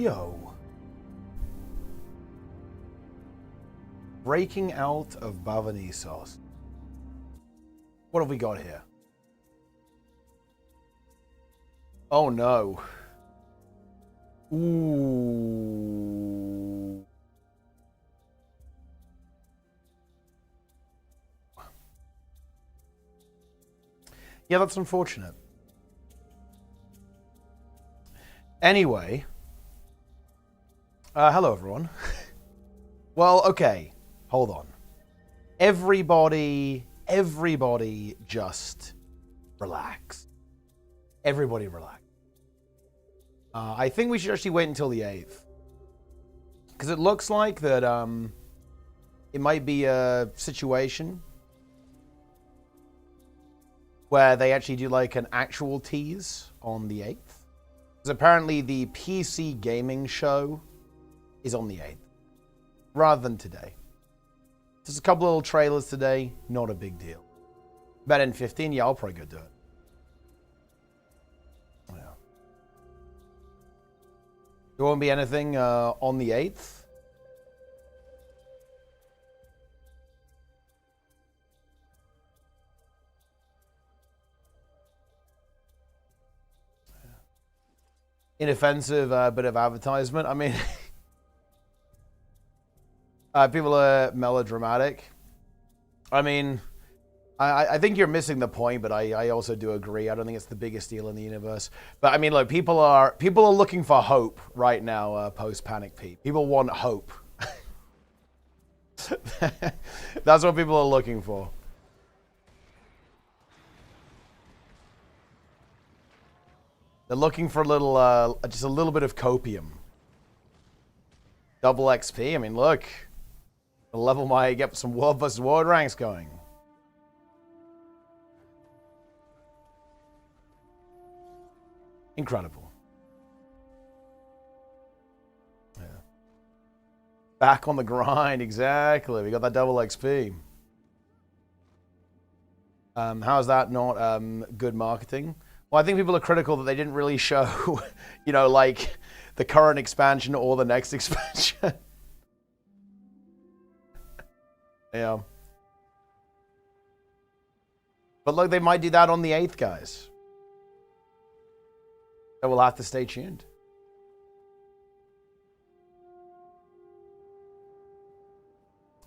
Yo. Breaking out of Bavani sauce. What have we got here? Oh no. Ooh. Yeah, that's unfortunate. Anyway. Hello, everyone. Well, okay. Hold on. Everybody just relax. Everybody relax. I think we should actually wait until the 8th. Because it looks like that it might be a situation where they actually do like an actual tease on the 8th. Because apparently the PC gaming show is on the 8th. Rather than today. Just a couple little trailers today, not a big deal. Bet in 15, yeah, I'll probably go do it. Yeah. There won't be anything on the 8th. Inoffensive bit of advertisement. I mean, people are melodramatic. I mean, I think you're missing the point, but I also do agree. I don't think it's the biggest deal in the universe. But I mean, look, people are looking for hope right now, post-Panic Pete. People want hope. That's what people are looking for. They're looking for a little, just a little bit of copium. Double XP. I mean, look, the level might get some world versus world ranks going. Incredible. Yeah. Back on the grind, exactly. We got that double XP. How's that not good marketing? Well, I think people are critical that they didn't really show, you know, like the current expansion or the next expansion. Yeah. But look, they might do that on the 8th, guys. So we'll have to stay tuned.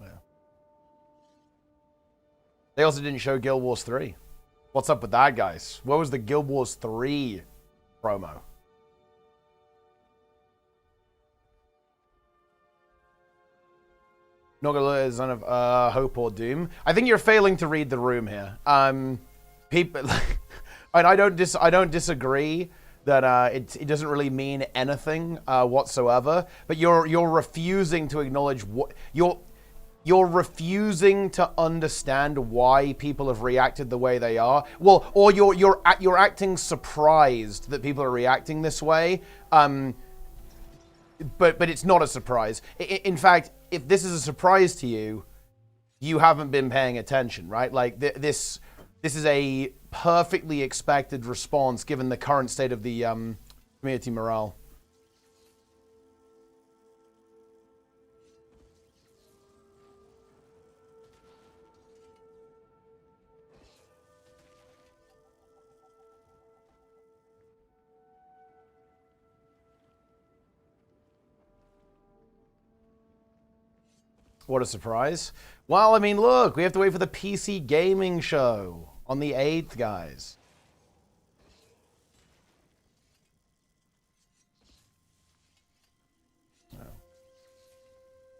Yeah. They also didn't show Guild Wars 3. What's up with that, guys? What was the Guild Wars 3 promo? Not gonna let a son of hope or doom. I think you're failing to read the room here. People, I don't disagree that it doesn't really mean anything whatsoever. But you're refusing to acknowledge what you're refusing to understand why people have reacted the way they are. Well, or you're acting surprised that people are reacting this way. But it's not a surprise. In fact, if this is a surprise to you, you haven't been paying attention, right? Like this is a perfectly expected response given the current state of the community morale. What a surprise. Well, I mean, look, we have to wait for the PC gaming show on the 8th, guys.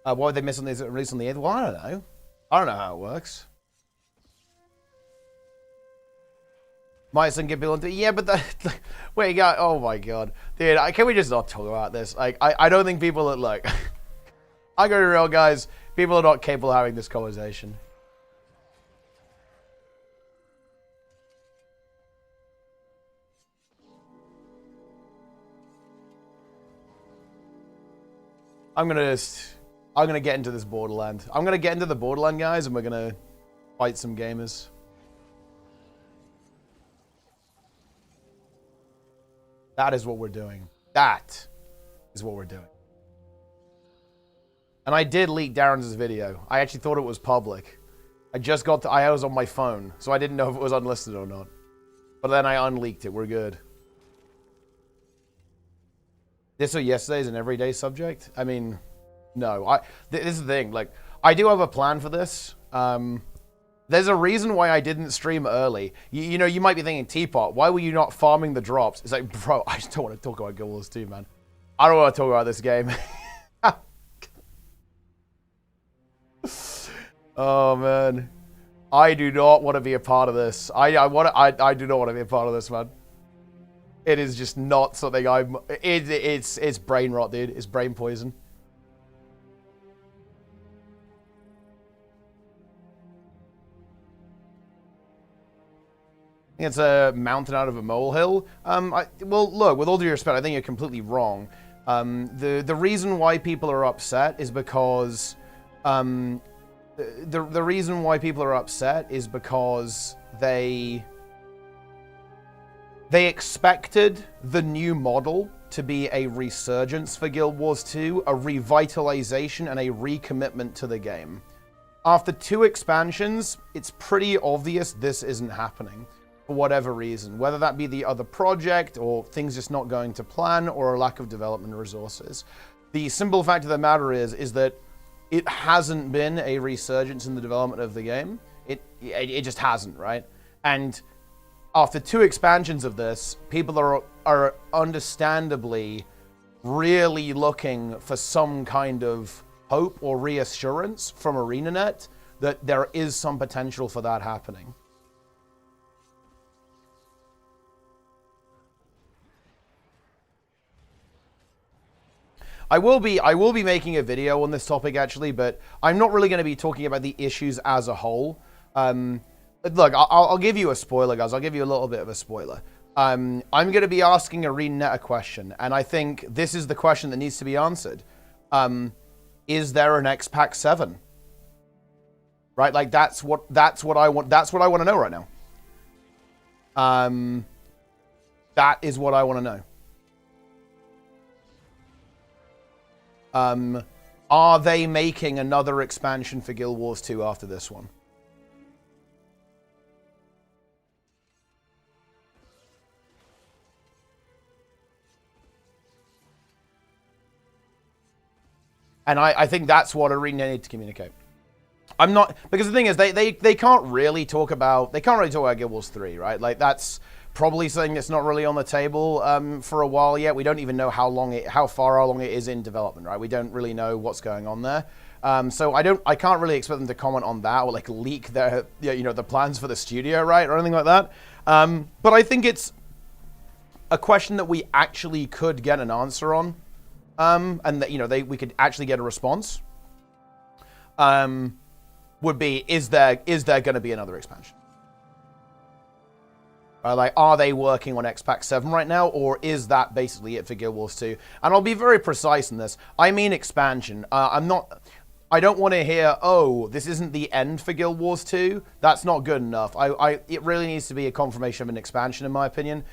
What would they miss on this release on the 8th? Well, I don't know. I don't know how it works. Might some get people into yeah, but wait, guys, oh my god. Dude, can we just not talk about this? Like, I don't think people that, like, I'm gonna be real, guys. People are not capable of having this conversation. I'm gonna get into this Borderland. I'm gonna get into the Borderland, guys, and we're gonna fight some gamers. That is what we're doing. That is what we're doing. And I did leak Darren's video. I actually thought it was public. I was on my phone, so I didn't know if it was unlisted or not. But then I unleaked it. We're good. This or yesterday is an everyday subject? I mean, no. This is the thing. Like, I do have a plan for this. There's a reason why I didn't stream early. You know, you might be thinking, Teapot, why were you not farming the drops? It's like, bro, I just don't want to talk about Guild Wars 2, man. I don't want to talk about this game. Oh, man. I do not want to be a part of this. I do not want to be a part of this, man. It is just not something it's brain rot, dude. It's brain poison. It's a mountain out of a molehill. Well, look, with all due respect, I think you're completely wrong. The reason why people are upset is because the reason why people are upset is because they expected the new model to be a resurgence for Guild Wars 2, a revitalization and a recommitment to the game. After 2 expansions, it's pretty obvious this isn't happening for whatever reason, whether that be the other project or things just not going to plan or a lack of development resources. The simple fact of the matter is that it hasn't been a resurgence in the development of the game. It just hasn't, right? And after 2 expansions of this, people are understandably really looking for some kind of hope or reassurance from ArenaNet that there is some potential for that happening. I will be making a video on this topic actually, but I'm not really going to be talking about the issues as a whole. Look, I'll give you a spoiler, guys. I'll give you a little bit of a spoiler. I'm going to be asking ArenaNet a question, and I think this is the question that needs to be answered. Is there an X-Pack 7? Right? Like that's what I want to know right now. That is what I want to know. Are they making another expansion for Guild Wars 2 after this one? And I think that's what ArenaNet need to communicate. I'm not, because the thing is, they can't really talk about Guild Wars 3, right? Like that's probably something that's not really on the table for a while yet. We don't even know how far along it is in development, right? We don't really know what's going on there. So I can't really expect them to comment on that or like leak their, the plans for the studio, right? Or anything like that. But I think it's a question that we actually could get an answer on. And that, we could actually get a response. Would be, is there going to be another expansion? Like, are they working on X-Pack 7 right now, or is that basically it for Guild Wars 2? And I'll be very precise in this. I mean expansion. I don't want to hear, oh, this isn't the end for Guild Wars 2. That's not good enough. It really needs to be a confirmation of an expansion, in my opinion.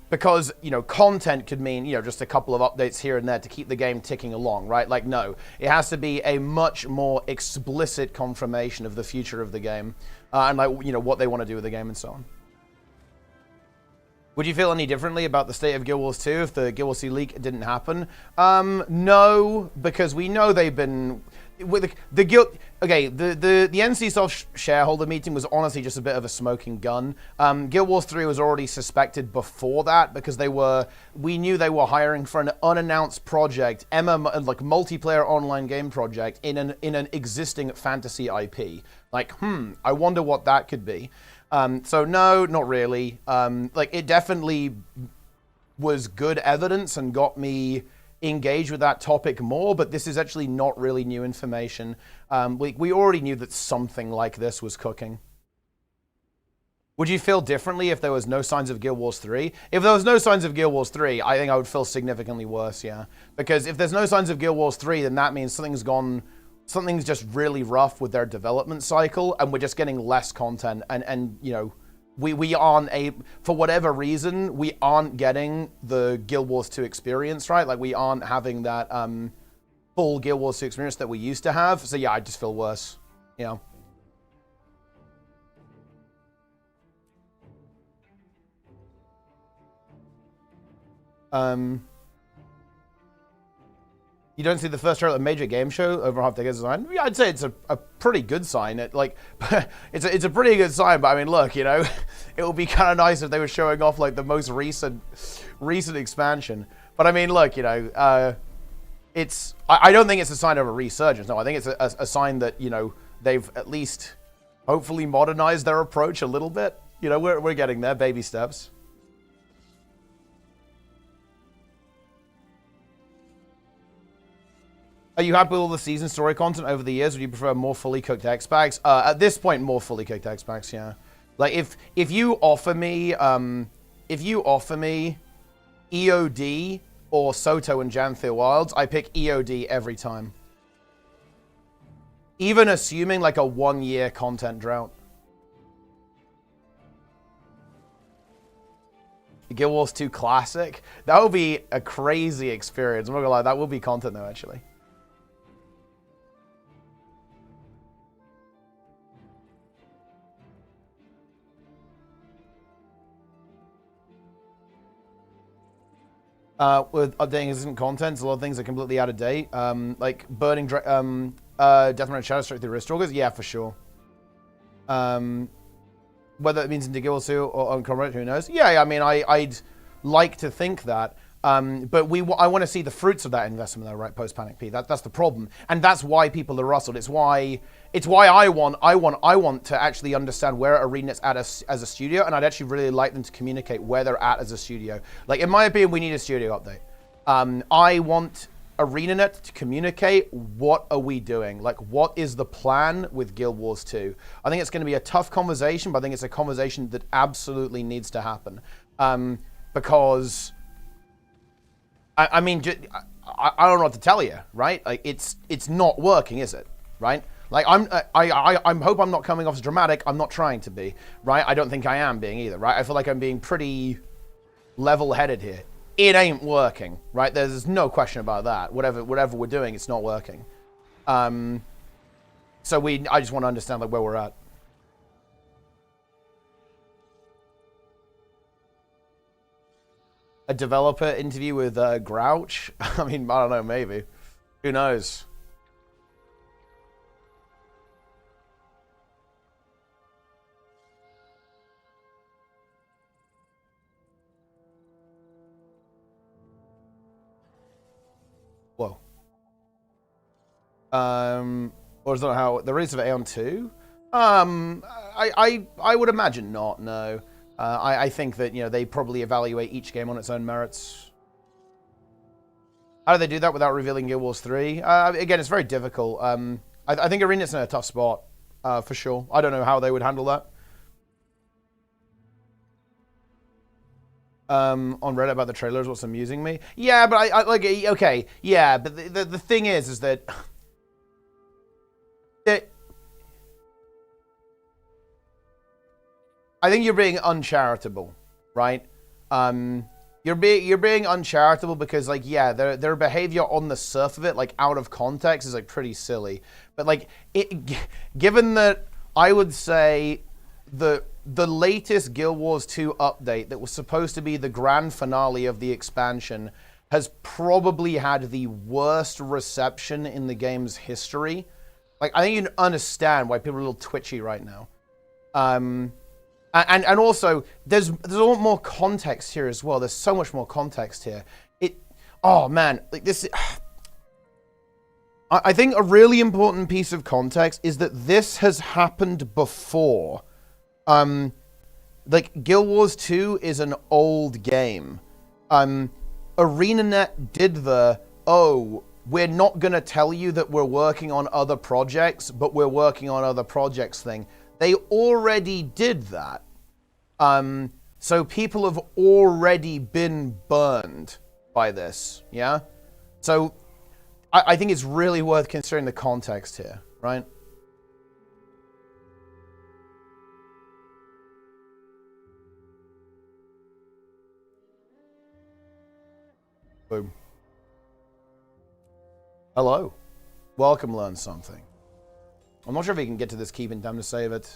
Because, content could mean, just a couple of updates here and there to keep the game ticking along, right? Like, no. It has to be a much more explicit confirmation of the future of the game. And, like, what they want to do with the game and so on. Would you feel any differently about the state of Guild Wars 2 if the Guild Wars 2 leak didn't happen? No, because we know they've been... With the Guild... Okay, the NCSoft shareholder meeting was honestly just a bit of a smoking gun. Guild Wars 3 was already suspected before that because we knew they were hiring for an unannounced project, like multiplayer online game project in an existing fantasy IP. Like, I wonder what that could be. So no, not really. Like, it definitely was good evidence and got me engaged with that topic more, but this is actually not really new information. We already knew that something like this was cooking. Would you feel differently if there was no signs of Guild Wars 3? If there was no signs of Guild Wars 3, I think I would feel significantly worse, yeah. Because if there's no signs of Guild Wars 3, then that means something's just really rough with their development cycle, and we're just getting less content, and we aren't for whatever reason, we aren't getting the Guild Wars 2 experience, right? Like, we aren't having that full Guild Wars 2 experience that we used to have. So yeah, I just feel worse, you know. You don't see the first trailer of a major game show over half decades design? Yeah, I'd say it's a pretty good sign. It's a pretty good sign, but I mean, look, you know, it would be kind of nice if they were showing off like the most recent expansion. But I mean, look, you know, I don't think it's a sign of a resurgence. No, I think it's a sign that, you know, they've at least hopefully modernized their approach a little bit. You know, we're getting there, baby steps. Are you happy with all the season story content over the years? Would you prefer more fully cooked X packs? At this point, more fully cooked X packs. Yeah, like if you offer me EOD or Soto and Janthir Wilds, I pick EOD every time. Even assuming like a 1-year content drought. Guild Wars 2 Classic. That would be a crazy experience. I'm not gonna lie, that will be content though, actually. With updating isn't content, a lot of things are completely out of date. Like burning Deathmatch Shadow straight through wrist augers, yeah, for sure. Whether it means into Guild Wars 2 or on Comrade, who knows? Yeah, I mean, I'd like to think that. But I want to see the fruits of that investment, though, right? Post Panic P. That's the problem, and that's why people are rustled. It's why I want to actually understand where ArenaNet's at as a studio, and I'd actually really like them to communicate where they're at as a studio. Like, in my opinion, we need a studio update. I want ArenaNet to communicate what are we doing, like what is the plan with Guild Wars 2. I think it's going to be a tough conversation, but I think it's a conversation that absolutely needs to happen, because. I mean, I don't know what to tell you, right? Like, it's not working, is it? Right? Like, I hope I'm not coming off as dramatic. I'm not trying to be, right? I don't think I am being either, right? I feel like I'm being pretty level-headed here. It ain't working, right? There's no question about that. Whatever we're doing, it's not working. So I just want to understand like where we're at. A developer interview with Grouch? I mean, I don't know, maybe. Who knows? Whoa. Or is that how the release of Aeon 2? I would imagine not, no. I think that, you know, they probably evaluate each game on its own merits. How do they do that without revealing Guild Wars 3? Again, it's very difficult. I think ArenaNet's in a tough spot, for sure. I don't know how they would handle that. On Reddit about the trailers, what's amusing me? Yeah, but I like, okay, yeah, but the thing is that... I think you're being uncharitable, right? You're being uncharitable because, like, yeah, their behavior on the surf of it, like, out of context, is like pretty silly. But like, given that I would say the latest Guild Wars 2 update that was supposed to be the grand finale of the expansion has probably had the worst reception in the game's history. Like, I think you can understand why people are a little twitchy right now. And also, there's a lot more context here as well. There's so much more context here. Oh man, like this. I think a really important piece of context is that this has happened before. Like, Guild Wars 2 is an old game. ArenaNet did we're not gonna tell you that we're working on other projects, but we're working on other projects thing. They already did that. So people have already been burned by this, yeah? So I think it's really worth considering the context here, right? Boom. Hello. Welcome, learn something. I'm not sure if we can get to this keep in time to save it.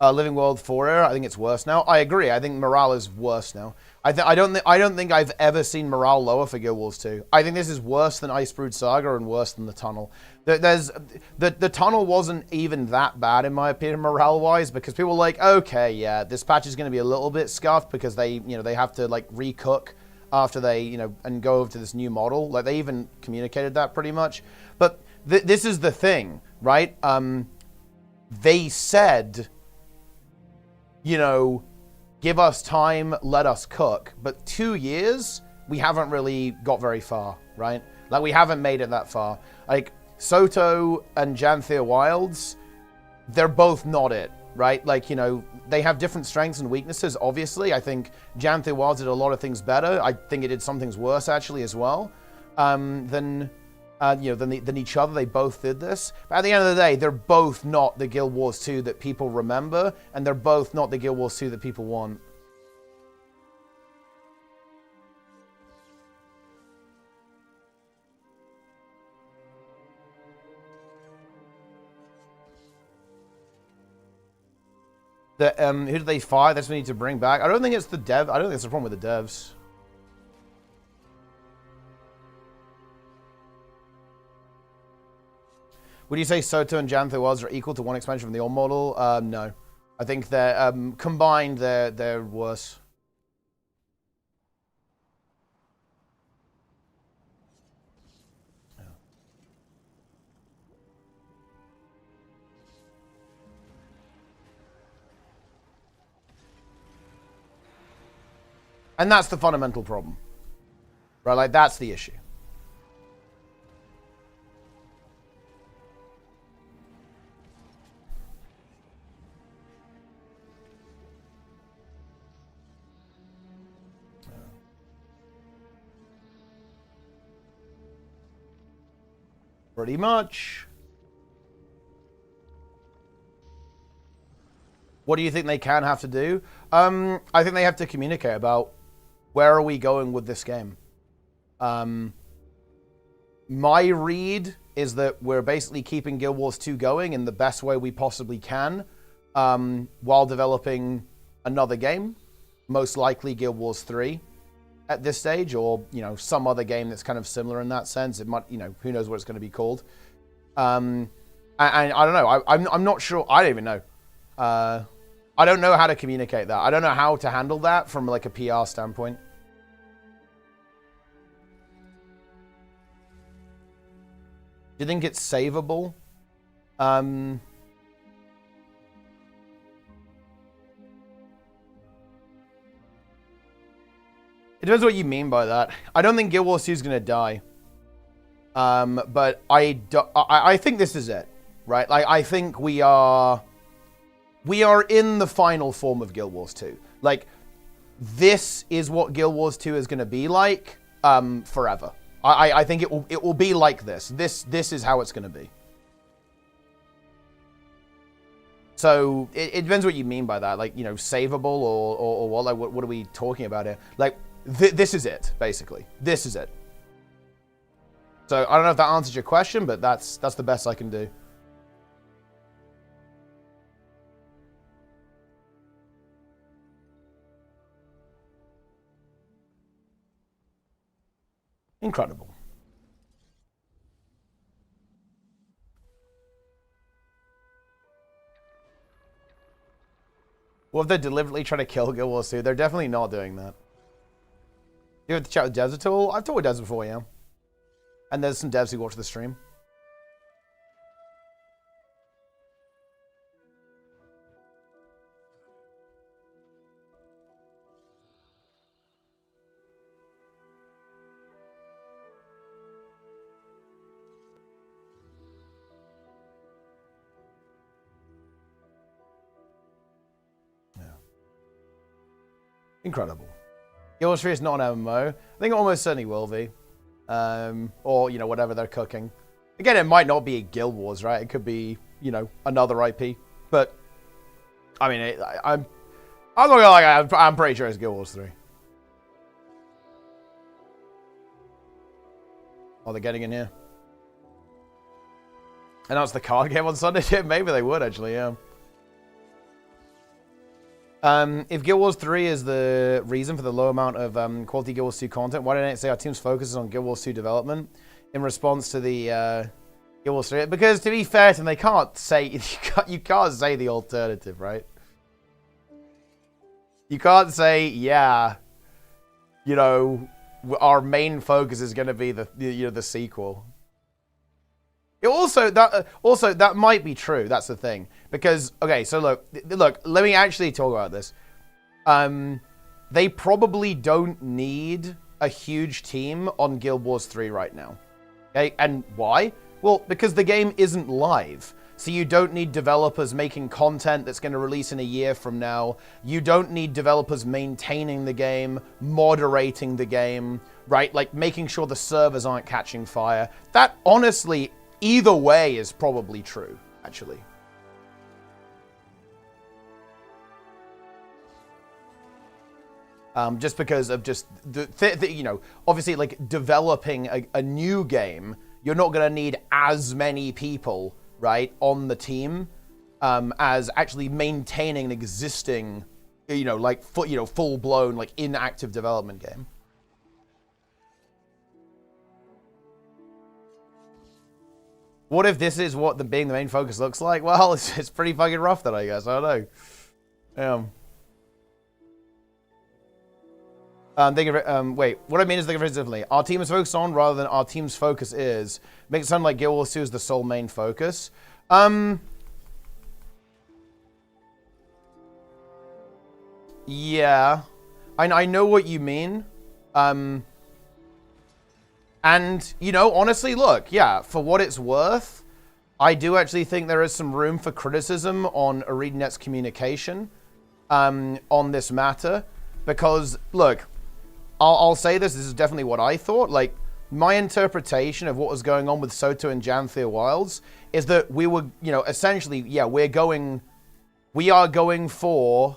Living World 4 era, I think it's worse now. I agree. I think morale is worse now. I don't think I've ever seen morale lower for Guild Wars 2. I think this is worse than Icebrood Saga and worse than the Tunnel. The Tunnel wasn't even that bad in my opinion morale-wise because people were like, okay, yeah, this patch is going to be a little bit scuffed because they have to like recook after they and go over to this new model. Like they even communicated that pretty much. But this is the thing, right? They said, give us time, let us cook. But 2 years, we haven't really got very far, right? Like, we haven't made it that far. Like, Soto and Janthea Wilds, they're both not it, right? Like, they have different strengths and weaknesses, obviously. I think Janthea Wilds did a lot of things better. I think it did some things worse, actually, as well, than each other. They both did this. But at the end of the day, they're both not the Guild Wars 2 that people remember, and they're both not the Guild Wars 2 that people want. Who did they fire? That's what we need to bring back. I don't think it's the dev. I don't think it's a problem with the devs. Would you say Soto and Janthea Wilds are equal to one expansion from the old model? No. I think they're, combined, they're worse. Yeah. And that's the fundamental problem. Right, like, that's the issue. Pretty much. What do you think they can have to do? I think they have to communicate about where are we going with this game. My read is that we're basically keeping Guild Wars 2 going in the best way we possibly can while developing another game, most likely Guild Wars 3. At this stage, or some other game that's kind of similar in that sense. It might, who knows what it's going to be called. And I don't know. I'm not sure. I don't even know. I don't know how to communicate that. I don't know how to handle that from like a PR standpoint. Do you think it's savable? It depends what you mean by that. I don't think Guild Wars 2 is going to die. But I think this is it, right? Like, I think we are in the final form of Guild Wars 2. Like, this is what Guild Wars 2 is going to be like forever. I think it will be like this. This is how it's going to be. So it depends what you mean by that. Like, savable or what? Like, what are we talking about here? Like, this is it, basically. This is it. So I don't know if that answers your question, but that's the best I can do. Incredible. Well, if they're deliberately trying to kill Guild Wars 2, they're definitely not doing that. You have to chat with devs at all? I've talked with devs before, yeah. And there's some devs who watch the stream. Yeah. Incredible. Guild Wars 3 is not an MMO. I think it almost certainly will be. Or, whatever they're cooking. Again, it might not be Guild Wars, right? It could be, another IP. But, I mean, I'm not gonna lie, I'm pretty sure it's Guild Wars 3. while they're getting in here. Announce the card game on Sunday? Yeah, maybe they would, actually, yeah. If Guild Wars 3 is the reason for the low amount of quality Guild Wars 2 content, why didn't it say our team's focus is on Guild Wars 2 development in response to the Guild Wars 3? Because to be fair to them, they can't say, you can't say the alternative, right? You can't say, yeah, you know, our main focus is going to be the sequel. It also that might be true. That's the thing. Because okay, so look, let me actually talk about this. They probably don't need a huge team on Guild Wars 3 right now. Okay, and why? Well, because the game isn't live. So you don't need developers making content that's going to release in a year from now. You don't need developers maintaining the game, moderating the game, right? Like making sure the servers aren't catching fire. That honestly, either way is probably true, actually. Just because of just, you know, obviously like developing a new game, you're not going to need as many people, right, on the team as actually maintaining an existing, you know, like full-blown, like inactive development game. What if this is what being the main focus looks like? Well, it's pretty fucking rough then, I guess. I don't know. Wait, what I mean is think of it differently. Our team is focused on rather than our team's focus is. Makes it sound like Guild Wars 2 is the sole main focus. Yeah. I know what you mean. And, you know, honestly, look, yeah, for what it's worth, I do actually think there is some room for criticism on ArenaNet's communication on this matter. Because, look, I'll say this is definitely what I thought. Like, my interpretation of what was going on with Soto and Janthea Wilds is that we were, you know, essentially, yeah, we are going for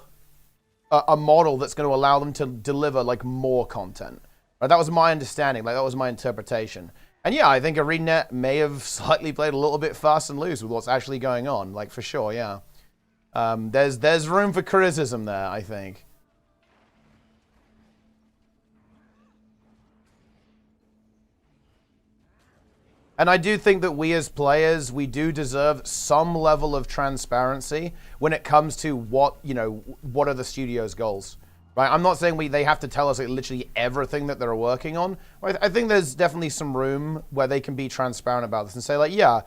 a model that's going to allow them to deliver, like, more content. Right? That was my understanding. Like, that was my interpretation. And yeah, I think ArenaNet may have slightly played a little bit fast and loose with what's actually going on. Like, for sure, yeah. There's room for criticism there, I think. And I do think that we as players, we do deserve some level of transparency when it comes to what, you know, what are the studio's goals, right? I'm not saying they have to tell us like, literally everything that they're working on. I think there's definitely some room where they can be transparent about this and say like, yeah,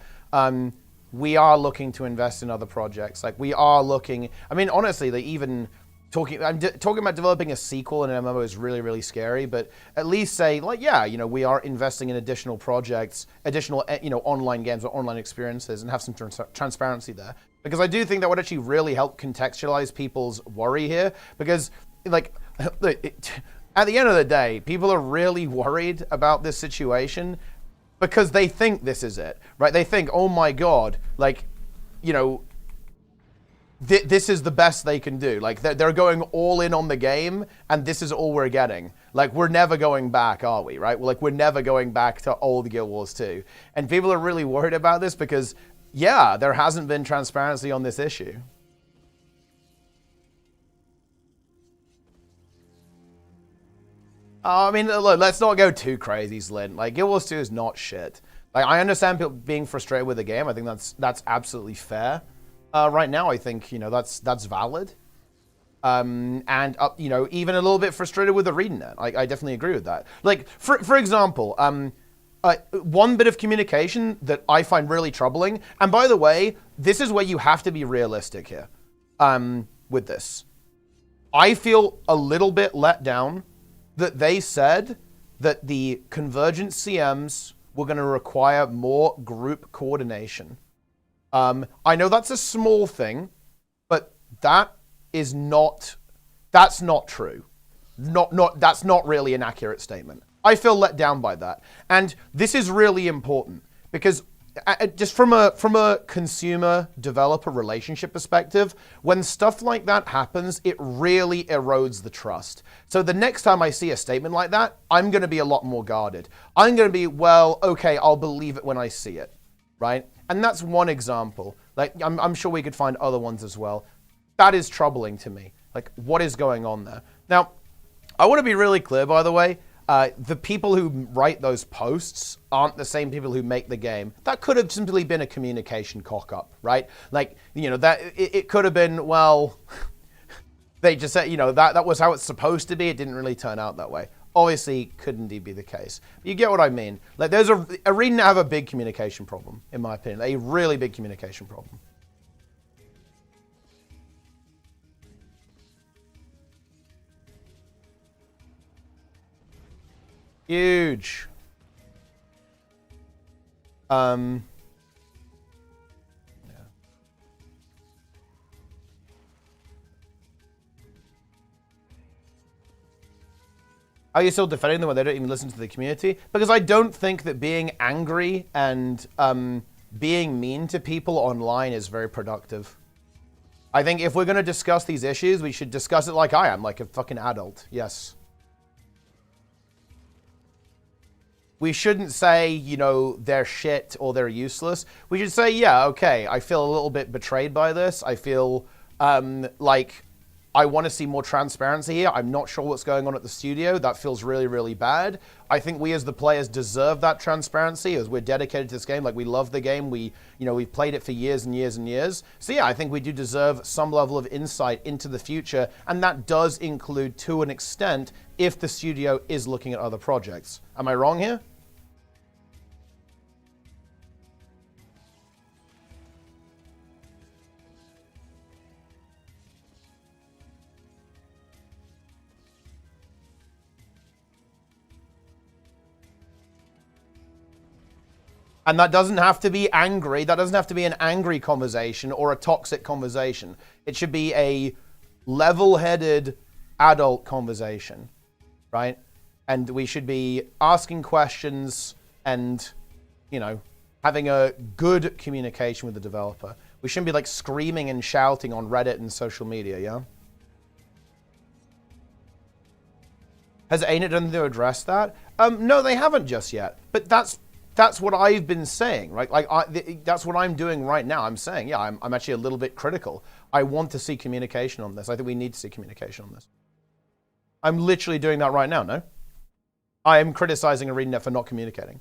we are looking to invest in other projects. Like we are looking, I mean, honestly, they even... talking about developing a sequel in an MMO is really, really scary, but at least say, like, yeah, you know, we are investing in additional projects, additional, you know, online games or online experiences and have some transparency there. Because I do think that would actually really help contextualize people's worry here. Because, like, at the end of the day, people are really worried about this situation because they think this is it, right? They think, oh my God, like, you know, this is the best they can do. Like, they're going all in on the game, and this is all we're getting. Like, we're never going back, are we, right? Like, we're never going back to old Guild Wars 2. And people are really worried about this because, yeah, there hasn't been transparency on this issue. I mean, look, let's not go too crazy, Slint. Like, Guild Wars 2 is not shit. Like, I understand people being frustrated with the game. I think that's absolutely fair. Right now, I think, you know, that's valid. And, you know, even a little bit frustrated with ArenaNet. I definitely agree with that. Like, for example, one bit of communication that I find really troubling, and by the way, this is where you have to be realistic here with this. I feel a little bit let down that they said that the Convergent CMs were going to require more group coordination. I know that's a small thing, but that's not true. That's not really an accurate statement. I feel let down by that. And this is really important because just from a consumer developer relationship perspective, when stuff like that happens, it really erodes the trust. So the next time I see a statement like that, I'm going to be a lot more guarded. I'm going to be, well, okay, I'll believe it when I see it, right? And that's one example. Like, I'm sure we could find other ones as well. That is troubling to me. Like, what is going on there? Now, I want to be really clear, by the way. The people who write those posts aren't the same people who make the game. That could have simply been a communication cock-up, right? Like, you know, that it could have been, well, they just said, you know, that was how it's supposed to be. It didn't really turn out that way. Obviously, could indeed be the case. You get what I mean? Like, there's ArenaNet have a big communication problem, in my opinion. A really big communication problem. Huge. Yeah. Are you still defending them when they don't even listen to the community? Because I don't think that being angry and being mean to people online is very productive. I think if we're going to discuss these issues, we should discuss it like I am, like a fucking adult. Yes. We shouldn't say, you know, they're shit or they're useless. We should say, yeah, okay, I feel a little bit betrayed by this. I feel like I want to see more transparency here. I'm not sure what's going on at the studio. That feels really, really bad. I think we as the players deserve that transparency as we're dedicated to this game. Like, we love the game. We've played it for years and years and years. So yeah, I think we do deserve some level of insight into the future. And that does include, to an extent, if the studio is looking at other projects. Am I wrong here? And that doesn't have to be angry. That doesn't have to be an angry conversation or a toxic conversation. It should be a level-headed adult conversation, right? And we should be asking questions and, you know, having a good communication with the developer. We shouldn't be like screaming and shouting on Reddit and social media, yeah? Has ArenaNet done to address that? No, they haven't just yet. But that's what I've been saying, right? Like, that's what I'm doing right now. I'm saying, yeah, I'm actually a little bit critical. I want to see communication on this. I think we need to see communication on this. I'm literally doing that right now, no? I am criticizing ArenaNet for not communicating.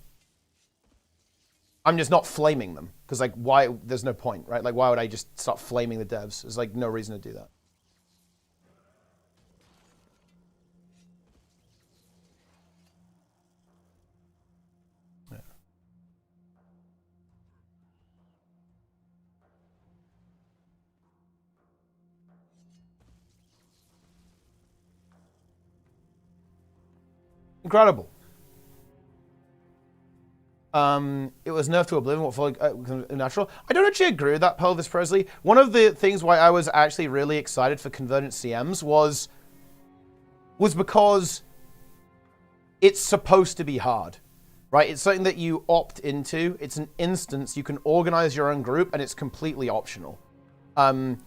I'm just not flaming them. Because, like, why? There's no point, right? Like, why would I just start flaming the devs? There's, like, no reason to do that. Incredible. It was nerfed to oblivion. What followed natural? I don't actually agree with that, Pelvis Presley. One of the things why I was actually really excited for convergent CMs was because it's supposed to be hard, right? It's something that you opt into. It's an instance. You can organize your own group, and it's completely optional. You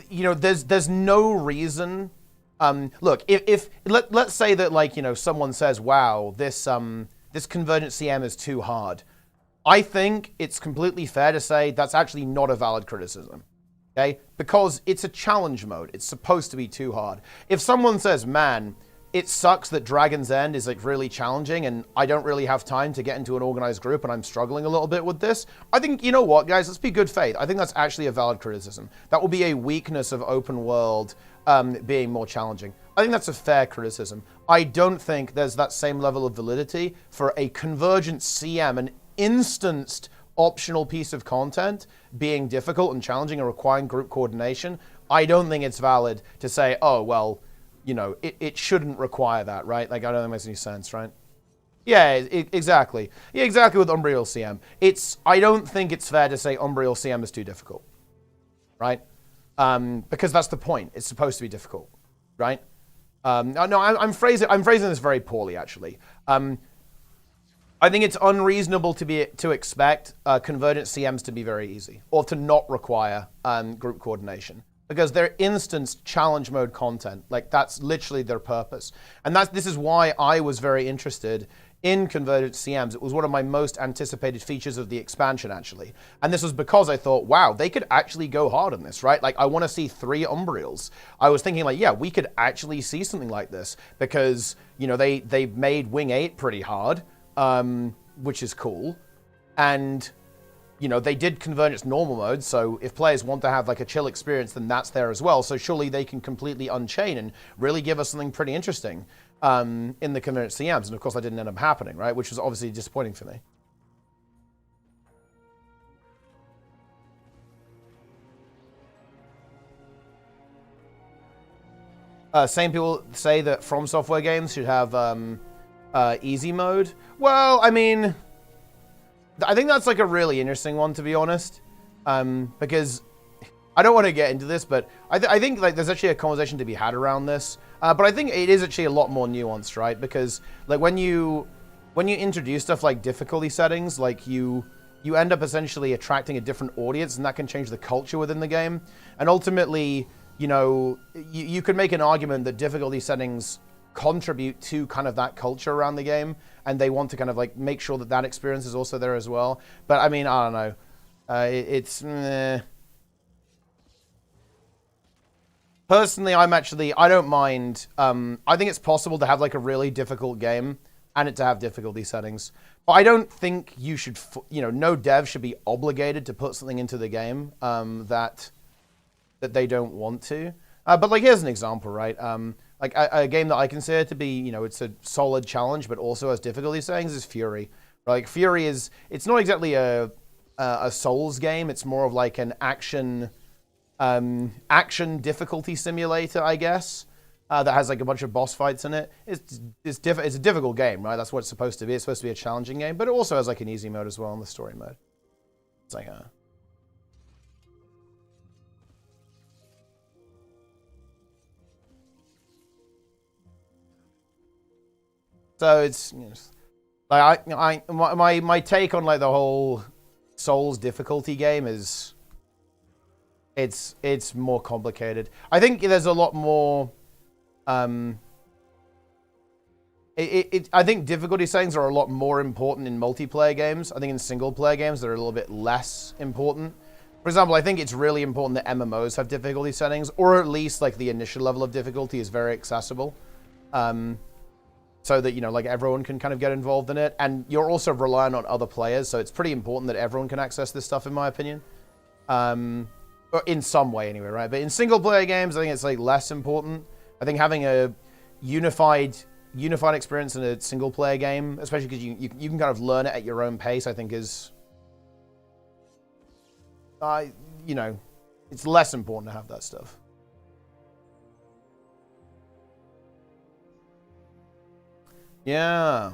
know, there's no reason. Look, let's say that, like, you know, someone says, wow, this convergent CM is too hard. I think it's completely fair to say that's actually not a valid criticism, okay? Because it's a challenge mode. It's supposed to be too hard. If someone says, man, it sucks that Dragon's End is, like, really challenging and I don't really have time to get into an organized group and I'm struggling a little bit with this, I think, you know what, guys, let's be good faith. I think that's actually a valid criticism. That will be a weakness of open world being more challenging. I think that's a fair criticism. I don't think there's that same level of validity for a convergent CM, an instanced optional piece of content being difficult and challenging and requiring group coordination. I don't think it's valid to say, oh, well, you know, it shouldn't require that, right? Like, I don't think it makes any sense, right? Yeah, exactly. Yeah, exactly with Umbriel CM. I don't think it's fair to say Umbriel CM is too difficult, right? Because that's the point. It's supposed to be difficult, right? No, I'm phrasing this very poorly, actually. I think it's unreasonable to expect convergent CMs to be very easy or to not require group coordination because they're instance challenge mode content. Like that's literally their purpose, and this is why I was very interested in convergent CMs. It was one of my most anticipated features of the expansion, actually, and this was because I thought, wow, they could actually go hard on this, right? Like I want to see 3 Umbriels. I was thinking like, yeah, we could actually see something like this because you know they made Wing 8 pretty hard. Which is cool. And, you know, they did convergence normal mode, so if players want to have like a chill experience, then that's there as well. So surely they can completely unchain and really give us something pretty interesting in the convergence CMs. And of course that didn't end up happening, right? Which was obviously disappointing for me. Same people say that From Software games should have easy mode. Well, I mean, I think that's like a really interesting one, to be honest, because I don't want to get into this, but I think like there's actually a conversation to be had around this. But I think it is actually a lot more nuanced, right? Because like when you introduce stuff like difficulty settings, like you end up essentially attracting a different audience, and that can change the culture within the game. And ultimately, you know, you could make an argument that difficulty settings contribute to kind of that culture around the game, and they want to kind of like make sure that that experience is also there as well. But I mean, I don't know. Personally, I don't mind. I think it's possible to have like a really difficult game and it to have difficulty settings. But I don't think you should, you know, no dev should be obligated to put something into the game that they don't want to. But like, here's an example, right? Like a game that I consider to be, you know, it's a solid challenge, but also has difficulty settings is Fury. Like Fury it's not exactly a Souls game. It's more of like an action difficulty simulator, I guess, that has like a bunch of boss fights in it. It's a difficult game, right? That's what it's supposed to be. It's supposed to be a challenging game, but it also has like an easy mode as well in the story mode. It's like so it's, you know, like my take on like the whole Souls difficulty game is it's more complicated. I think there's a lot more. I think difficulty settings are a lot more important in multiplayer games. I think in single player games they're a little bit less important. For example, I think it's really important that MMOs have difficulty settings, or at least like the initial level of difficulty is very accessible. So that, you know, like everyone can kind of get involved in it. And you're also reliant on other players, so it's pretty important that everyone can access this stuff, in my opinion. Or in some way anyway, right? But in single player games, I think it's like less important. I think having a unified experience in a single player game, especially because you can kind of learn it at your own pace, I think is, you know, it's less important to have that stuff. Yeah.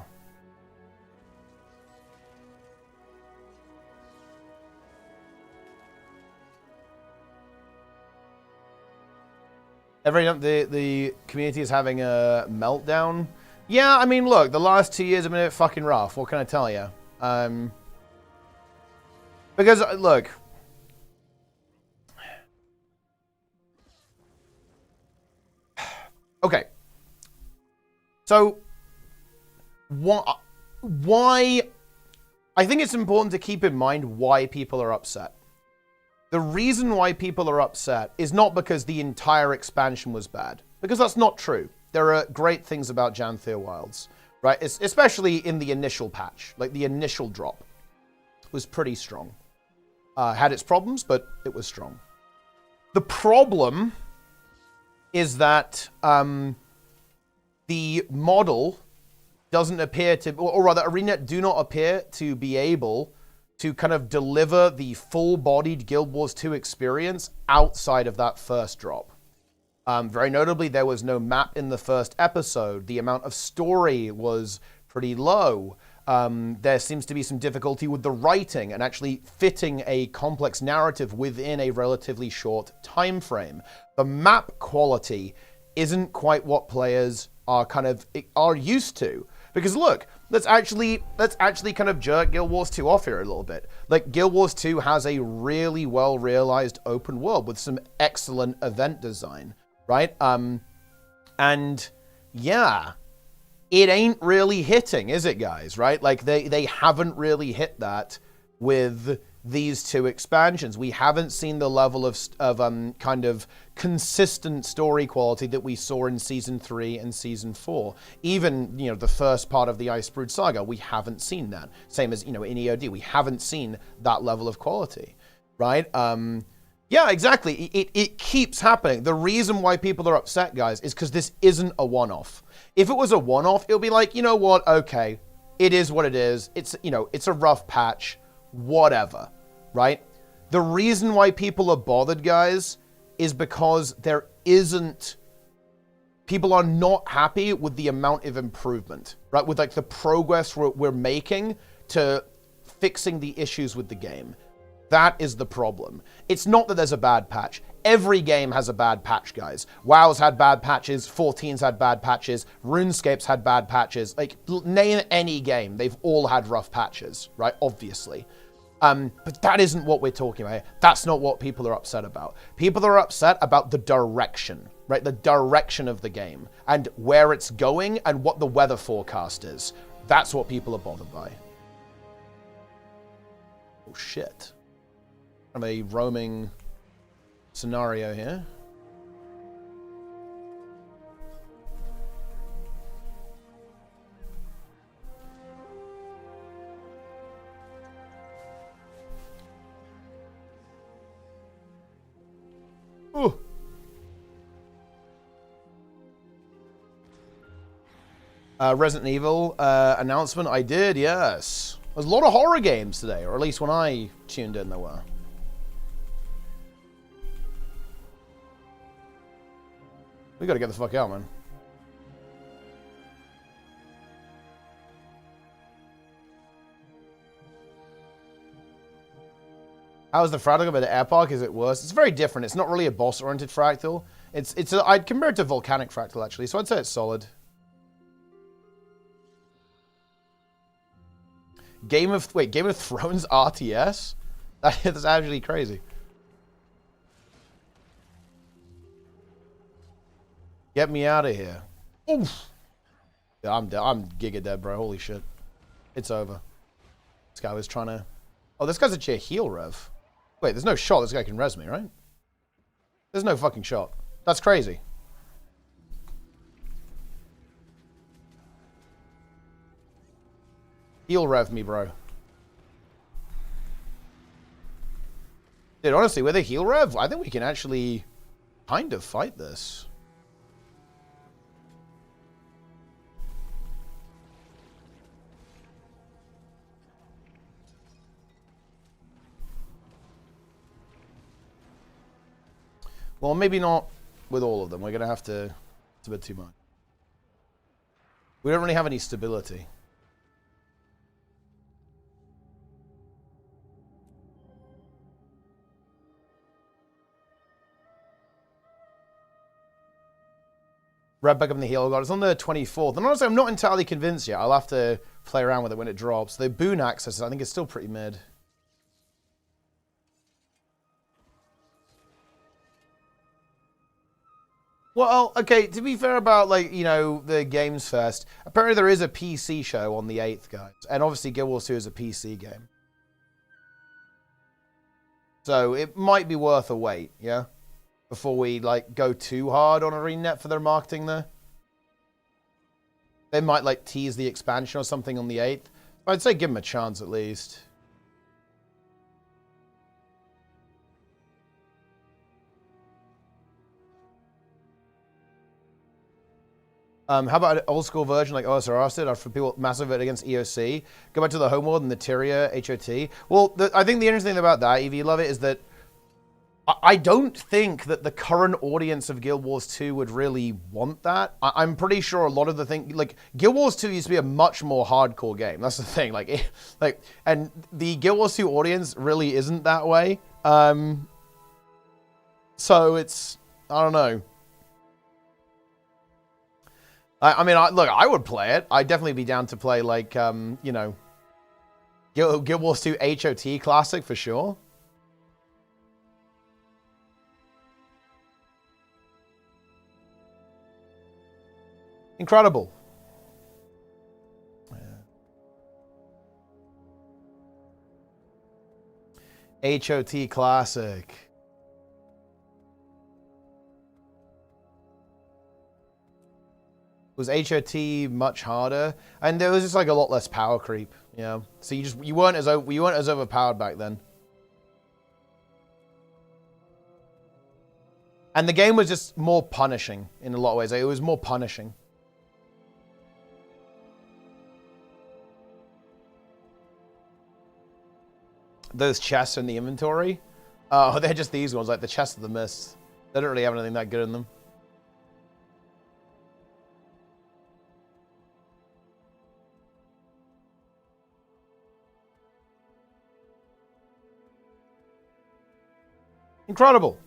The community is having a meltdown. Yeah, I mean, look, the last 2 years have been a bit fucking rough. What can I tell you? Because look, okay. So why? I think it's important to keep in mind why people are upset. The reason why people are upset is not because the entire expansion was bad, because that's not true. There are great things about Janthir Wilds, right? Especially in the initial patch, like the initial drop was pretty strong. Had its problems, but it was strong. The problem is that the model doesn't appear to, or rather, ArenaNet do not appear to be able to kind of deliver the full-bodied Guild Wars 2 experience outside of that first drop. Very notably, there was no map in the first episode. The amount of story was pretty low. There seems to be some difficulty with the writing and actually fitting a complex narrative within a relatively short time frame. The map quality isn't quite what players are used to. Because look, let's actually kind of jerk Guild Wars 2 off here a little bit. Like, Guild Wars 2 has a really well realized open world with some excellent event design, right? And yeah, it ain't really hitting, is it, guys? Right? Like, they haven't really hit that with these two expansions. We haven't seen the level of kind of consistent story quality that we saw in Season 3 and Season 4. Even, you know, the first part of the Icebrood Saga, we haven't seen that. Same as, you know, in EOD, we haven't seen that level of quality, right? Yeah, exactly. It keeps happening. The reason why people are upset, guys, is because this isn't a one-off. If it was a one-off, it'll be like, you know what, okay, it is what it is. It's, you know, it's a rough patch. Whatever, right? The reason why people are bothered, guys, is because there isn't... People are not happy with the amount of improvement, right? With, like, the progress we're making to fixing the issues with the game. That is the problem. It's not that there's a bad patch. Every game has a bad patch, guys. WoW's had bad patches. 14's had bad patches. RuneScape's had bad patches. Like, name any game. They've all had rough patches, right? Obviously. But that isn't what we're talking about here. That's not what people are upset about. People are upset about the direction, right? The direction of the game and where it's going and what the weather forecast is. That's what people are bothered by. Oh, shit. I'm a roaming scenario here. Ooh. Resident Evil announcement. I did, yes. There's a lot of horror games today, or at least when I tuned in there were. We gotta get the fuck out, man. How's the fractal compared to Air Park? Is it worse? It's very different. It's not really a boss-oriented fractal. I'd compare it to Volcanic Fractal, actually, so I'd say it's solid. Game of Thrones RTS? That's actually crazy. Get me out of here. Oof. Yeah, I'm dead. I'm giga dead, bro. Holy shit. It's over. This guy was trying to... Oh, this guy's actually a heal rev. Wait, there's no shot this guy can res me, right? There's no fucking shot. That's crazy. Heal rev me, bro. Dude, honestly, with a heal rev, I think we can actually kind of fight this. Well, maybe not with all of them. We're going to have to... It's a bit too much. We don't really have any stability. Red back up in the heal god. It's on the 24th. And honestly, I'm not entirely convinced yet. I'll have to play around with it when it drops. The boon access, I think, is still pretty mid. Well, okay, to be fair about, like, you know, the Games Fest, apparently there is a PC show on the 8th, guys. And obviously Guild Wars 2 is a PC game. So it might be worth a wait, yeah? Before we, like, go too hard on ArenaNet for their marketing there. They might, like, tease the expansion or something on the 8th. I'd say give them a chance at least. How about an old school version like OSRR did for people massive it against EOC? Go back to the homeworld and the Tyria HOT. Well, I think the interesting thing about that, if you love it, is that I don't think that the current audience of Guild Wars 2 would really want that. I'm pretty sure a lot of the thing, like Guild Wars 2 used to be a much more hardcore game. That's the thing, and the Guild Wars 2 audience really isn't that way. So it's, I don't know. I mean, look, I would play it. I'd definitely be down to play, like, you know, Guild Wars 2 HOT Classic for sure. Incredible. Yeah. HOT Classic. Was HOT much harder? And there was just like a lot less power creep, you know. So you weren't as overpowered back then. And the game was just more punishing in a lot of ways. It was more punishing. Those chests in the inventory, oh, they're just these ones, like the Chest of the Mist. They don't really have anything that good in them. Incredible.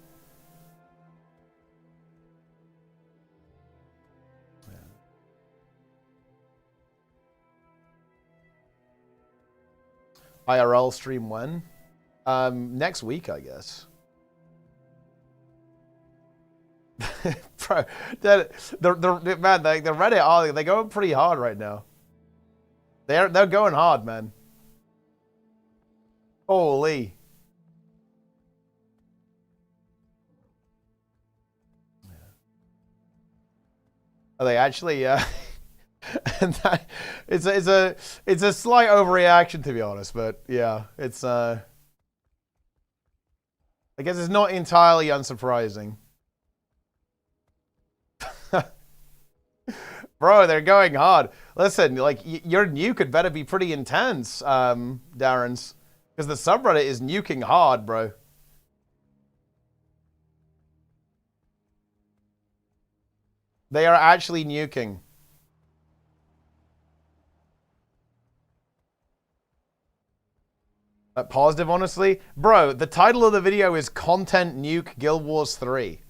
IRL stream when? Next week, I guess. Bro, man, the Reddit, they're going pretty hard right now. They're going hard, man. Holy. Are they actually? And that, it's a slight overreaction, to be honest, but yeah, it's I guess it's not entirely unsurprising. Bro, they're going hard. Listen, like your nuke had better be pretty intense, Darren's, because the subreddit is nuking hard, bro. They are actually nuking. Positive, honestly? Bro, the title of the video is Content Nuke Guild Wars 3.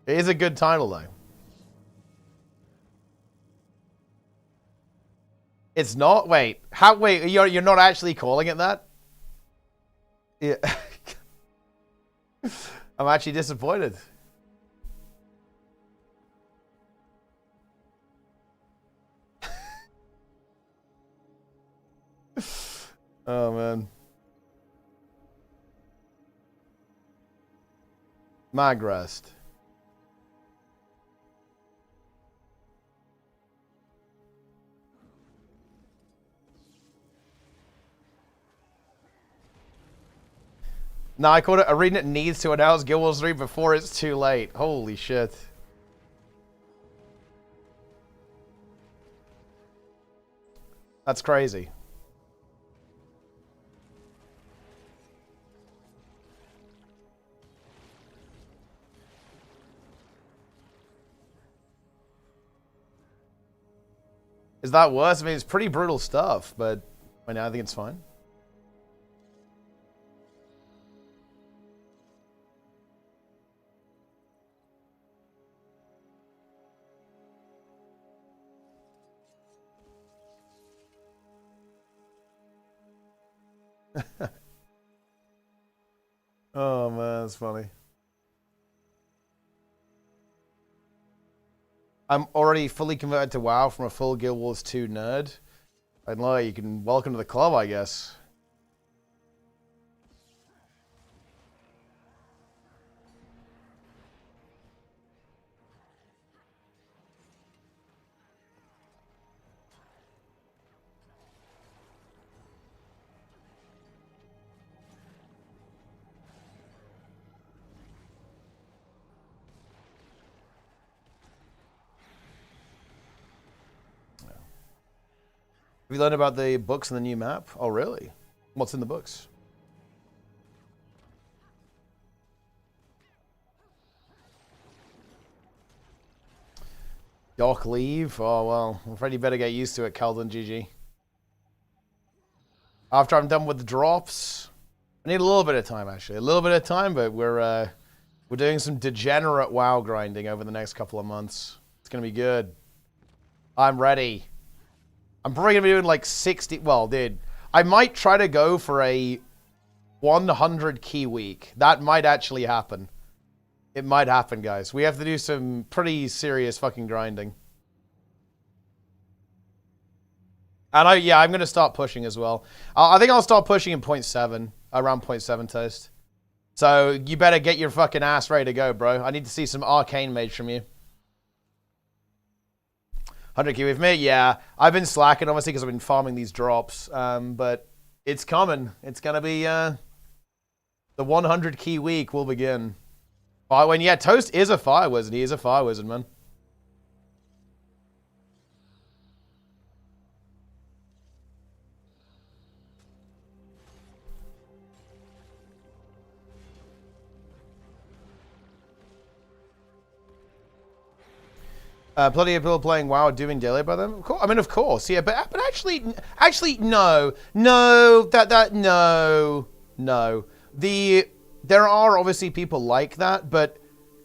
It is a good title, though. It's not? Wait. Wait, you're not actually calling it that? Yeah. I'm actually disappointed. Oh, man. Magrest. No, I called it ArenaNet needs to announce Guild Wars 3 before it's too late. Holy shit. That's crazy. Is that worse? I mean, it's pretty brutal stuff, but right now I think it's fine. Oh man, that's funny. I'm already fully converted to WoW from a full Guild Wars 2 nerd. I'd lie, you can welcome to the club, I guess. Have you learned about the books and the new map? Oh, really? What's in the books? Doc leave? Oh, well, I'm afraid you better get used to it, Keldon GG. After I'm done with the drops. I need a little bit of time, actually. A little bit of time, but we're doing some degenerate WoW grinding over the next couple of months. It's gonna be good. I'm ready. I'm probably gonna be doing like 60. Well, dude, I might try to go for a 100 key week. That might actually happen. It might happen, guys. We have to do some pretty serious fucking grinding. And I'm gonna start pushing as well. I think I'll start pushing in 0.7, around 0.7 toast. So you better get your fucking ass ready to go, bro. I need to see some arcane mage from you. 100 key with me? Yeah. I've been slacking, obviously, because I've been farming these drops. But it's coming. It's gonna be, the 100 key week will begin. Yeah, Toast is a fire wizard. He is a fire wizard, man. Plenty of people playing WoW doing daily by them. Of course, I mean, of course, yeah. But actually, no. There are obviously people like that, but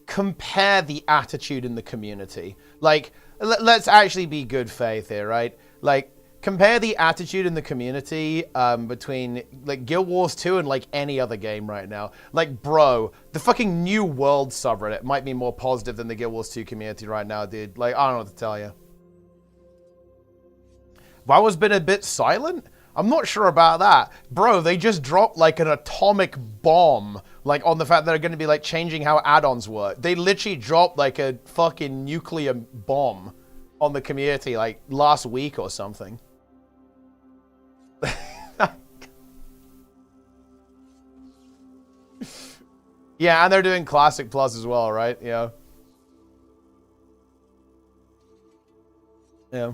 compare the attitude in the community. Like, let's actually be good faith here, right? Like, compare the attitude in the community between like Guild Wars 2 and like any other game right now. Like, bro, the fucking New World subreddit might be more positive than the Guild Wars 2 community right now, dude. Like, I don't know what to tell you. WoW has been a bit silent? I'm not sure about that. Bro, they just dropped like an atomic bomb, like on the fact that they're going to be like changing how add-ons work. They literally dropped like a fucking nuclear bomb on the community like last week or something. Yeah, and they're doing Classic Plus as well, right? Yeah. Yeah.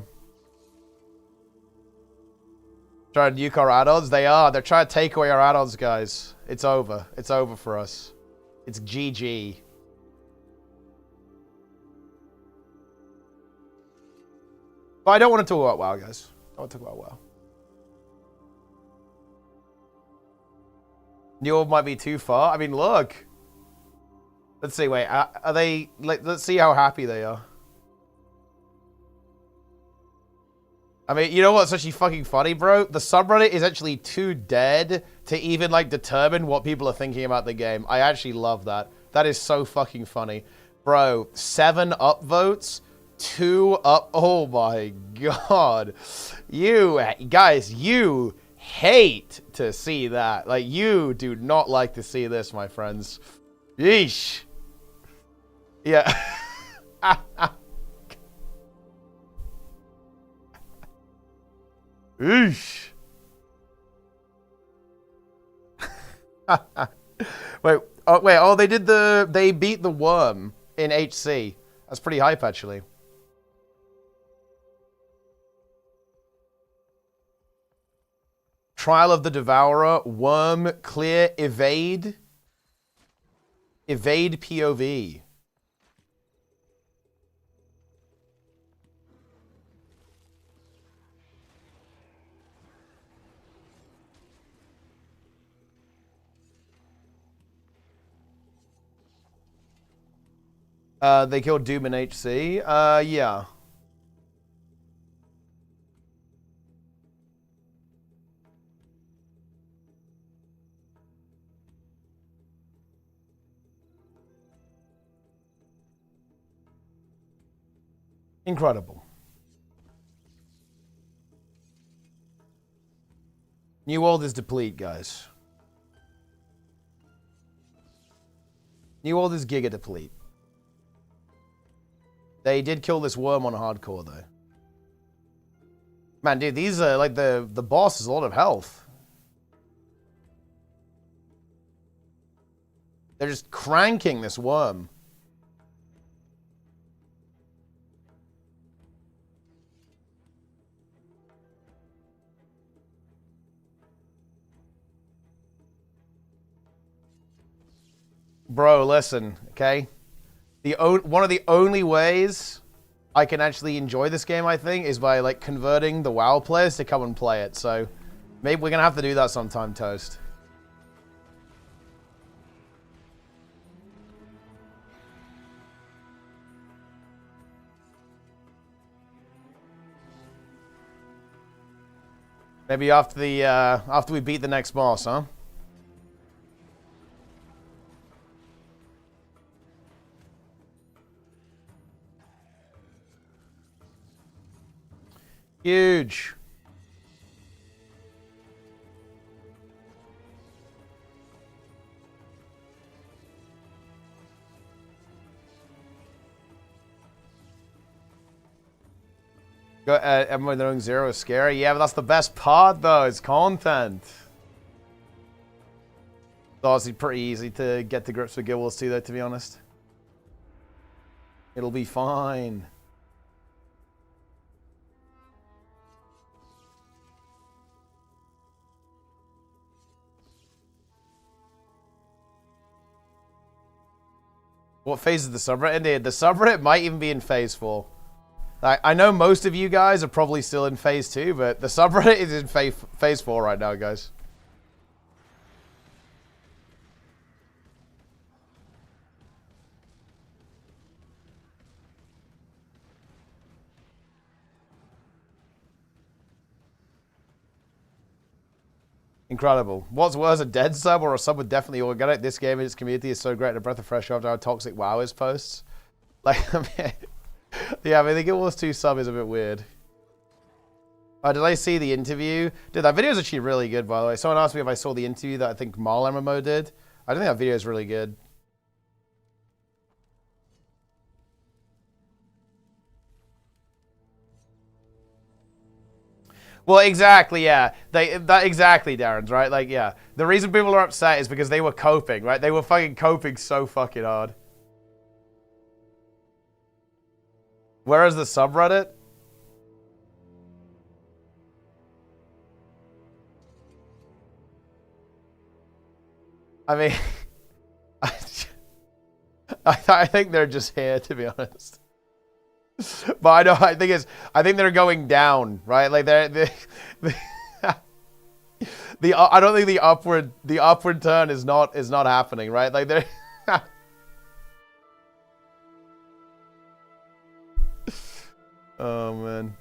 Trying to nuke our add-ons? They are. They're trying to take away our add-ons, guys. It's over. It's over for us. It's GG. But I don't want to talk about WoW, guys. I want to talk about WoW. New World might be too far. I mean, look. Let's see. Wait, are they? Let's see how happy they are. I mean, you know what's actually fucking funny, bro? The subreddit is actually too dead to even, like, determine what people are thinking about the game. I actually love that. That is so fucking funny. Bro, 7 upvotes, 2 up... Oh, my God. You, guys, you hate to see that. Like, you do not like to see this, my friends. Yeesh. Yeah. Eesh. Oh, they beat the worm in HC. That's pretty hype, actually. Trial of the Devourer, worm, clear, evade. Evade POV. They killed Doom in HC. Yeah. Incredible. New World is deplete, guys. New World is giga deplete. They did kill this worm on hardcore, though. Man, dude, these are, like, the boss has a lot of health. They're just cranking this worm. Bro, listen, okay? One of the only ways I can actually enjoy this game, I think, is by, like, converting the WoW players to come and play it. So, Maybe we're gonna have to do that sometime, Toast. Maybe after the after we beat the next boss, huh? Huge. Everyone knowing zero is scary. Yeah, but that's the best part, though. It's content. It's honestly pretty easy to get to grips with Guild Wars 2, though, to be honest. It'll be fine. What phase is the subreddit in? The subreddit might even be in phase 4. I know most of you guys are probably still in phase 2, but the subreddit is in phase 4 right now, guys. Incredible. What's worse, a dead sub or a sub with definitely organic? This game and its community is so great and a breath of fresh air after our toxic WoW is posts. Like, I mean, yeah, I mean, the Guild Wars 2 sub is a bit weird. Did I see the interview? Dude, that video is actually really good, by the way. Someone asked me if I saw the interview that I think Marl MMO did. I don't think that video is really good. Well, exactly, yeah. Exactly, Darren's right. Like, yeah. The reason people are upset is because they were coping, right? They were fucking coping so fucking hard. Where is the subreddit? I mean, I think they're just here, to be honest. But I think they're going down, right? Like I don't think the upward turn is not happening, right? Like they're oh man.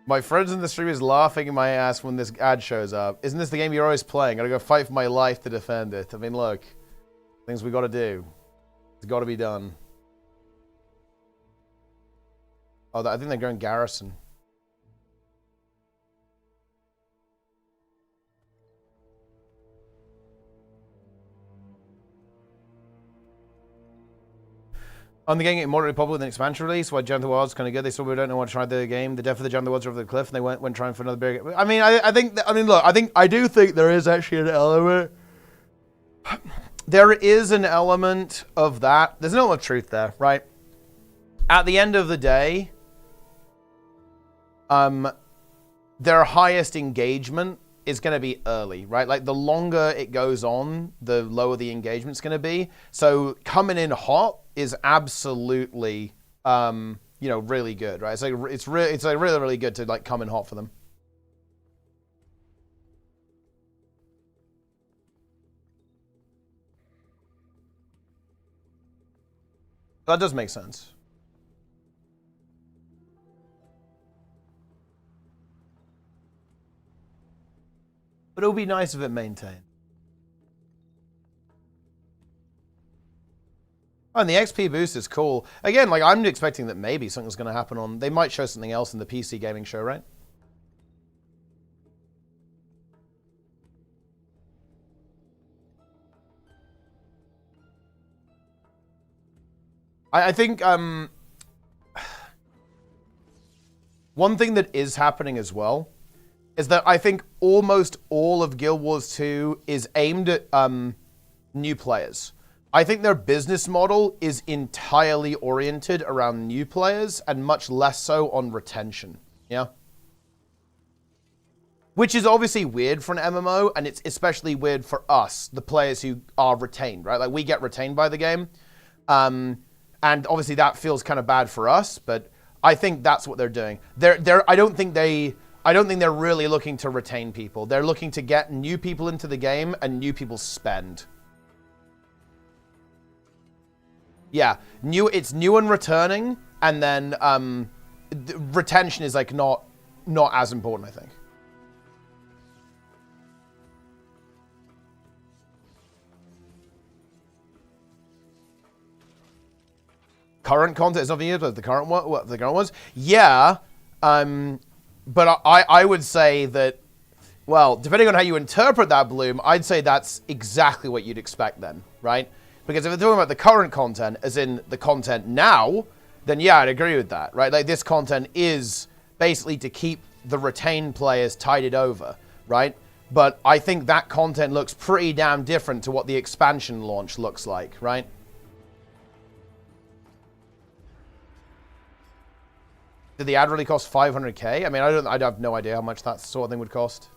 My friends in the stream is laughing in my ass when this ad shows up. Isn't this the game you're always playing? I gotta go fight for my life to defend it. I mean, look. Things we gotta do. It's gotta be done. Oh, I think they're going Garrison. On the game, it moderately popular with an expansion release. Why Jump the World's kind of good. They still don't know what to try the game. The death of the Jump the World's over the cliff, and they went trying for another big. I mean, I do think there is actually an element. There is an element of that. There's an element of truth there, right? At the end of the day, their highest engagement is going to be early, right? Like the longer it goes on, the lower the engagement's going to be. So coming in hot is absolutely, really good, right? It's really good to like come in hot for them. That does make sense. But it would be nice if it maintained. Oh, and the XP boost is cool. Again, like I'm expecting that maybe something's going to happen on. They might show something else in the PC gaming show, right? I think one thing that is happening as well is that I think almost all of Guild Wars 2 is aimed at new players. I think their business model is entirely oriented around new players and much less so on retention. Yeah. Which is obviously weird for an MMO, and it's especially weird for us, the players who are retained, right? Like, we get retained by the game. And obviously that feels kind of bad for us, but I think that's what they're doing. I don't think they're really looking to retain people. They're looking to get new people into the game and new people spend. Yeah, it's new and returning, and then retention is like not as important, I think. Current content is nothing new, but the current one, what the current ones, yeah. But I would say that, well, depending on how you interpret that, Bloom, I'd say that's exactly what you'd expect then, right? Because if we're talking about the current content, as in the content now, then yeah, I'd agree with that, right? Like, this content is basically to keep the retained players tided over, right? But I think that content looks pretty damn different to what the expansion launch looks like, right? Did the ad really cost 500K? I mean, I have no idea how much that sort of thing would cost.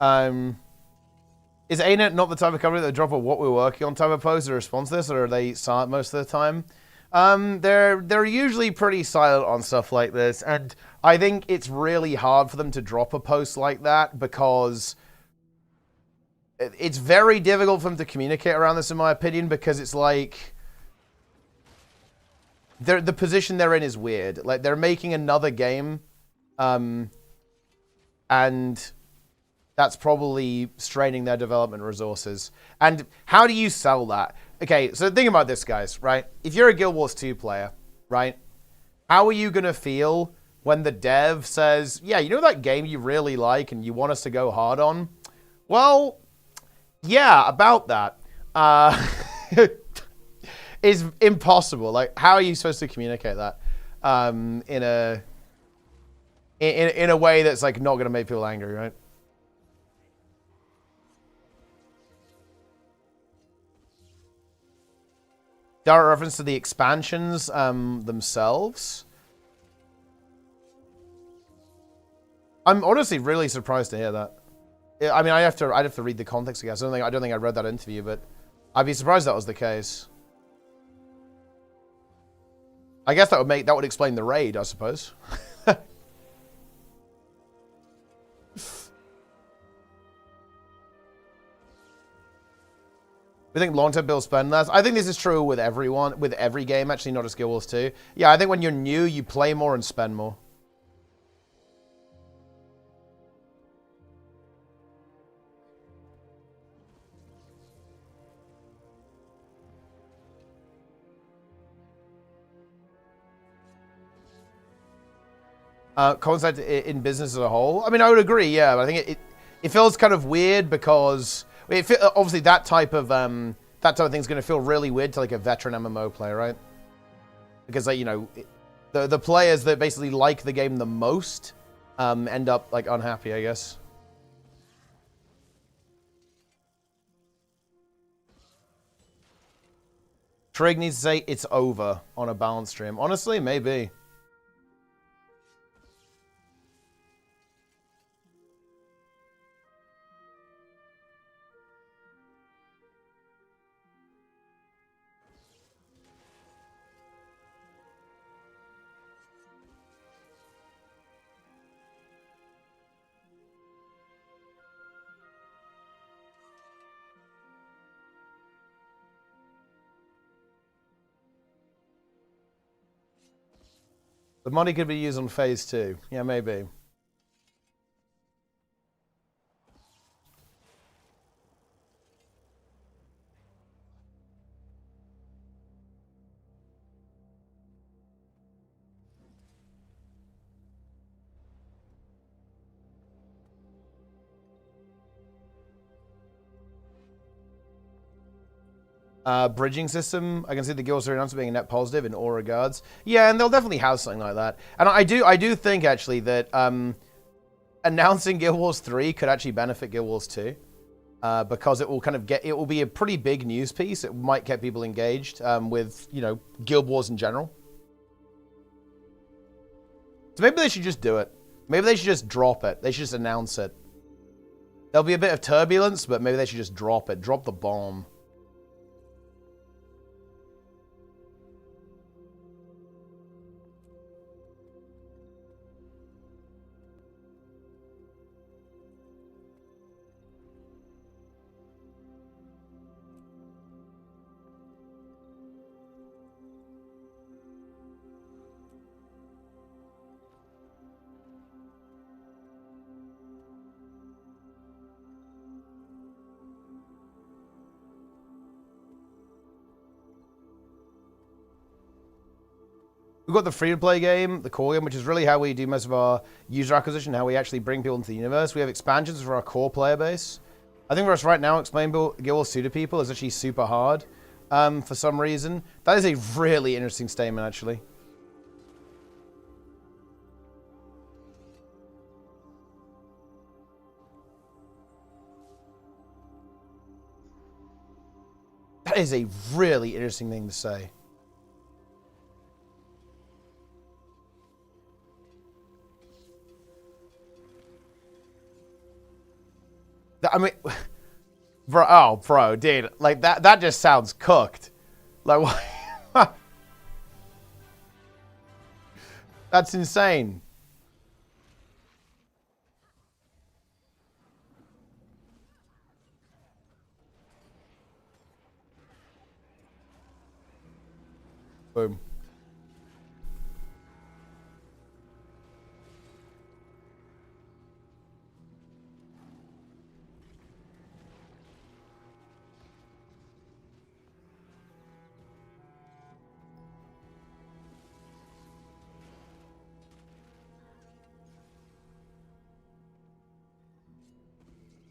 Is ArenaNet not the type of company that drop a what we're working on type of post to response to this, or are they silent most of the time? They're usually pretty silent on stuff like this, and I think it's really hard for them to drop a post like that because it's very difficult for them to communicate around this, in my opinion, because it's like the position they're in is weird. Like, they're making another game, and that's probably straining their development resources. And how do you sell that? Okay, so think about this, guys, right? If you're a Guild Wars 2 player, right? How are you going to feel when the dev says, yeah, you know that game you really like and you want us to go hard on? Well, yeah, about that. It's impossible. Like, how are you supposed to communicate that in a way that's like not going to make people angry, right? Direct reference to the expansions themselves. I'm honestly really surprised to hear that. I mean, I'd have to read the context, I guess. I don't think I read that interview, but I'd be surprised that was the case. I guess that would explain the raid, I suppose. We think long-term builds spend less. I think this is true with everyone, with every game, actually, not just Guild Wars 2. Yeah, I think when you're new, you play more and spend more. Concept in business as a whole. I mean, I would agree, yeah, but I think it feels kind of weird because obviously that type of thing is going to feel really weird to like a veteran MMO player, right? Because, like, you know, the players that basically like the game the most end up like unhappy, I guess. Trig needs to say it's over on a balance stream. Honestly, maybe. The money could be used on phase 2. Yeah, maybe. Bridging system. I can see the guilds are announced being a net positive in all regards. Yeah, and they'll definitely have something like that. And I do think actually that announcing Guild Wars 3 could actually benefit Guild Wars 2. because it will kind of it will be a pretty big news piece. It might get people engaged with, you know, Guild Wars in general. So maybe they should just do it. Maybe they should just drop it. They should just announce it. There'll be a bit of turbulence, but maybe they should just drop it. Drop the bomb. We've got the free-to-play game, the core game, which is really how we do most of our user acquisition, how we actually bring people into the universe. We have expansions for our core player base. I think for us right now, explaining Guild Wars 2 to people is actually super hard for some reason. That is a really interesting statement, actually. That is a really interesting thing to say. I mean, bro, dude, like that just sounds cooked. Like, what? That's insane. Boom.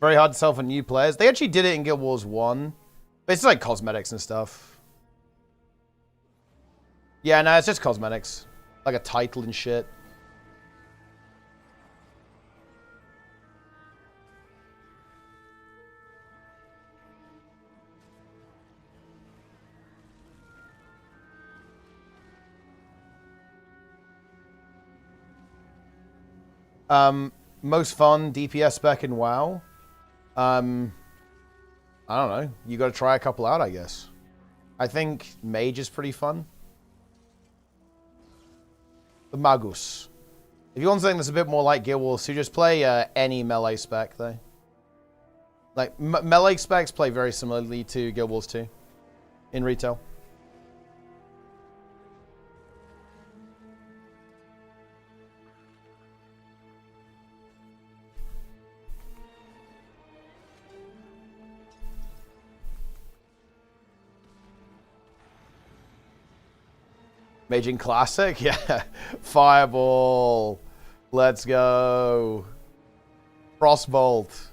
Very hard to sell for new players. They actually did it in Guild Wars 1. But it's like cosmetics and stuff. Yeah, no, it's just cosmetics. Like a title and shit. Most fun DPS spec in WoW. I don't know. You got to try a couple out, I guess. I think Mage is pretty fun. The Magus. If you want something that's a bit more like Guild Wars 2, just play any melee spec, though. Like, melee specs play very similarly to Guild Wars 2 in retail. Maging Classic? Yeah. Fireball. Let's go. Frostbolt.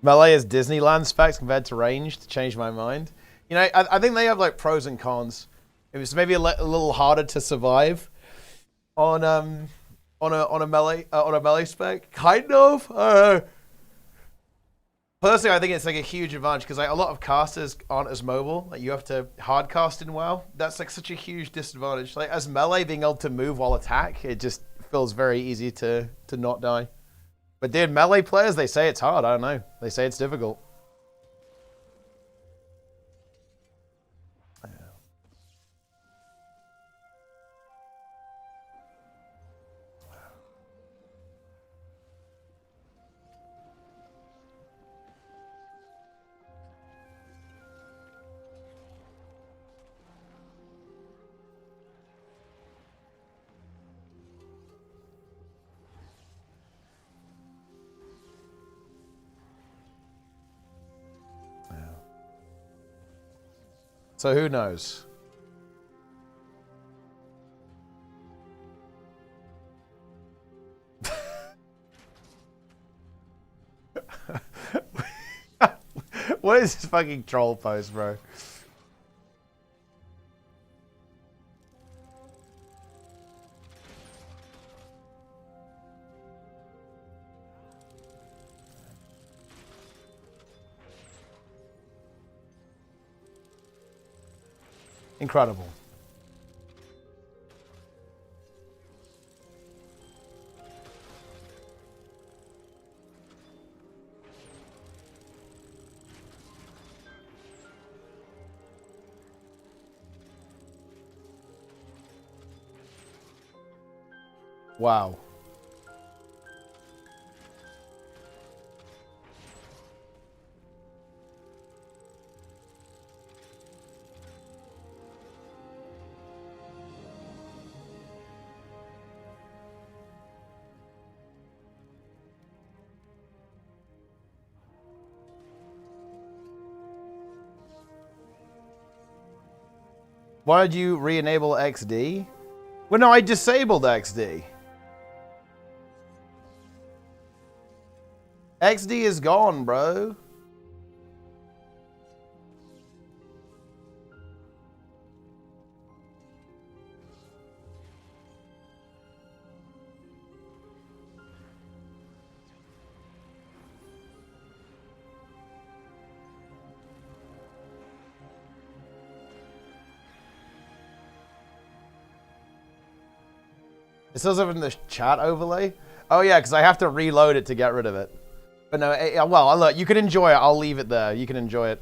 Melee is Disneyland specs compared to ranged. Changed my mind. You know, I think they have like pros and cons. It was maybe a little harder to survive on a melee spec. Kind of. Personally, I think it's like a huge advantage because like a lot of casters aren't as mobile. Like you have to hard cast in WoW. That's like such a huge disadvantage. Like as melee, being able to move while attack, it just feels very easy to not die. But dude, melee players, they say it's hard. I don't know. They say it's difficult. So who knows? What is this fucking troll post, bro? Incredible. Wow. Why did you re-enable XD? Well, no, I disabled XD. XD is gone, bro. It says over in the chat overlay. Oh yeah, because I have to reload it to get rid of it. But no, well, look, you can enjoy it. I'll leave it there. You can enjoy it.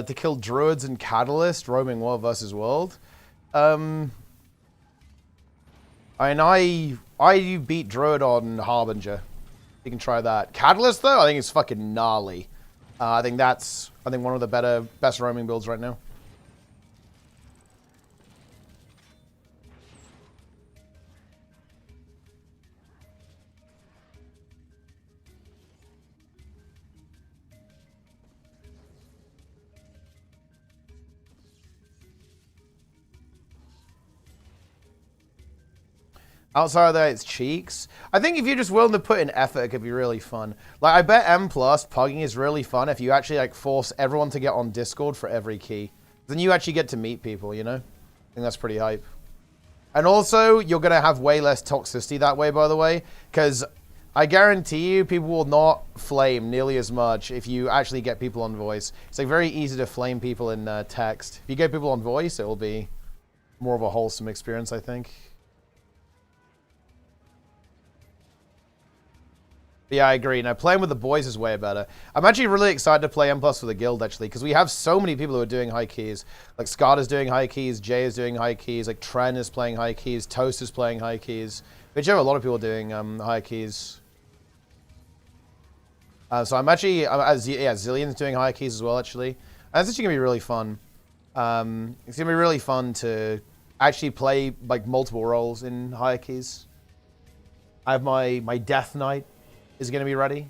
To kill druids and catalyst, roaming world versus world. I mean, I beat druid on harbinger. You can try that. Catalyst though, I think it's fucking gnarly. I think one of the best roaming builds right now. Outside of that, it's cheeks. I think if you're just willing to put in effort, it could be really fun. Like, I bet M+ pugging is really fun if you actually, like, force everyone to get on Discord for every key. Then you actually get to meet people, you know? I think that's pretty hype. And also, you're going to have way less toxicity that way, by the way, because I guarantee you people will not flame nearly as much if you actually get people on voice. It's, like, very easy to flame people in text. If you get people on voice, it will be more of a wholesome experience, I think. Yeah, I agree. Now, playing with the boys is way better. I'm actually really excited to play M+ for the guild, actually, because we have so many people who are doing high keys. Like, Scott is doing high keys, Jay is doing high keys, like, Tren is playing high keys, Toast is playing high keys. Which you have a lot of people doing high keys. So I'm actually, Zillion's doing high keys as well, actually. And it's actually going to be really fun. It's going to be really fun to actually play, like, multiple roles in high keys. I have my Death Knight is going to be ready.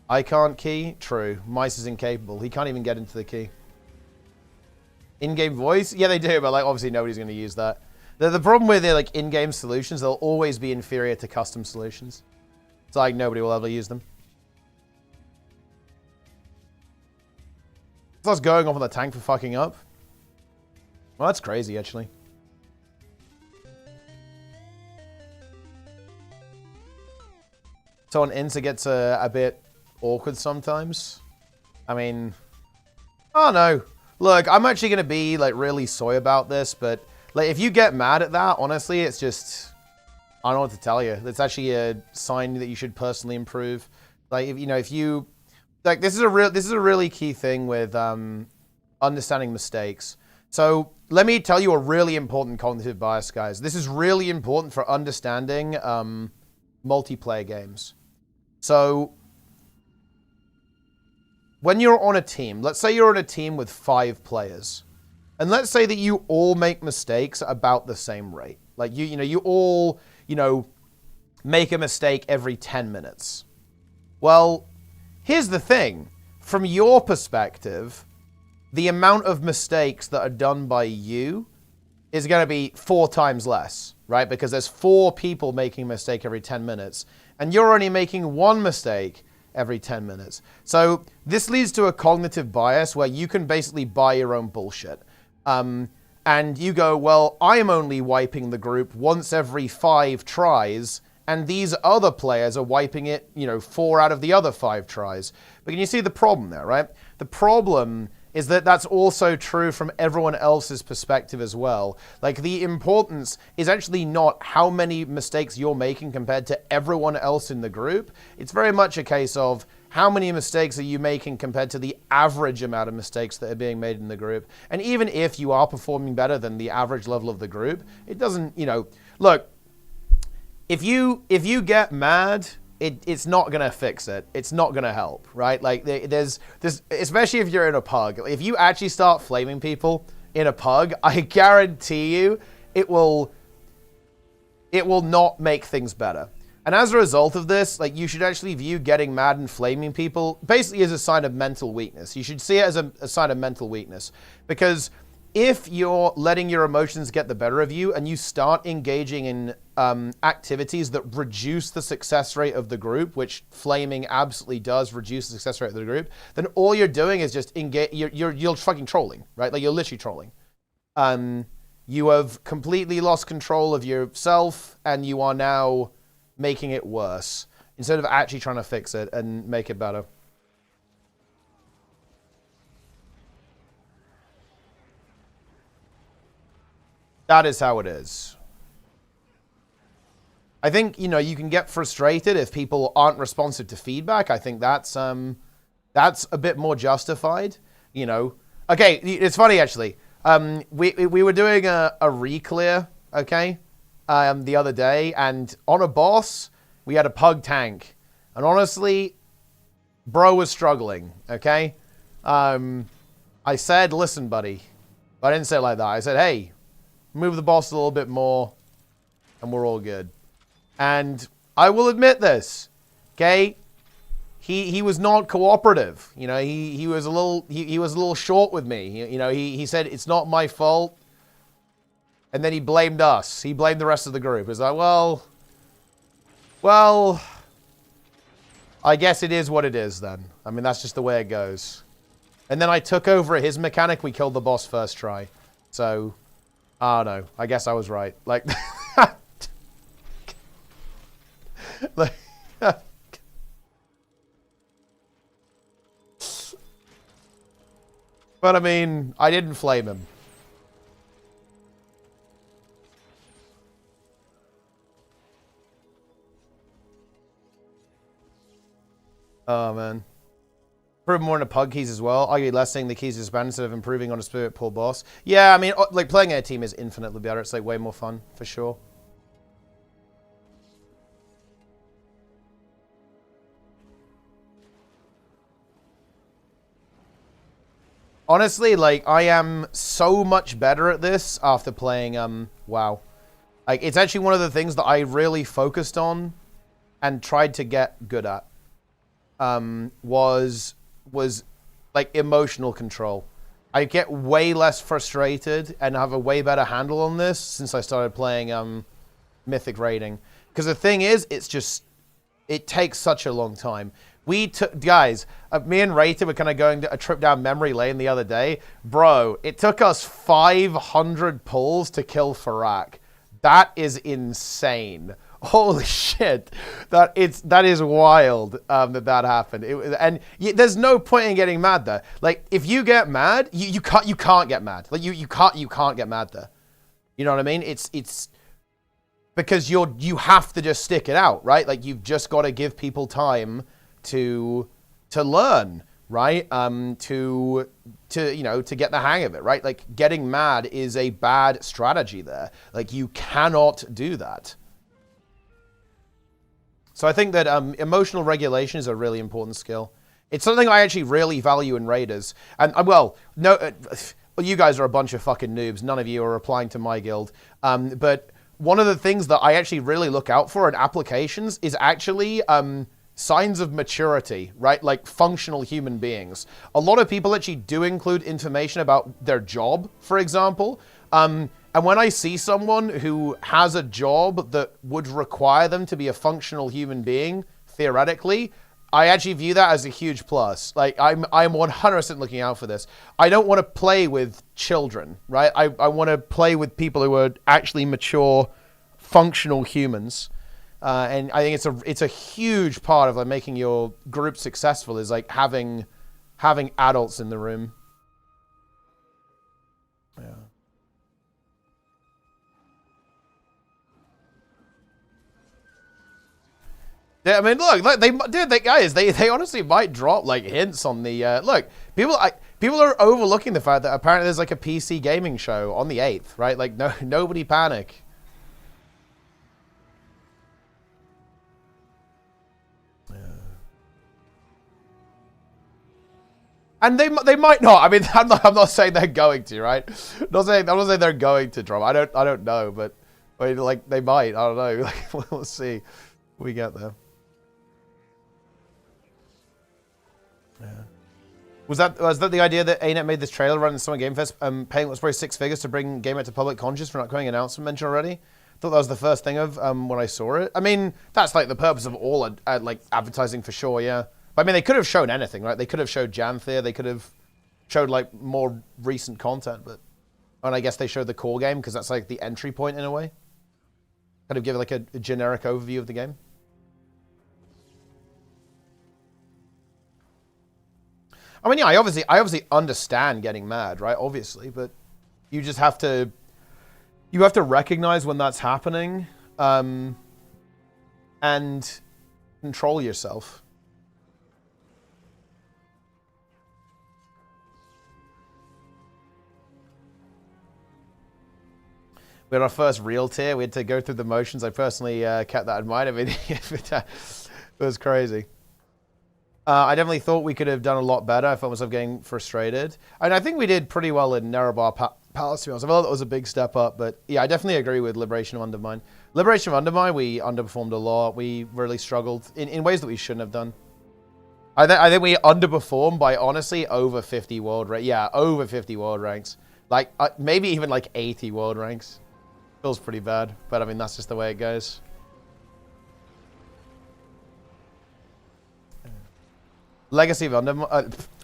I can't key? True. Mice is incapable. He can't even get into the key. In-game voice? Yeah, they do, but like obviously nobody's going to use that. The problem with like in-game solutions, they'll always be inferior to custom solutions. It's like nobody will ever use them. So that's going off on the tank for fucking up. Well, that's crazy, actually. So on Insta gets a bit awkward sometimes. I mean, oh no. Look, I'm actually going to be like really soy about this, but like if you get mad at that, honestly, it's just, I don't know what to tell you. It's actually a sign that you should personally improve. Like if you like this is a really key thing with understanding mistakes. So let me tell you a really important cognitive bias, guys. This is really important for understanding multiplayer games. So when you're on a team, let's say you're on a team with 5 players, and let's say that you all make mistakes about the same rate. Like you all make a mistake every 10 minutes. Well, here's the thing. From your perspective, the amount of mistakes that are done by you is going to be 4 times less, right? Because there's 4 people making a mistake every 10 minutes, and you're only making 1 mistake every 10 minutes. So this leads to a cognitive bias where you can basically buy your own bullshit. And you go, well, I'm only wiping the group once every 5 tries, and these other players are wiping it, 4 out of the other 5 tries. But can you see the problem there, right? The problem is that that's also true from everyone else's perspective as well. Like, the importance is actually not how many mistakes you're making compared to everyone else in the group. It's very much a case of how many mistakes are you making compared to the average amount of mistakes that are being made in the group. And even if you are performing better than the average level of the group, it doesn't, look, if you get mad, it's not going to fix it. It's not going to help, right? Like, there's, especially if you're in a pug. If you actually start flaming people in a pug, I guarantee you it will not make things better. And as a result of this, like, you should actually view getting mad and flaming people basically as a sign of mental weakness. You should see it as a sign of mental weakness. Because if you're letting your emotions get the better of you and you start engaging in activities that reduce the success rate of the group, which flaming absolutely does reduce the success rate of the group, then all you're doing is just engage. You're fucking trolling, right? Like, you're literally trolling. You have completely lost control of yourself, and you are now making it worse instead of actually trying to fix it and make it better. That is how it is. I think, you can get frustrated if people aren't responsive to feedback. I think that's a bit more justified, Okay, it's funny, actually. We were doing a re-clear, okay, the other day, and on a boss, we had a pug tank. And honestly, bro was struggling, okay? I said, listen, buddy. But I didn't say it like that. I said, hey, move the boss a little bit more, and we're all good. And I will admit this, okay? He was not cooperative. He was a little short with me. He said it's not my fault, and then he blamed us. He blamed the rest of the group. He was like, well, I guess it is what it is then. I mean, that's just the way it goes. And then I took over his mechanic. We killed the boss first try. So, I don't know. I guess I was right. Like, like, but I mean, I didn't flame him. Oh, man. Improve more on the pug keys as well. Argue less saying the keys is bad instead of improving on a spirit pool boss. Yeah, I mean, like, playing a team is infinitely better. It's, like, way more fun, for sure. Honestly, like, I am so much better at this after playing, WoW. Like, it's actually one of the things that I really focused on and tried to get good at. Was like emotional control. I get way less frustrated and have a way better handle on this since I started playing Mythic Raiding. Because the thing is, it takes such a long time. Guys, me and Rayta were kind of going a trip down memory lane the other day. Bro, it took us 500 pulls to kill Farak. That is insane. Holy shit, that is wild that happened. There's no point in getting mad there. Like, if you get mad, you can't get mad. Like, you can't get mad there. You know what I mean? It's because you have to just stick it out, right? Like, you've just got to give people time to learn, right? To get the hang of it, right? Like, getting mad is a bad strategy there. Like, you cannot do that. So I think that emotional regulation is a really important skill. It's something I actually really value in Raiders. And, you guys are a bunch of fucking noobs. None of you are applying to my guild. But one of the things that I actually really look out for in applications is actually signs of maturity, right? Like functional human beings. A lot of people actually do include information about their job, for example. And when I see someone who has a job that would require them to be a functional human being, theoretically, I actually view that as a huge plus. Like, I'm 100% looking out for this. I don't want to play with children, right? I want to play with people who are actually mature, functional humans. And I think it's a huge part of like making your group successful is like having adults in the room. Yeah. I mean, look, they honestly might drop like hints on the look. People are overlooking the fact that apparently there's like a PC gaming show on the 8th, right? Like, nobody panic. Yeah. And they might not. I mean, I'm not saying they're going to, right? I'm not saying they're going to drop. I don't know, but I mean, like they might. I don't know. Like, we'll see. We get there. Yeah. Was that the idea that ArenaNet made this trailer run in Summer Game Fest, paying what's probably 6 figures to bring game out to public conscious for an upcoming announcement mentioned already? I thought that was the first thing of when I saw it. I mean, that's like the purpose of all like advertising for sure, yeah. But I mean, they could have shown anything, right? They could have showed Janthir, they could have showed like more recent content, but and I guess they showed the core game because that's like the entry point in a way. Kind of give like a generic overview of the game. I mean, yeah, I obviously understand getting mad, right? Obviously, but you just have to recognize when that's happening, and control yourself. We had our first real tier. We had to go through the motions. I personally kept that in mind. I mean, it was crazy. I definitely thought we could have done a lot better. I found myself getting frustrated. And I think we did pretty well in Nerebar Palace, to be honest. I felt that was a big step up. But yeah, I definitely agree with Liberation of Undermine. Liberation of Undermine, we underperformed a lot. We really struggled in ways that we shouldn't have done. I think we underperformed by, honestly, over 50 world ranks. Yeah, over 50 world ranks. Like, maybe even like 80 world ranks. Feels pretty bad. But I mean, that's just the way it goes. Legacy of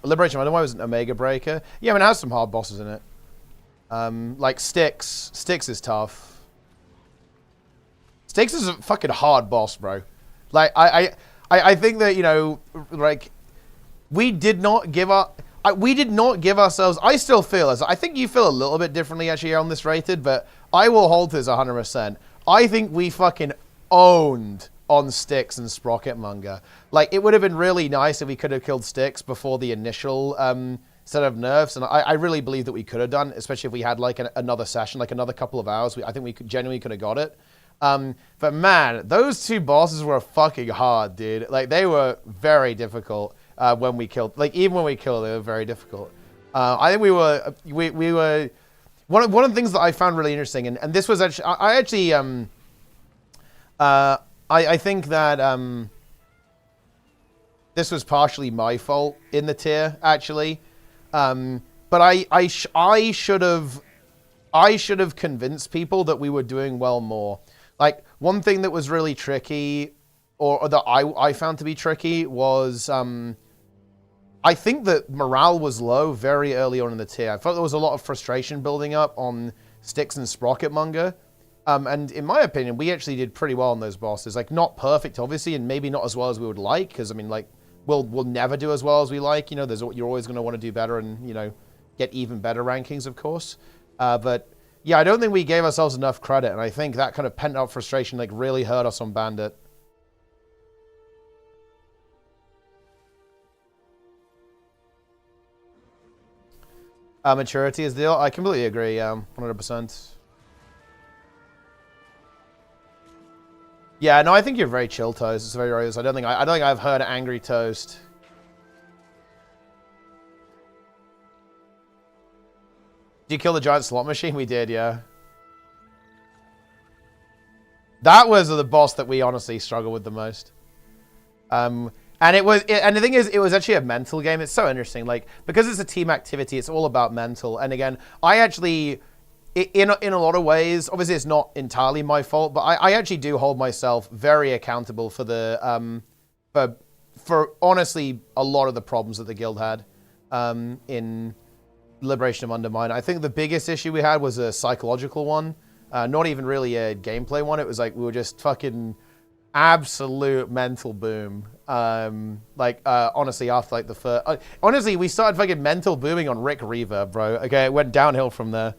Liberation of Undermine was an Omega Breaker. Yeah, I mean, it has some hard bosses in it. Like Styx. Styx is tough. Styx is a fucking hard boss, bro. Like, I think that, you know, like, we did not give ourselves, I still feel, I think you feel a little bit differently actually on this rated, but I will hold this 100%. I think we fucking owned on Styx and Sprocketmonger. Like, it would have been really nice if we could have killed Styx before the initial set of nerfs, and I really believe that we could have done, especially if we had like another session, like another couple of hours. I think we genuinely could have got it. But man, those two bosses were fucking hard, dude. Like, they were very difficult when we killed. Like, even when we killed, they were very difficult. I think we were one of the things that I found really interesting, and this was actually I think that this was partially my fault in the tier, actually. But I should have convinced people that we were doing well more. Like, one thing that was really tricky, or that I found to be tricky, was I think that morale was low very early on in the tier. I felt there was a lot of frustration building up on Styx and Sprocketmonger. And in my opinion, we actually did pretty well on those bosses. Like, not perfect, obviously, and maybe not as well as we would like, because, I mean, like, we'll never do as well as we like. You know, you're always going to want to do better and, you know, get even better rankings, of course. But, yeah, I don't think we gave ourselves enough credit, and I think that kind of pent-up frustration, like, really hurt us on Bandit. Maturity is the deal. I completely agree, 100%. Yeah, no, I think you're very chill, Toast. It's very rare. I don't think I've heard angry Toast. Did you kill the giant slot machine? We did, yeah. That was the boss that we honestly struggled with the most. And and the thing is, it was actually a mental game. It's so interesting, like, because it's a team activity, it's all about mental. And again, I actually, in a lot of ways, obviously it's not entirely my fault, but I actually do hold myself very accountable for the, for honestly, a lot of the problems that the guild had in Liberation of Undermine. I think the biggest issue we had was a psychological one, not even really a gameplay one. It was like we were just fucking absolute mental boom. Honestly, after like the first, honestly, we started fucking mental booming on Rick Reaver, bro. Okay, it went downhill from there.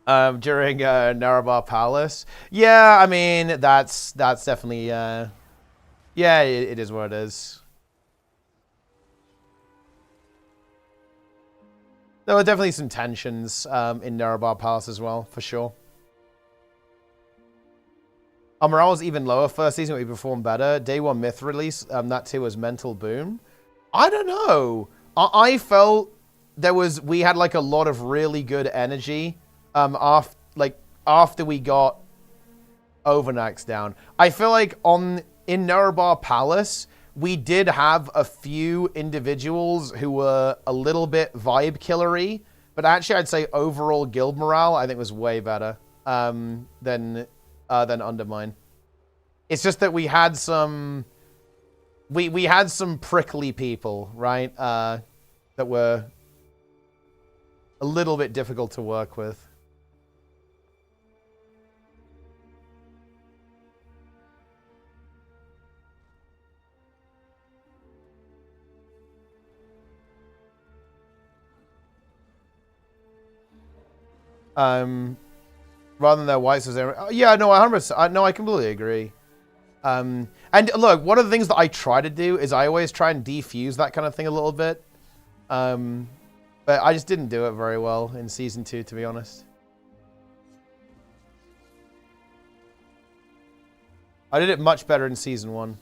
During Narabar Palace, yeah, I mean that's definitely yeah, it is what it is. There were definitely some tensions in Narabar Palace as well, for sure. Our morale was even lower first season, we performed better. Day 1 myth release, that too was mental boom. I don't know. I felt we had like a lot of really good energy after we got Overnax down. I feel like in Narabar Palace, we did have a few individuals who were a little bit vibe killery, but actually I'd say overall guild morale I think was way better than Undermine. It's just that we had some we had some prickly people, right? That were a little bit difficult to work with. Rather than their whites as yeah, no, 100%. No, I completely agree. And look, one of the things that I try to do is I always try and defuse that kind of thing a little bit. But I just didn't do it very well in Season 2, to be honest. I did it much better in Season 1.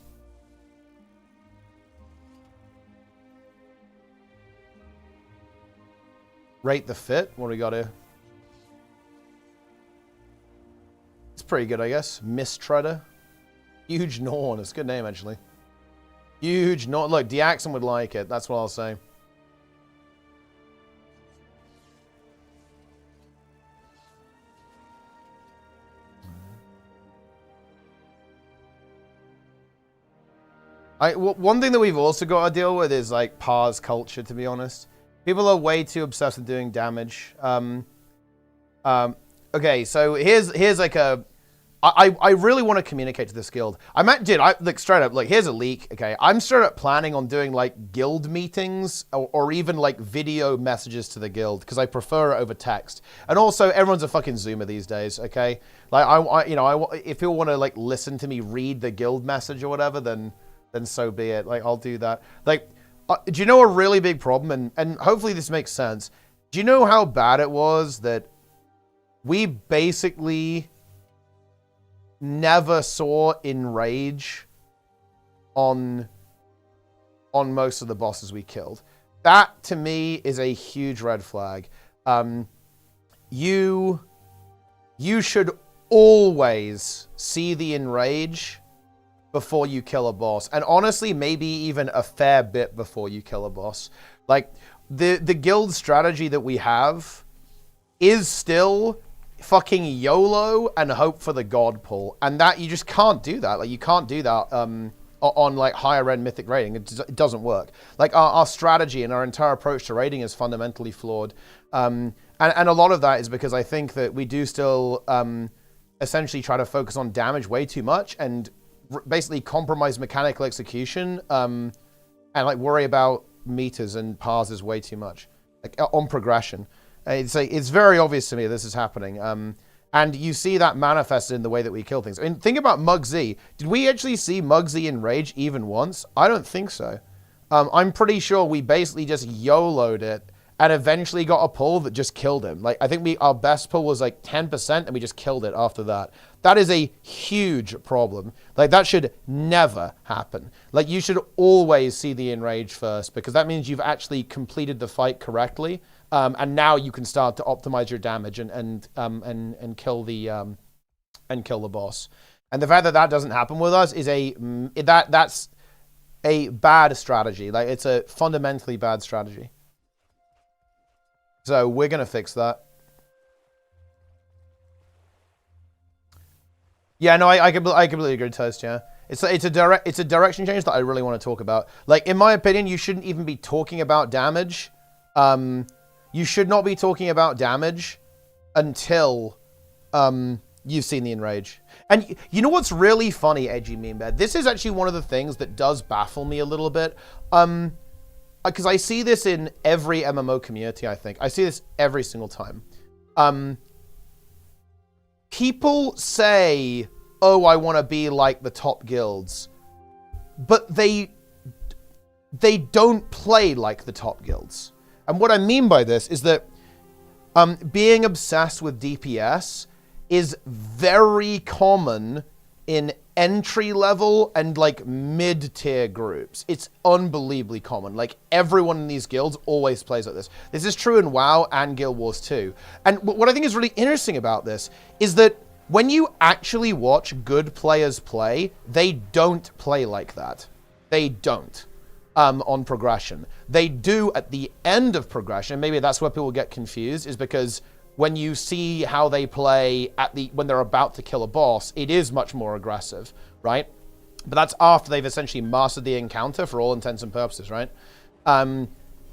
Rate the fit. What do we got here? It's pretty good, I guess. Mistreader. Huge Norn. It's a good name, actually. Huge Norn. Look, Deaxon would like it. That's what I'll say. One thing that we've also got to deal with is, like, pars culture, to be honest. People are way too obsessed with doing damage. Okay, so here's like a... I really want to communicate to this guild. Like, straight up, like, here's a leak, okay? I'm straight up planning on doing, like, guild meetings or even, like, video messages to the guild because I prefer it over text. And also, everyone's a fucking Zoomer these days, okay? Like, if people want to, like, listen to me read the guild message or whatever, then so be it. Like, I'll do that. Like, do you know a really big problem? And hopefully this makes sense. Do you know how bad it was that we basically never saw Enrage on most of the bosses we killed? That, to me, is a huge red flag. You should always see the Enrage before you kill a boss. And honestly, maybe even a fair bit before you kill a boss. Like, the guild strategy that we have is still fucking YOLO and hope for the god pull. And that, you just can't do that. Like, you can't do that on, like, higher end mythic raiding. It doesn't work. Like, our strategy and our entire approach to raiding is fundamentally flawed. And a lot of that is because I think that we do still essentially try to focus on damage way too much and basically compromise mechanical execution and like worry about meters and parses way too much, like on progression. It's very obvious to me this is happening, and you see that manifested in the way that we kill things. I mean, think about Muggsy. Did we actually see Muggsy Enrage even once? I don't think so. I'm pretty sure we basically just YOLO'd it and eventually got a pull that just killed him. Like, I think our best pull was like 10%, and we just killed it after that. That is a huge problem. Like, that should never happen. Like, you should always see the enrage first, because that means you've actually completed the fight correctly, and now you can start to optimize your damage and kill the boss. And the fact that that doesn't happen with us is that's a bad strategy. Like, it's a fundamentally bad strategy. So we're gonna fix that. Yeah, no, I completely agree, Toast. Yeah, it's a direction change that I really want to talk about. Like, in my opinion, you shouldn't even be talking about damage. You should not be talking about damage until you've seen the enrage. And you know what's really funny, Edgy Meme Bear? This is actually one of the things that does baffle me a little bit. Because I see this in every MMO community, I think. I see this every single time. People say, oh, I want to be like the top guilds. But they don't play like the top guilds. And what I mean by this is that being obsessed with DPS is very common in entry-level and, like, mid-tier groups. It's unbelievably common. Like, everyone in these guilds always plays like this. This is true in WoW and Guild Wars 2. And what I think is really interesting about this is that when you actually watch good players play, they don't play like that. They don't. On progression. They do at the end of progression. Maybe that's where people get confused, is because when you see how they play when they're about to kill a boss, it is much more aggressive, right? But that's after they've essentially mastered the encounter for all intents and purposes, right?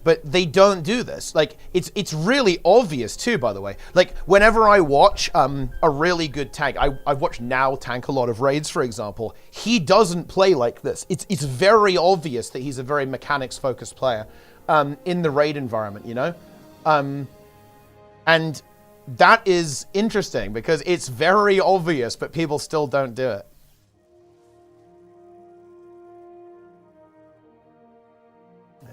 But they don't do this. Like, it's really obvious too, by the way. Like, whenever I watch a really good tank, I've watched Now tank a lot of raids, for example. He doesn't play like this. It's very obvious that he's a very mechanics-focused player in the raid environment, you know? And that is interesting because it's very obvious, but people still don't do it. Yeah.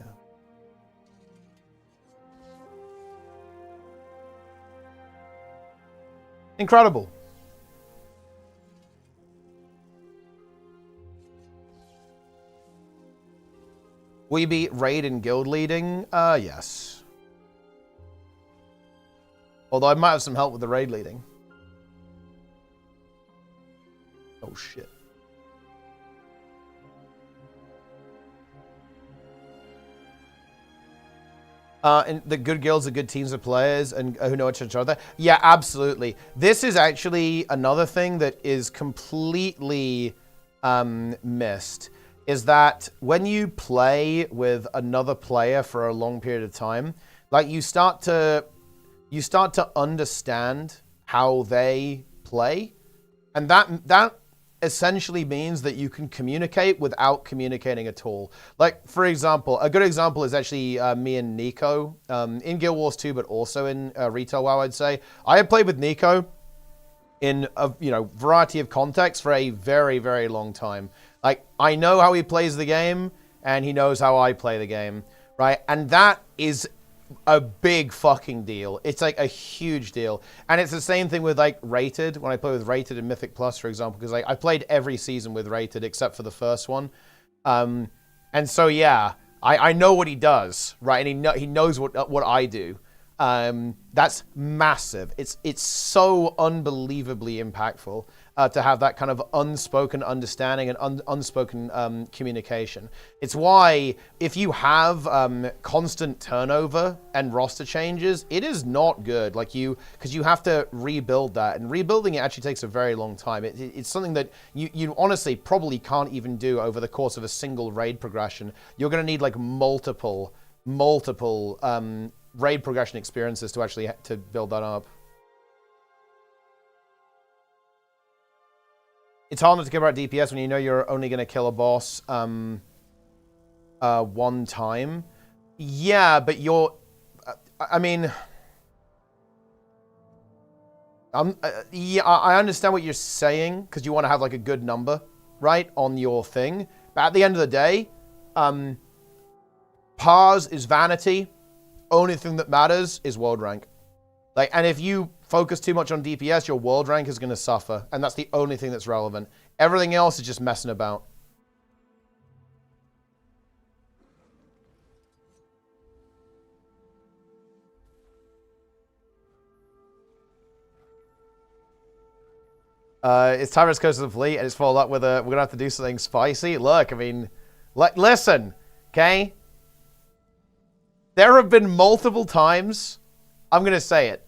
Incredible. Will you be raid and guild leading? Yes. Although I might have some help with the raid leading. Oh, shit. And the good guilds are good teams of players and who know each other. Yeah, absolutely. This is actually another thing that is completely missed. Is that when you play with another player for a long period of time, like, you start to understand how they play, and that essentially means that you can communicate without communicating at all. Like, for example, a good example is actually me and Nico in Guild Wars 2, but also in Retail WoW, I'd say. I have played with Nico in a variety of contexts for a very, very long time. Like, I know how he plays the game, and he knows how I play the game, right? And that is a big fucking deal. It's like a huge deal. And it's the same thing with, like, Rated. When I play with Rated and Mythic Plus, for example, because, like, I played every season with Rated except for the first one. And so, yeah, I know what he does, right? And he knows what I do. That's massive. It's so unbelievably impactful to have that kind of unspoken understanding and unspoken communication. It's why if you have constant turnover and roster changes, it is not good. Like, because you have to rebuild that, and rebuilding it actually takes a very long time. It's something that you honestly probably can't even do over the course of a single raid progression. You're going to need, like, multiple raid progression experiences to actually to build that up. It's hard not to care about DPS when you know you're only going to kill a boss one time. Yeah, but I mean, yeah, I understand what you're saying because you want to have, like, a good number, right, on your thing. But at the end of the day, pars is vanity. only thing that matters is world rank. Like, and if you focus too much on DPS, your world rank is going to suffer. And that's the only thing that's relevant. Everything else is just messing about. It's Tyrus goes to the fleet and it's followed up with a, we're going to have to do something spicy. Look, I mean, like, listen, okay? There have been multiple times, I'm going to say it.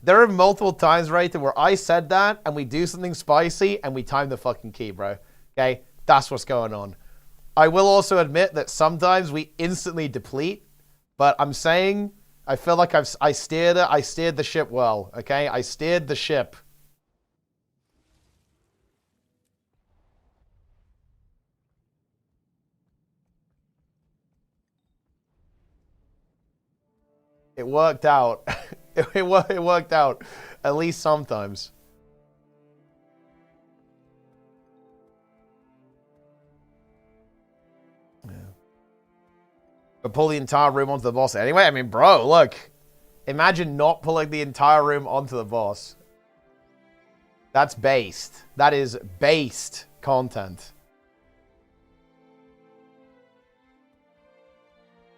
There are multiple times, right, where I said that and we do something spicy and we time the fucking key, bro. Okay? That's what's going on. I will also admit that sometimes we instantly deplete, but I'm saying I feel like I steered the ship well, okay? I steered the ship. It worked out. it worked out, at least sometimes. Yeah. But pull the entire room onto the boss anyway? I mean, bro, look. Imagine not pulling the entire room onto the boss. That's based. That is based content.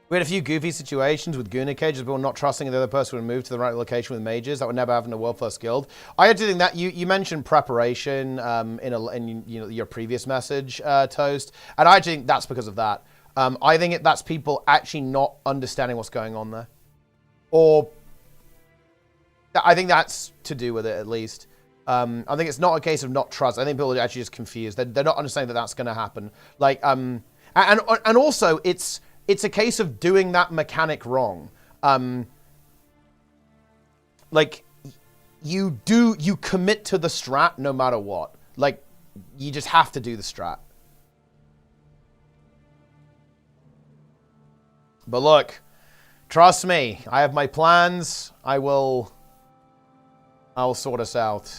We had a few goofy situations with Guna cages, people not trusting the other person would move to the right location with mages. That would never happen in a world first guild. I had to think that you mentioned preparation in you know, your previous message, Toast, and I actually think that's because of that. I think that's people actually not understanding what's going on there, or I think that's to do with it at least. I think it's not a case of not trust. I think people are actually just confused. They're not understanding that that's going to happen. Like and also it's a case of doing that mechanic wrong. Like, you commit to the strat no matter what. Like, you just have to do the strat. But look, trust me, I have my plans. I'll sort us out.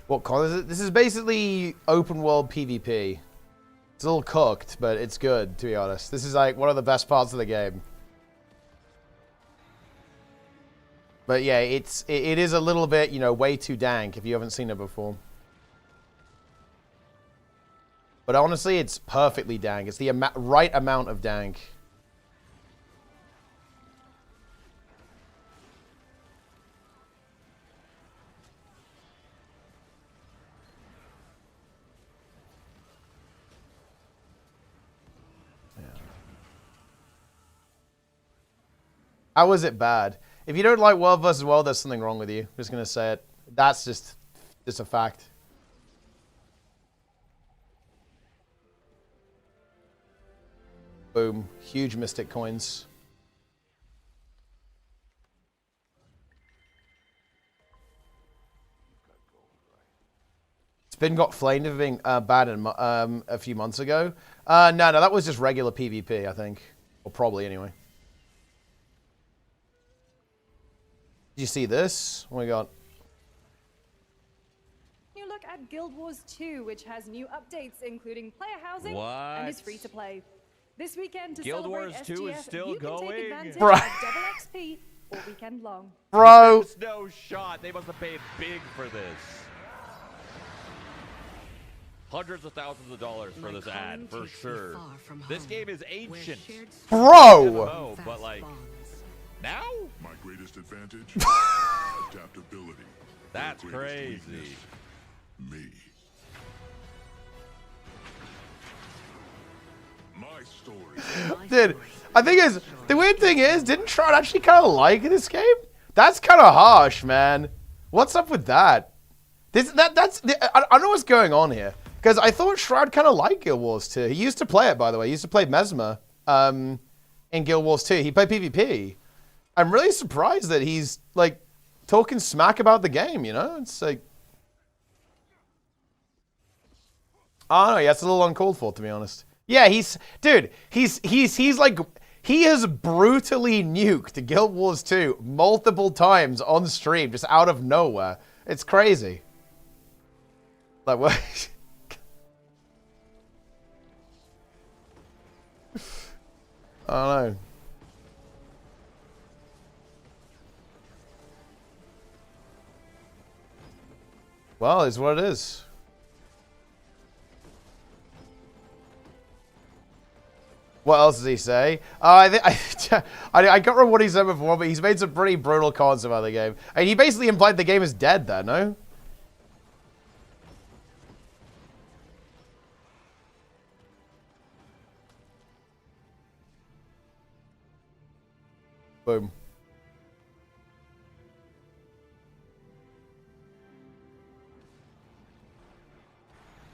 What con is it? This is basically open world PvP. It's a little cooked, but it's good, to be honest. This is like one of the best parts of the game. But yeah, it is a little bit, you know, way too dank if you haven't seen it before. But honestly, it's perfectly dank. It's the right amount of dank. How was it bad? If you don't like World vs. World, there's something wrong with you. I'm just going to say it. That's just a fact. Boom. Huge Mystic coins. Spin got flamed for being bad in, a few months ago. No, that was just regular PvP, I think. Or probably, anyway. Did you see this? Oh my god. You look at Guild Wars 2, which has new updates, including player housing and is free to play. This weekend to Guild celebrate Wars 2 SGF, is still you can going? take advantage Bro. of double XP all weekend long. Bro! There's no shot. They must have paid big for this. Hundreds of thousands of dollars for this ad, for sure. This game is ancient. Bro! MMO, but like, now? My greatest advantage? Adaptability. That's My greatest crazy. weakness, me. My story. Dude, I think is the weird thing is, didn't Shroud actually kind of like this game? That's kind of harsh, man. What's up with that? I don't know what's going on here, because I thought Shroud kind of liked Guild Wars 2. He used to play it, by the way. He used to play Mesmer. in Guild Wars 2. He played PvP. I'm really surprised that he's, like, talking smack about the game, you know? It's like... Oh, no, yeah, it's a little uncalled for, to be honest. Yeah, dude, he's like... He has brutally nuked Guild Wars 2 multiple times on stream, just out of nowhere. It's crazy. Like, what? I don't know. Well, it's what it is. What else does he say? I can't remember what he said before, but he's made some pretty brutal comments about the game. And he basically implied the game is dead there, no? Boom.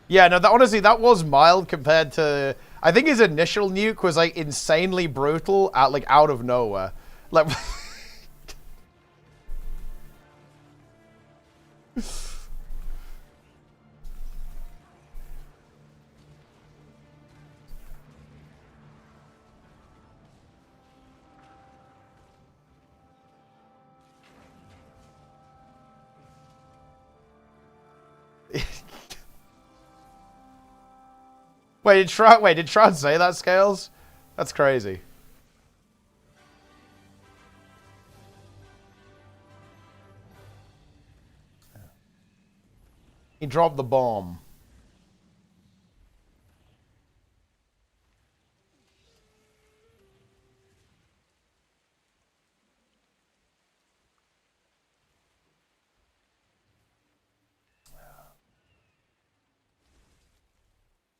Yeah, no, honestly, that was mild compared to... I think his initial nuke was, like, insanely brutal, out of nowhere. Like... did Shroud say that, Scales? That's crazy. He dropped the bomb.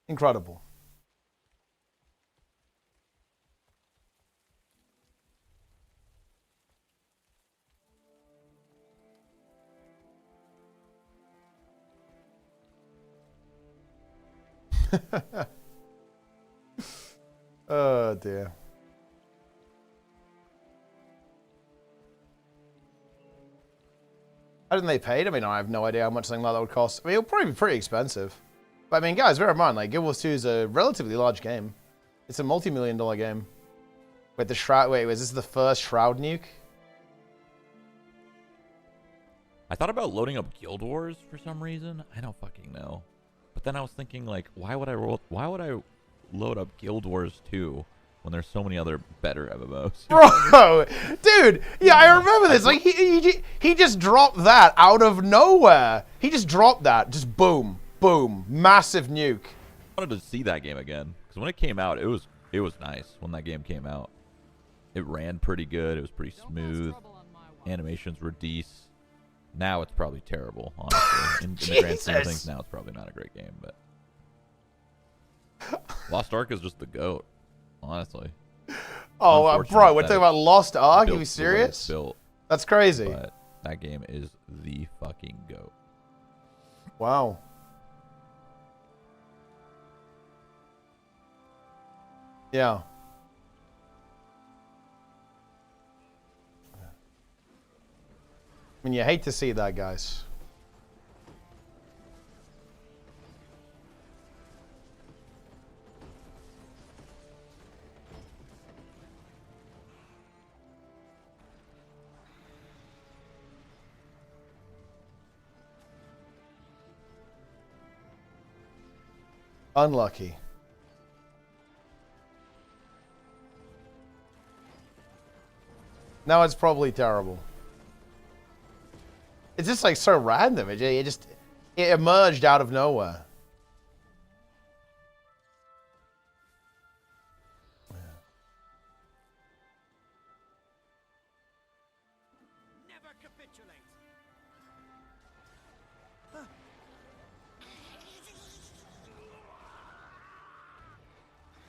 Incredible. Oh, dear. How didn't they pay it? I mean, I have no idea how much something like that would cost. I mean, it'll probably be pretty expensive. But I mean, guys, bear in mind, like, Guild Wars 2 is a relatively large game. It's a multi-million-dollar game. Wait, the Shroud... Wait, was this the first Shroud nuke? I thought about loading up Guild Wars for some reason. I don't fucking know. But then I was thinking, like, why would I load up Guild Wars 2 when there's so many other better MMOs? Bro! Dude! Yeah, I remember this. Like, he just dropped that out of nowhere. He just dropped that. Just boom. Boom. Massive nuke. I wanted to see that game again. Because when it came out, it was nice when that game came out. It ran pretty good. It was pretty smooth. Animations were decent. Now it's probably terrible, honestly. In the grand scheme of things, now it's probably not a great game, but... Lost Ark is just the GOAT, honestly. Oh, bro, we're talking about Lost Ark? Are you serious? That's crazy. But that game is the fucking GOAT. Wow. Yeah. I mean, you hate to see that, guys. Unlucky. Now it's probably terrible. It's just like so random. It emerged out of nowhere. Never capitulate.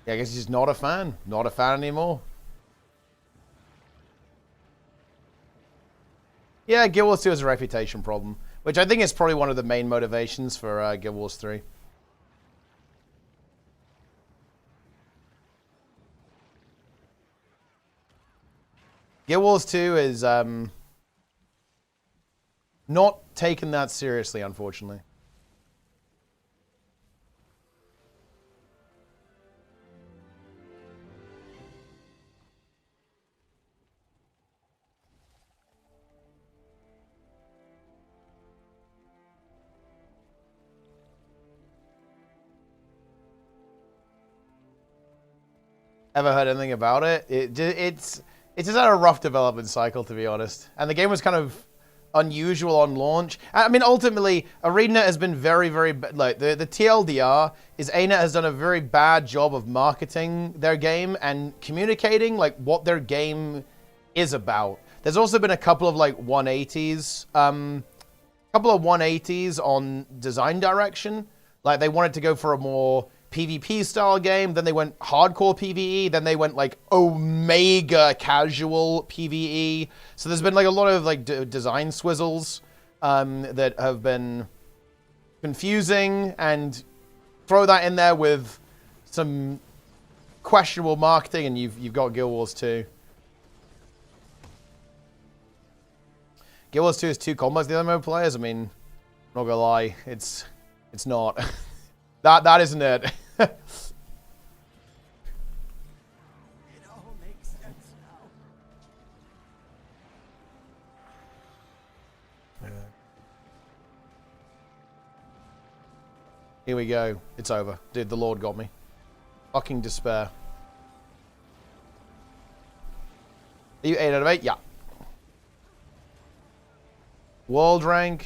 Yeah, I guess he's just not a fan. Not a fan anymore. Yeah, Guild Wars 2 has a reputation problem, which I think is probably one of the main motivations for Guild Wars 3. Guild Wars 2 is not taken that seriously, unfortunately. Ever heard anything about it? It's just had a rough development cycle, to be honest. And the game was kind of unusual on launch. I mean, ultimately, ArenaNet has been very, very... Like, the TLDR is ArenaNet has done a very bad job of marketing their game and communicating, like, what their game is about. There's also been a couple of, like, 180s. Couple of 180s on design direction. Like, they wanted to go for a more PvP style game, then they went hardcore PvE, then they went like omega casual PvE. So there's been like a lot of like design swizzles that have been confusing, and throw that in there with some questionable marketing and you've got Guild Wars 2. Guild Wars 2 is too complex for the other mode players. I mean, not gonna lie, it's not. That isn't it. It all makes sense now. Here we go. It's over. Dude, the Lord got me. Fucking despair. Are you 8 out of 8? Yeah. World rank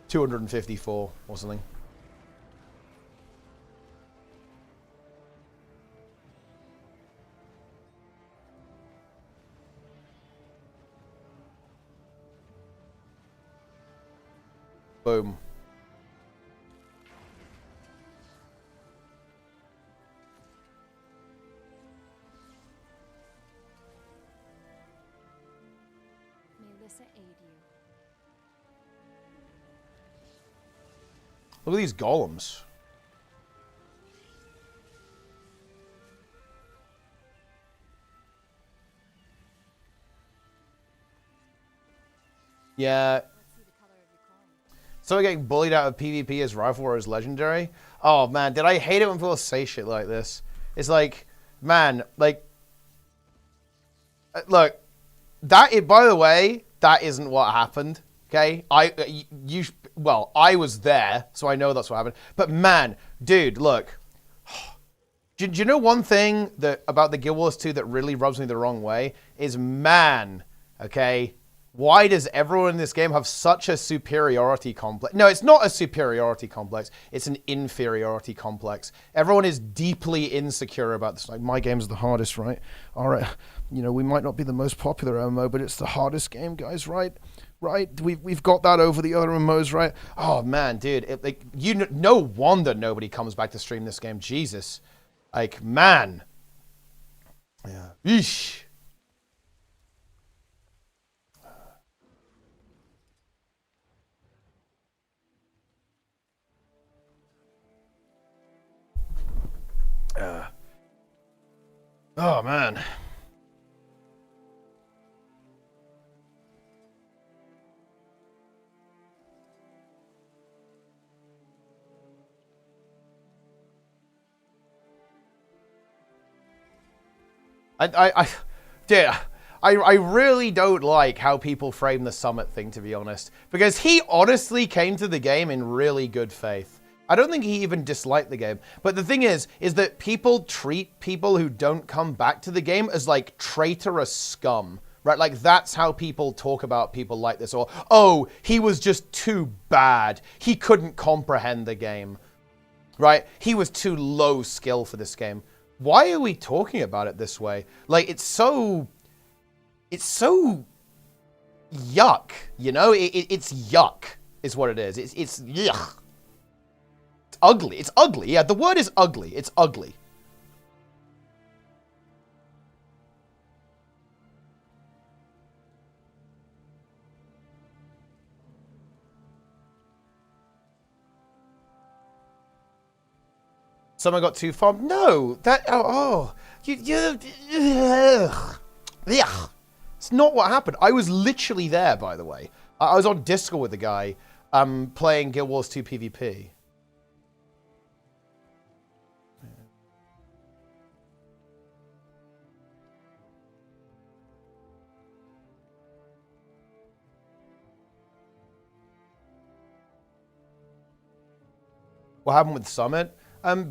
254 or something. Boom. Melissa aid you. Look at these golems. Yeah. Someone getting bullied out of PvP as rifle or as legendary. Oh man, did I hate it when people say shit like this? It's like, man, like, look, that. By the way, that isn't what happened. Okay, well, I was there, so I know that's what happened. But man, dude, look. Do you know one thing that about the Guild Wars 2 that really rubs me the wrong way is, man, okay, why does everyone in this game have such a superiority complex? No, it's not a superiority complex. It's an inferiority complex. Everyone is deeply insecure about this. Like, my game's the hardest, right? All right, you know, we might not be the most popular MMO, but it's the hardest game, guys, right? Right? We've got that over the other MMOs, right? Oh man, dude, no wonder nobody comes back to stream this game. Jesus, like, man. Yeah. Yeesh. Oh man. I really don't like how people frame the Summit thing, to be honest, because he honestly came to the game in really good faith. I don't think he even disliked the game. But the thing is that people treat people who don't come back to the game as like traitorous scum, right? Like, that's how people talk about people like this. Or, oh, he was just too bad. He couldn't comprehend the game, right? He was too low skill for this game. Why are we talking about it this way? Like, it's so yuck, you know? It's yuck is what it is. It's yuck. Ugly. It's ugly. Yeah, the word is ugly. It's ugly. Someone got too far. No, that. Oh, you. Ugh. Yeah, it's not what happened. I was literally there, by the way. I was on Discord with the guy playing Guild Wars 2 PvP. What happened with Summit?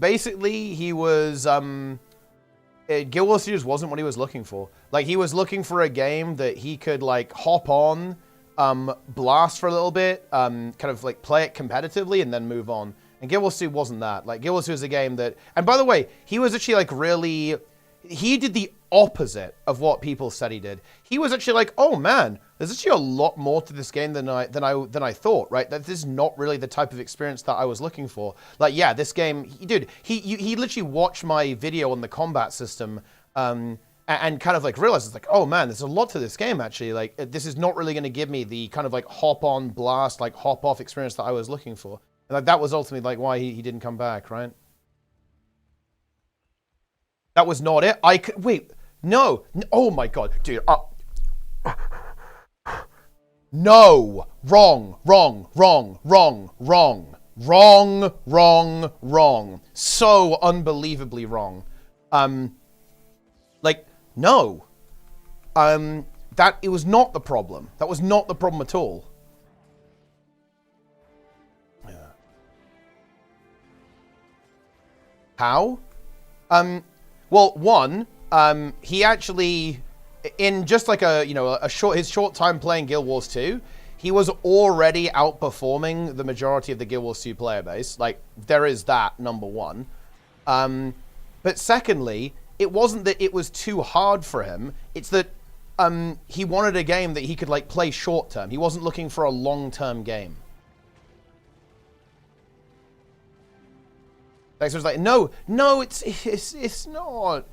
Basically, he was... Guild Wars 2 just wasn't what he was looking for. Like, he was looking for a game that he could, like, hop on, blast for a little bit, kind of, like, play it competitively, and then move on. And Guild Wars 2 wasn't that. Like, Guild Wars 2 was a game that... And by the way, he was actually, like, really... He did the opposite of what people said he did. He was actually like, oh, man, there's actually a lot more to this game than I thought, right? That this is not really the type of experience that I was looking for. Like, yeah, this game, dude, he literally watched my video on the combat system, and kind of like realized, it's like, oh man, there's a lot to this game actually. Like, this is not really going to give me the kind of like hop on, blast, like hop off experience that I was looking for. And like that was ultimately like why he didn't come back, right? That was not it. I could wait. No. Oh my god, dude. No. Wrong. So unbelievably wrong. Like, no. That it was not the problem. That was not the problem at all. Yeah. How? Well, one, he actually, in just like his short time playing Guild Wars 2, he was already outperforming the majority of the Guild Wars 2 player base. Like, there is that, number one. But secondly, it wasn't that it was too hard for him. It's that he wanted a game that he could, like, play short term. He wasn't looking for a long-term game. Dexter was like, no, it's not.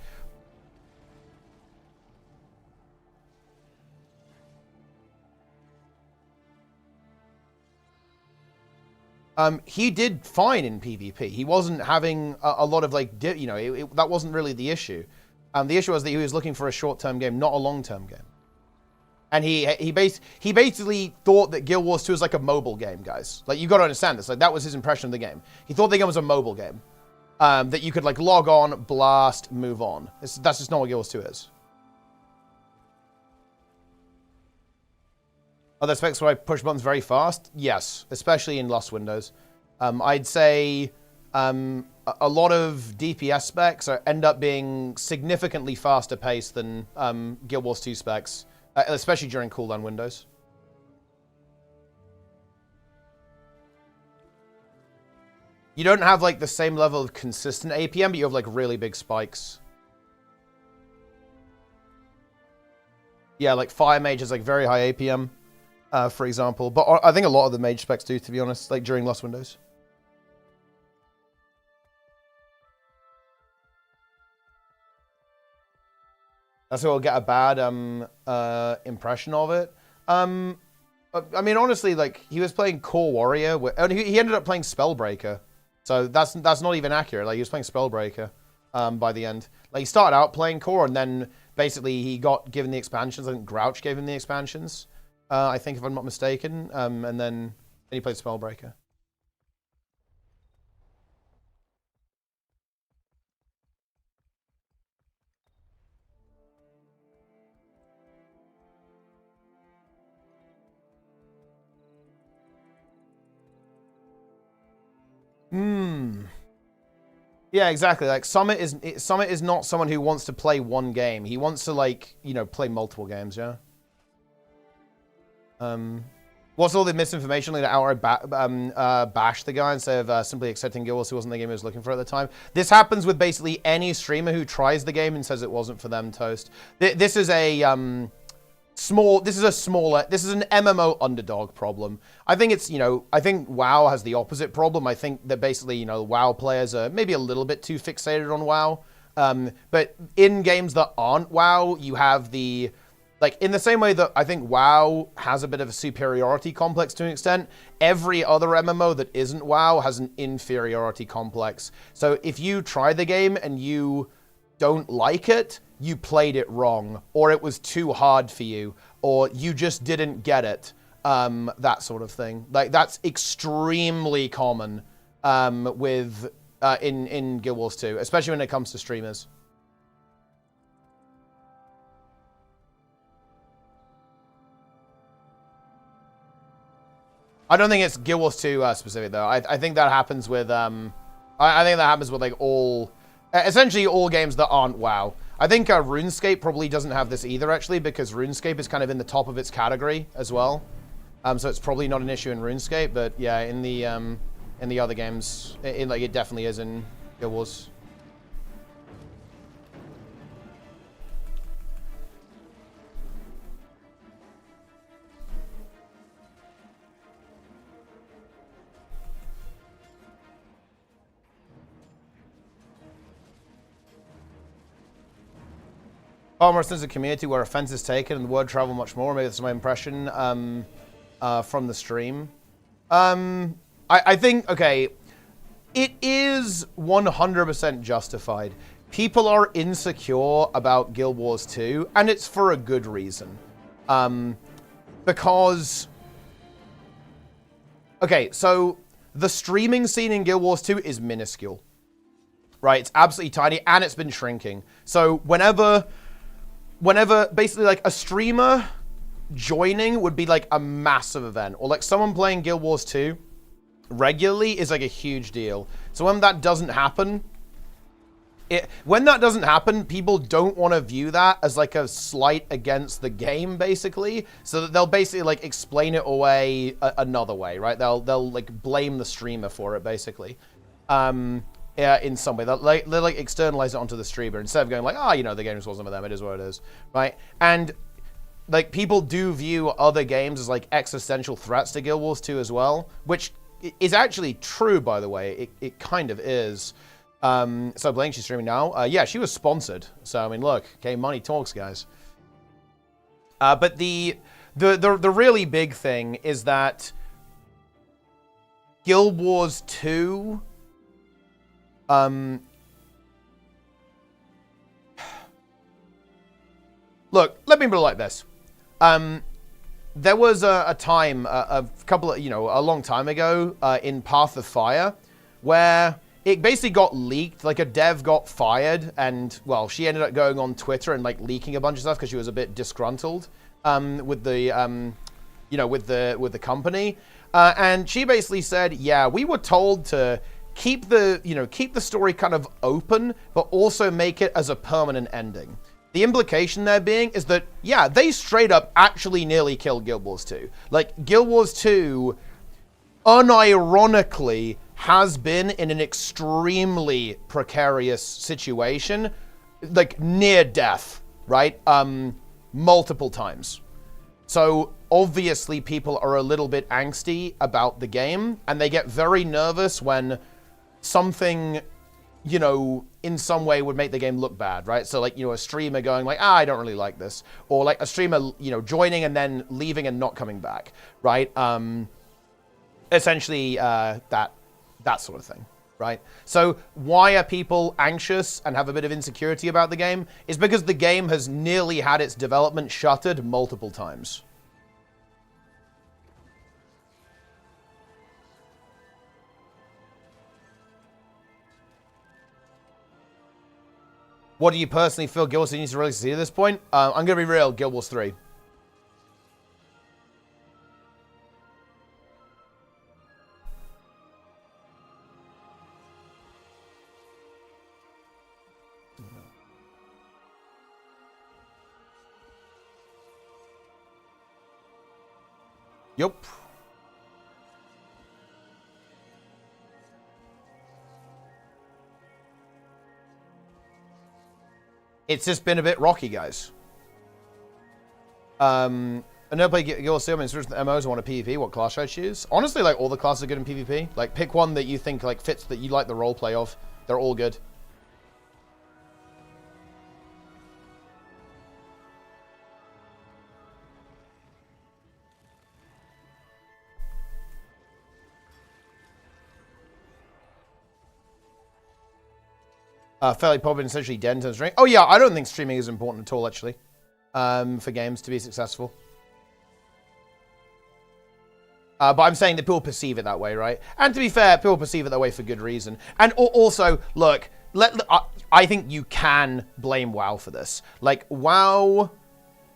He did fine in PvP. He wasn't having a lot of like, that wasn't really the issue. The issue was that he was looking for a short-term game, not a long-term game. And he basically thought that Guild Wars 2 was like a mobile game, guys. Like, you got to understand this. Like, that was his impression of the game. He thought the game was a mobile game. That you could, like, log on, blast, move on. That's just not what Guild Wars 2 is. Are there specs where I push buttons very fast? Yes, especially in Lost Windows. I'd say a lot of DPS specs end up being significantly faster paced than Guild Wars 2 specs, especially during cooldown windows. You don't have, like, the same level of consistent APM, but you have, like, really big spikes. Yeah, like, Fire Mage is, like, very high APM, for example. But I think a lot of the Mage specs do, to be honest, like, during Lost Windows. That's how we'll get a bad impression of it. I mean, honestly, like, he was playing Core Warrior, and he ended up playing Spellbreaker. So that's not even accurate. Like, he was playing Spellbreaker by the end. Like, he started out playing Core, and then basically he got given the expansions. I think Grouch gave him the expansions, I think, if I'm not mistaken. And then he played Spellbreaker. Yeah, exactly. Like, Summit is not someone who wants to play one game. He wants to, like, play multiple games, yeah? What's all the misinformation like to outright bash the guy instead of simply accepting Guild Wars 2 wasn't the game he was looking for at the time? This happens with basically any streamer who tries the game and says it wasn't for them, Toast. This is an MMO underdog problem. I think it's, I think WoW has the opposite problem. I think that basically, WoW players are maybe a little bit too fixated on WoW. But in games that aren't WoW, you have the, like, in the same way that I think WoW has a bit of a superiority complex to an extent, every other MMO that isn't WoW has an inferiority complex. So if you try the game and you don't like it, you played it wrong, or it was too hard for you, or you just didn't get it. That sort of thing. Like, that's extremely common with in Guild Wars 2, especially when it comes to streamers. I don't think it's Guild Wars 2 specific though. I think that happens with I think that happens with like all essentially all games that aren't WoW. I think RuneScape probably doesn't have this either actually, because RuneScape is kind of in the top of its category as well. So it's probably not an issue in RuneScape, but yeah, in the other games, it definitely is in Guild Wars. Far more sense of community where offense is taken and the word travel much more. Maybe that's my impression from the stream. I think, okay, it is 100% justified. People are insecure about Guild Wars 2, and it's for a good reason. Because, okay, so the streaming scene in Guild Wars 2 is minuscule, right? It's absolutely tiny, and it's been shrinking. So whenever basically like a streamer joining would be like a massive event, or like someone playing Guild Wars 2 regularly is like a huge deal. So when that doesn't happen, people don't want to view that as like a slight against the game, basically. So that they'll basically like explain it away another way, right? They'll like blame the streamer for it, basically. Yeah, in some way. They'll like externalize it onto the streamer instead of going like, oh, you know, the game just wasn't for them. It is what it is, right? And like people do view other games as like existential threats to Guild Wars 2 as well, which is actually true, by the way. It kind of is. So Blank, she's streaming now. Yeah, she was sponsored. So I mean, look, okay, money talks, guys. But the really big thing is that Guild Wars 2. Look, let me put it like this. There was a time, a long time ago, in Path of Fire, where it basically got leaked. Like a dev got fired, and well, she ended up going on Twitter and like leaking a bunch of stuff because she was a bit disgruntled with the with the company, and she basically said, yeah, we were told to keep the story kind of open, but also make it as a permanent ending. The implication there being is that, yeah, they straight up actually nearly killed Guild Wars 2. Like, Guild Wars 2, unironically, has been in an extremely precarious situation, like, near death, right? Multiple times. So, obviously, people are a little bit angsty about the game, and they get very nervous when something, in some way would make the game look bad, right? So like, a streamer going like, I don't really like this. Or like a streamer, joining and then leaving and not coming back, right? Essentially, that sort of thing, right? So why are people anxious and have a bit of insecurity about the game? Is because the game has nearly had its development shuttered multiple times. What do you personally feel Guild Wars 3 needs to really succeed at this point? I'm going to be real, Guild Wars 3. Yup. It's just been a bit rocky, guys. I never played Guild Wars 2. I'm in search of the MMOs. I want a PvP. What class should I choose? Honestly, like, all the classes are good in PvP. Like, pick one that you think, like, fits, that you like the roleplay of. They're all good. Fairly popular and essentially dead in terms of streaming. Oh yeah, I don't think streaming is important at all, actually, for games to be successful. But I'm saying that people perceive it that way, right? And to be fair, people perceive it that way for good reason. And also, look, I think you can blame WoW for this. Like, WoW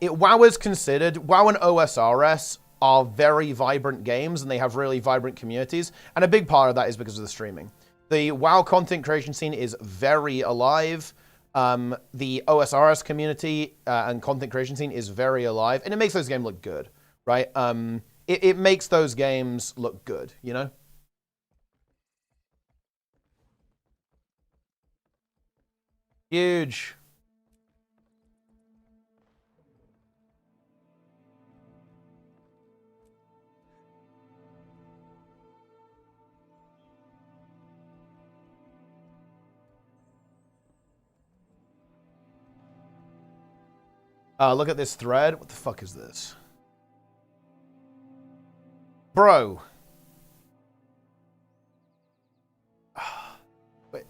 is considered, WoW and OSRS are very vibrant games, and they have really vibrant communities. And a big part of that is because of the streaming. The WoW content creation scene is very alive. The OSRS community and content creation scene is very alive. And it makes those games look good, right? It makes those games look good, you know? Huge. Look at this thread. What the fuck is this? Bro. Wait.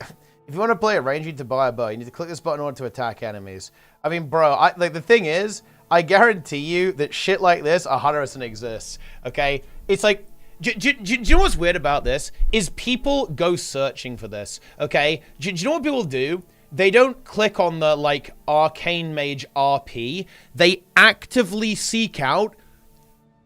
If you want to play a range, you need to buy a bow. You need to click this button in order to attack enemies. I mean, bro, like the thing is, I guarantee you that shit like this 100% exists, okay? It's like, do you know what's weird about this? Is people go searching for this, okay? Do you know what people do? They don't click on the, like, Arcane Mage RP. They actively seek out,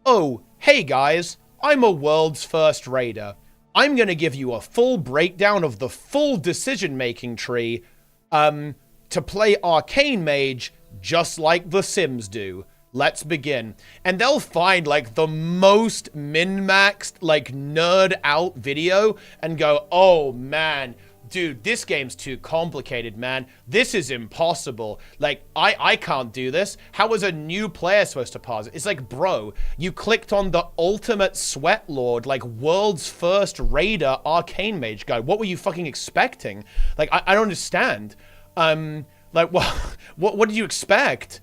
oh, hey guys, I'm a world's first raider. I'm going to give you a full breakdown of the full decision-making tree to play Arcane Mage just like The Sims do. Let's begin. And they'll find, like, the most min-maxed, like, nerd-out video and go, oh, man, dude, this game's too complicated, man. This is impossible. Like, I can't do this. How is a new player supposed to pause it? It's like, bro, you clicked on the ultimate sweat lord, like, world's first raider Arcane Mage guy. What were you fucking expecting? Like, I don't understand. Like, what did you expect?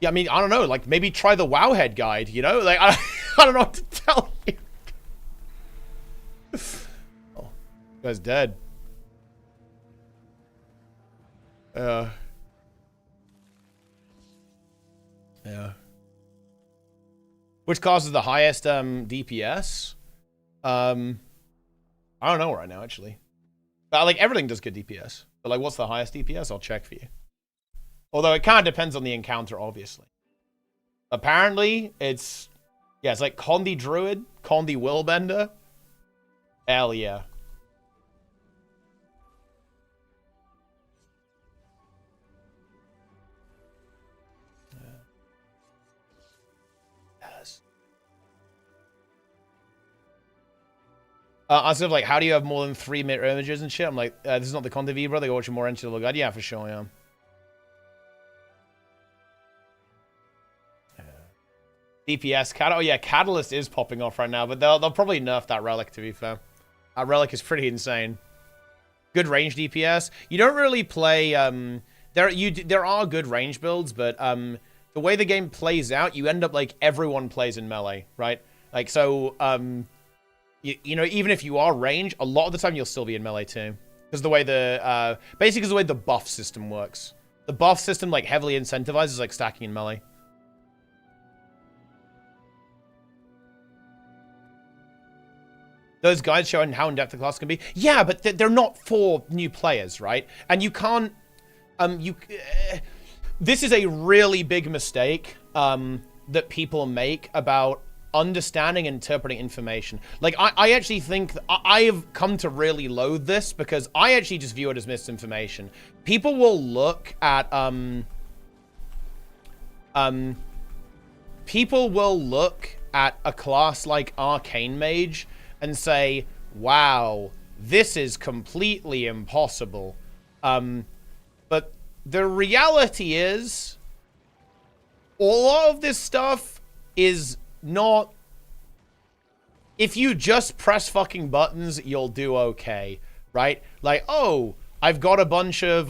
Yeah, I mean, I don't know. Like, maybe try the Wowhead guide, you know? Like, I don't know what to tell you. Oh, guy's dead. Yeah. Which causes the highest DPS? I don't know right now, actually. But, like, everything does good DPS. But, like, what's the highest DPS? I'll check for you. Although it kind of depends on the encounter, obviously. Apparently, it's... Yeah, it's like Condi Druid, Condi Willbender. Hell yeah. Yes. I said, like, how do you have more than 3 mirror images and shit? I'm like, this is not the Condi V, bro. They go watch more into the guide. Yeah, for sure, yeah. DPS, oh yeah, Catalyst is popping off right now, but they'll probably nerf that relic, to be fair. That relic is pretty insane. Good range DPS. You don't really play, there are good range builds, but the way the game plays out, you end up like everyone plays in melee, right? Like, so, you know, even if you are range, a lot of the time you'll still be in melee too. Because the way the, basically because the way the buff system works. The buff system, like, heavily incentivizes, like, stacking in melee. Those guides showing how in-depth the class can be. Yeah, but they're not for new players, right? And you can't... this is a really big mistake that people make about understanding and interpreting information. Like, I actually think... I have come to really loathe this because I actually just view it as misinformation. People will look at... people will look at a class like Arcane Mage and say, wow, this is completely impossible. But the reality is, a lot of this stuff is not... If you just press fucking buttons, you'll do okay, right? Like, oh, I've got a bunch of,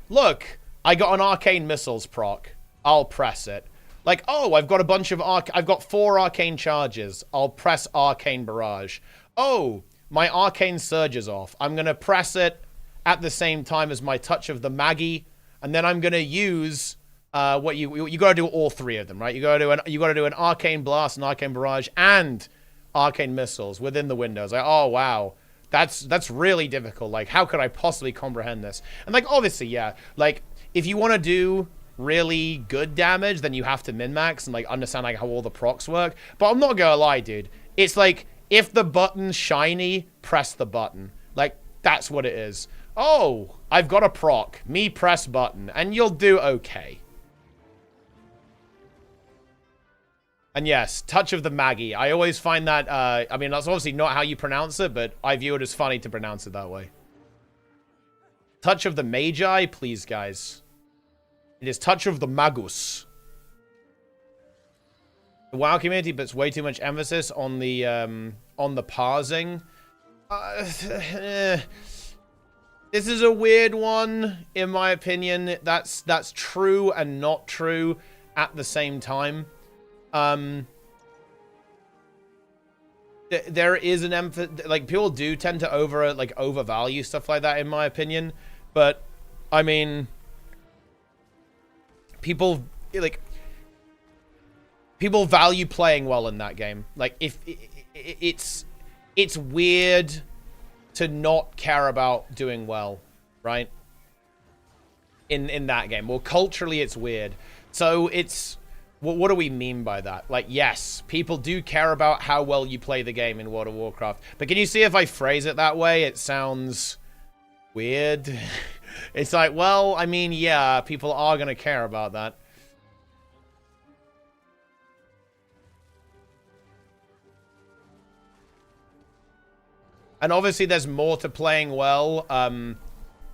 look, I got an Arcane Missiles proc. I'll press it. Like, oh, I've got a bunch of I've got 4 arcane charges. I'll press Arcane Barrage. Oh, my Arcane Surge is off. I'm going to press it at the same time as my Touch of the Maggie, and then I'm going to use what you got to do all three of them, right? You got to do an Arcane Blast, an Arcane Barrage, and Arcane Missiles within the windows. Like, oh wow, that's really difficult. Like, how could I possibly comprehend this? And like, obviously, yeah, like if you want to do really good damage, then you have to min-max and like understand like how all the procs work. But I'm not gonna lie, dude. It's like if the button's shiny, press the button. Like that's what it is. Oh, I've got a proc. Me press button, and you'll do okay. And yes, Touch of the Maggie. I always find that, I mean, that's obviously not how you pronounce it, but I view it as funny to pronounce it that way. Touch of the Magi, please, guys. It is Touch of the Magus. The WoW community puts way too much emphasis on the parsing. This is a weird one, in my opinion. That's true and not true at the same time. There is an emphasis, like people do tend to overvalue stuff like that, in my opinion. But I mean, people value playing well in that game. Like if it's weird to not care about doing well, right? In that game, well, culturally it's weird. So it's. What do we mean by that? Like, yes, people do care about how well you play the game in World of Warcraft. But can you see if I phrase it that way, it sounds weird? It's like, well, I mean, yeah, people are going to care about that. And obviously there's more to playing well.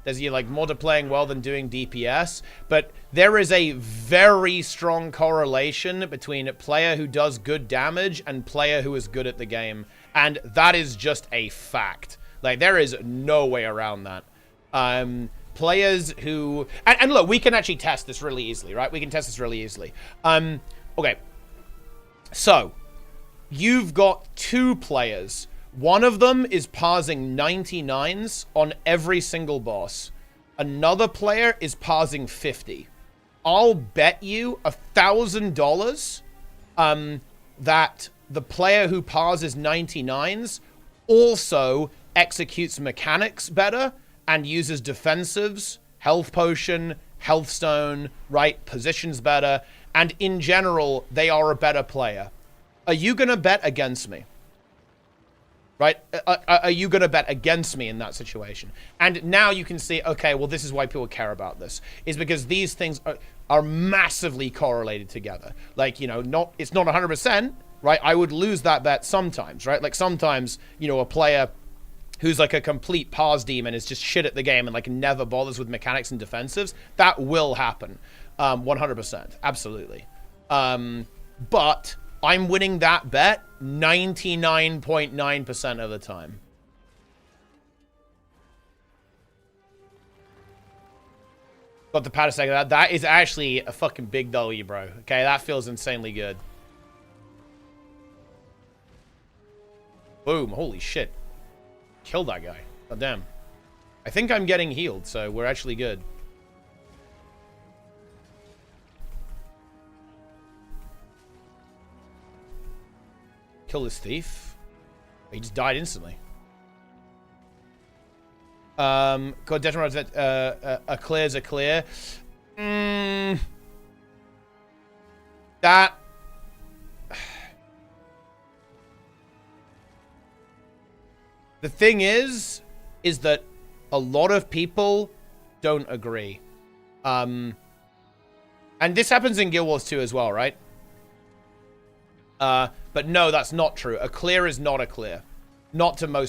There's more to playing well than doing DPS, but there is a very strong correlation between a player who does good damage and player who is good at the game, and that is just a fact. Like, there is no way around that. Players who... And look, we can actually test this really easily, right? We can test this really easily. Okay. So, you've got two players. One of them is parsing 99s on every single boss. Another player is parsing 50. I'll bet you $1,000 that the player who parses 99s also executes mechanics better and uses defensives, health potion, health stone, right, positions better, and in general, they are a better player. Are you gonna bet against me? Right? Are you going to bet against me in that situation? And now you can see, okay, well, this is why people care about this. Is because these things are massively correlated together. Like, you know, it's not 100%, right? I would lose that bet sometimes, right? Like, sometimes, you know, a player who's like a complete pars demon is just shit at the game and, like, never bothers with mechanics and defensives. That will happen. 100%. Absolutely. But... I'm winning that bet 99.9% of the time. Got the pat second. That is actually a fucking big W, bro. Okay, that feels insanely good. Boom. Holy shit. Killed that guy. God damn. I think I'm getting healed, so we're actually good. Kill this thief. He just died instantly. God, detriment that a clear is a clear. That. The thing is that a lot of people don't agree. And this happens in Guild Wars 2 as well, right? But no, that's not true. A clear is not a clear. Not to a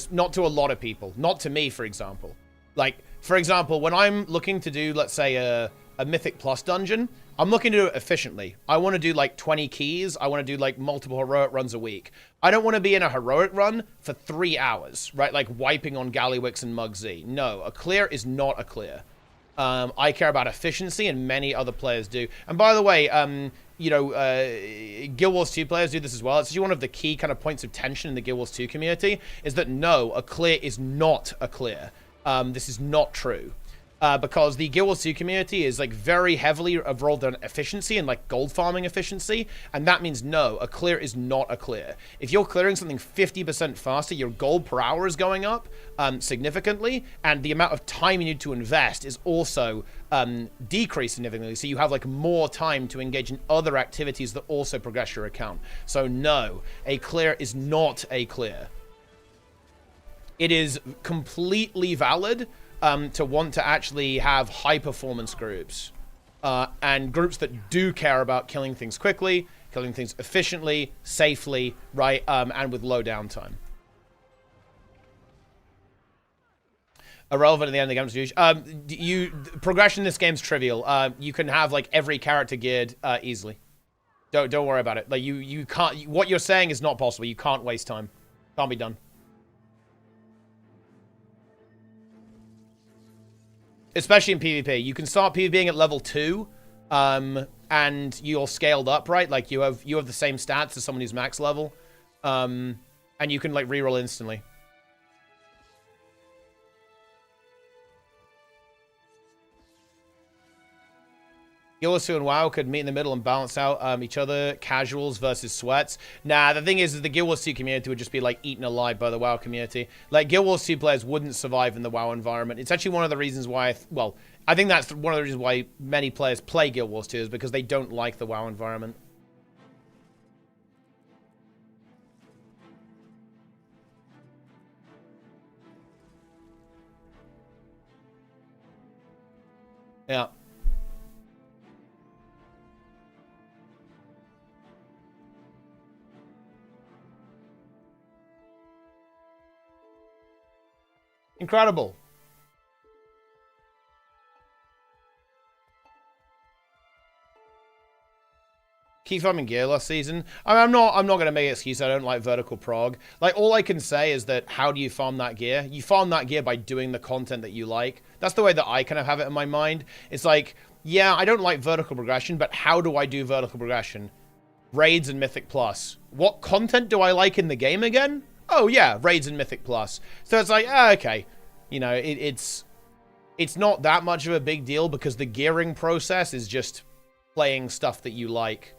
lot of people. Not to me, for example. Like, for example, when I'm looking to do, let's say, a Mythic Plus dungeon, I'm looking to do it efficiently. I want to do, like, 20 keys. I want to do, like, multiple heroic runs a week. I don't want to be in a heroic run for 3 hours, right? Like, wiping on Gallywix and Muggsy. No, a clear is not a clear. I care about efficiency, and many other players do. And by the way, you know, Guild Wars 2 players do this as well. It's actually one of the key kind of points of tension in the Guild Wars 2 community, is that no, a clear is not a clear. This is not true. Because the Guild Wars 2 community is like very heavily rolled on efficiency and like gold farming efficiency, and that means no, a clear is not a clear. If you're clearing something 50% faster, your gold per hour is going up significantly, and the amount of time you need to invest is also decreased significantly, so you have like more time to engage in other activities that also progress your account. So no, a clear is not a clear. It is completely valid to want to actually have high performance groups and groups that do care about killing things quickly, killing things efficiently, safely, right, and with low downtime. Irrelevant at the end of the game. Progression in this game's trivial. You can have like every character geared easily. Don't worry about it. Like you can't. What you're saying is not possible. You can't waste time. Can't be done. Especially in PvP. You can start PvPing at level 2, and you're scaled up, right? Like you have the same stats as someone who's max level, and you can like reroll instantly. Guild Wars 2 and WoW could meet in the middle and balance out each other, casuals versus sweats. Nah, the thing is the Guild Wars 2 community would just be like eaten alive by the WoW community. Like Guild Wars 2 players wouldn't survive in the WoW environment. It's actually one of the reasons why, well, I think that's one of the reasons why many players play Guild Wars 2 is because they don't like the WoW environment. Yeah. Incredible. Keep farming gear last season. I'm not gonna make an excuse. I don't like vertical prog. Like all I can say is that how do you farm that gear? You farm that gear by doing the content that you like. That's the way that I kind of have it in my mind. It's like, yeah, I don't like vertical progression, but how do I do vertical progression? Raids and Mythic Plus. What content do I like in the game again? Oh yeah, Raids and Mythic Plus. So it's like, okay, you know, it's not that much of a big deal because the gearing process is just playing stuff that you like.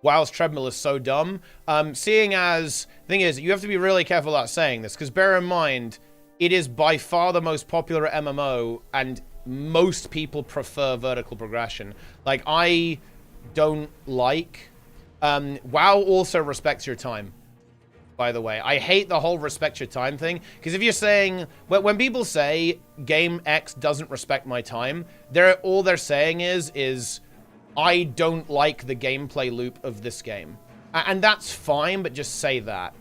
WoW's treadmill is so dumb. Seeing as, the thing is, you have to be really careful about saying this because bear in mind, it is by far the most popular MMO and most people prefer vertical progression. Like, I don't like... WoW also respects your time, by the way. I hate the whole respect your time thing, because if you're saying... When people say, game X doesn't respect my time, all they're saying is I don't like the gameplay loop of this game. And that's fine, but just say that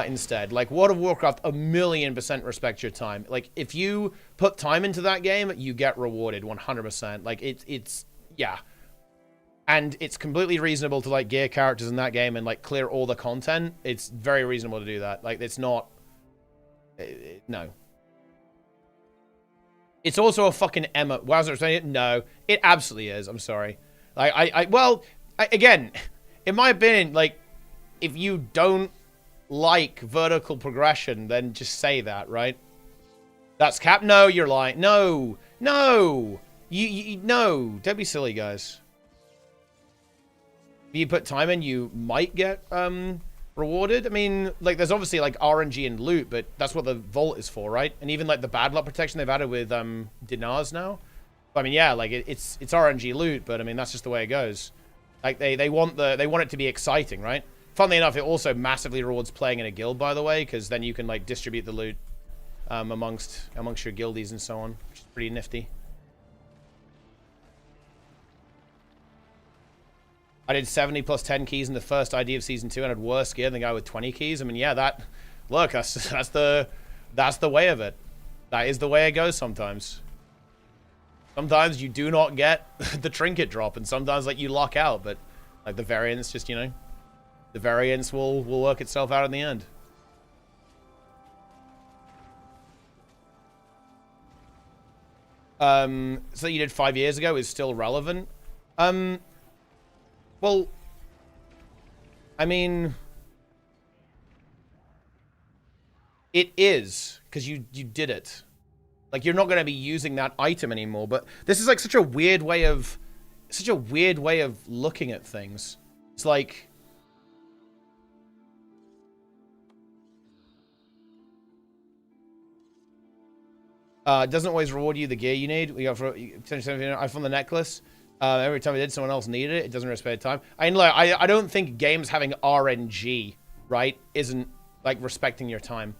instead. Like, World of Warcraft, 1,000,000% respect your time. Like, if you put time into that game, you get rewarded 100%. Like, it's yeah. And it's completely reasonable to, like, gear characters in that game and, like, clear all the content. It's very reasonable to do that. Like, it's not... no. It's also a fucking Emma. Was I saying it? No. It absolutely is. I'm sorry. Like, again, in my opinion, like, if you don't like vertical progression, then just say that, right? That's cap. No, you're lying. No. No. No. Don't be silly, guys. If you put time in, you might get rewarded. I mean, like, there's obviously, like, RNG and loot, but that's what the Vault is for, right? And even, like, the bad luck protection they've added with dinars now. I mean, yeah, like, it's RNG loot, but, I mean, that's just the way it goes. Like, they want it to be exciting, right? Funnily enough, it also massively rewards playing in a guild, by the way, because then you can, like, distribute the loot amongst your guildies and so on, which is pretty nifty. I did 70 plus 10 keys in the first ID of Season 2 and had worse gear than the guy with 20 keys. I mean, yeah, look, that's the way of it. That is the way it goes sometimes. Sometimes you do not get the trinket drop, and sometimes, like, you luck out, but, like, the variance just, you know, the variance will work itself out in the end. so you did 5 years ago is still relevant. Well, I mean, it is, because you did it. Like, you're not going to be using that item anymore, but this is like such a weird way of looking at things. It's like, it doesn't always reward you the gear you need. We got for I found the necklace. Every time I did, someone else needed it. It doesn't respect time. I mean, look, I don't think games having RNG, right, isn't like respecting your time.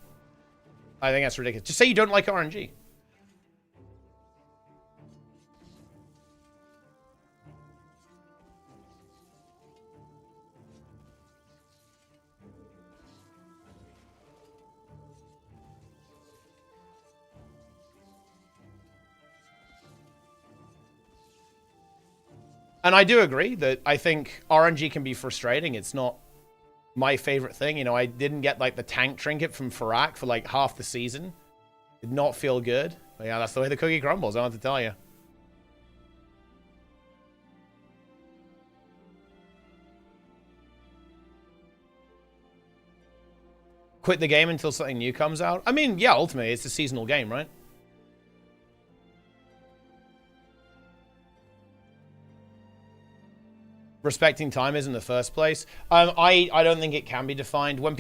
I think that's ridiculous. Just say you don't like RNG. And I do agree that I think RNG can be frustrating. It's not my favorite thing. You know, I didn't get, like, the tank trinket from Farak for, like, half the season. Did not feel good. But yeah, that's the way the cookie crumbles, I want to tell you. Quit the game until something new comes out? I mean, yeah, ultimately, it's a seasonal game, right? Respecting time is in the first place. I don't think it can be defined. When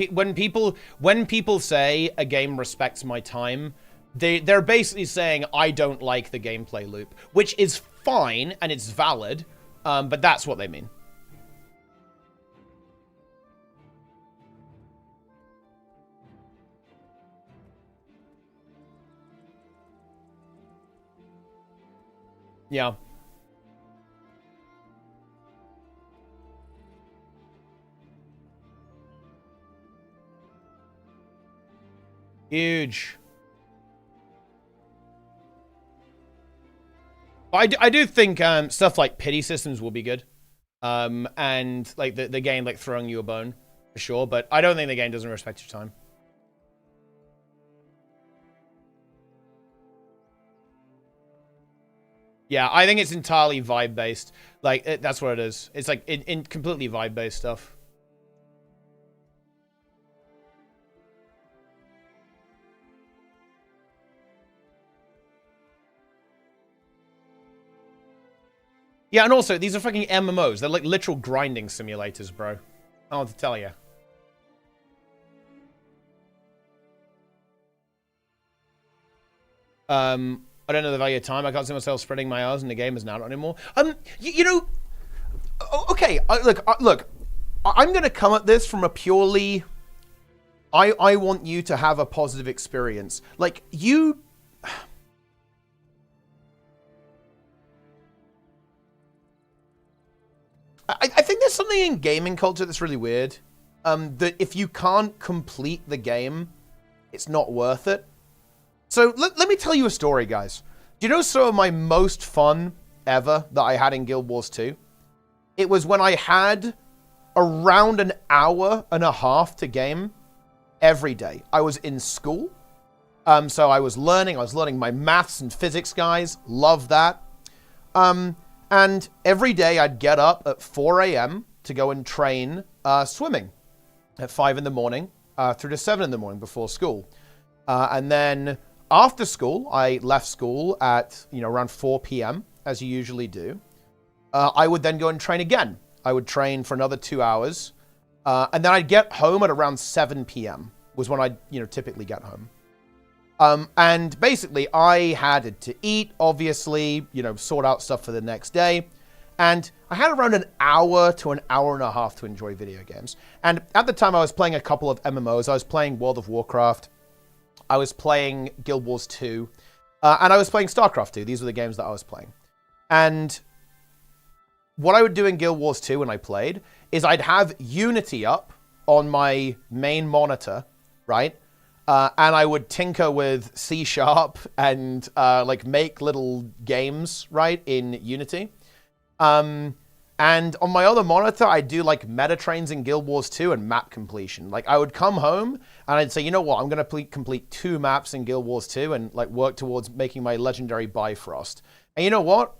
people say a game respects my time, they're basically saying I don't like the gameplay loop, which is fine and it's valid, but that's what they mean. Yeah. Huge. I do think stuff like pity systems will be good. And like the game like throwing you a bone for sure, but I don't think the game doesn't respect your time. Yeah, I think it's entirely vibe based. Like that's what it is. It's like in completely vibe based stuff. Yeah, and also, these are fucking MMOs. They're like literal grinding simulators, bro. I don't want to tell you. I don't know the value of time. I can't see myself spreading my hours in the game is not anymore. You know, okay, look, I'm going to come at this from a purely, I want you to have a positive experience. Like, you... I think there's something in gaming culture that's really weird. That if you can't complete the game, it's not worth it. So let me tell you a story, guys. Do you know some of my most fun ever that I had in Guild Wars 2? It was when I had around an hour and a half to game every day. I was in school. So I was learning my maths and physics, guys. Love that. And every day I'd get up at 4 a.m. to go and train swimming at 5 in the morning through to 7 in the morning before school. And then after school, I left school at, around 4 p.m., as you usually do. I would then go and train again. I would train for another 2 hours. And then I'd get home at around 7 p.m. was when I'd, typically get home. And basically, I had to eat, obviously, sort out stuff for the next day. And I had around an hour to an hour and a half to enjoy video games. And at the time, I was playing a couple of MMOs. I was playing World of Warcraft. I was playing Guild Wars 2. And I was playing StarCraft 2. These were the games that I was playing. And what I would do in Guild Wars 2 when I played is I'd have Unity up on my main monitor, right? And I would tinker with C# and like make little games, right, in Unity. And And on my other monitor, I do like meta trains in Guild Wars 2 and map completion. Like I would come home and I'd say, you know what, I'm going to complete 2 maps in Guild Wars 2 and like work towards making my legendary Bifrost. And you know what?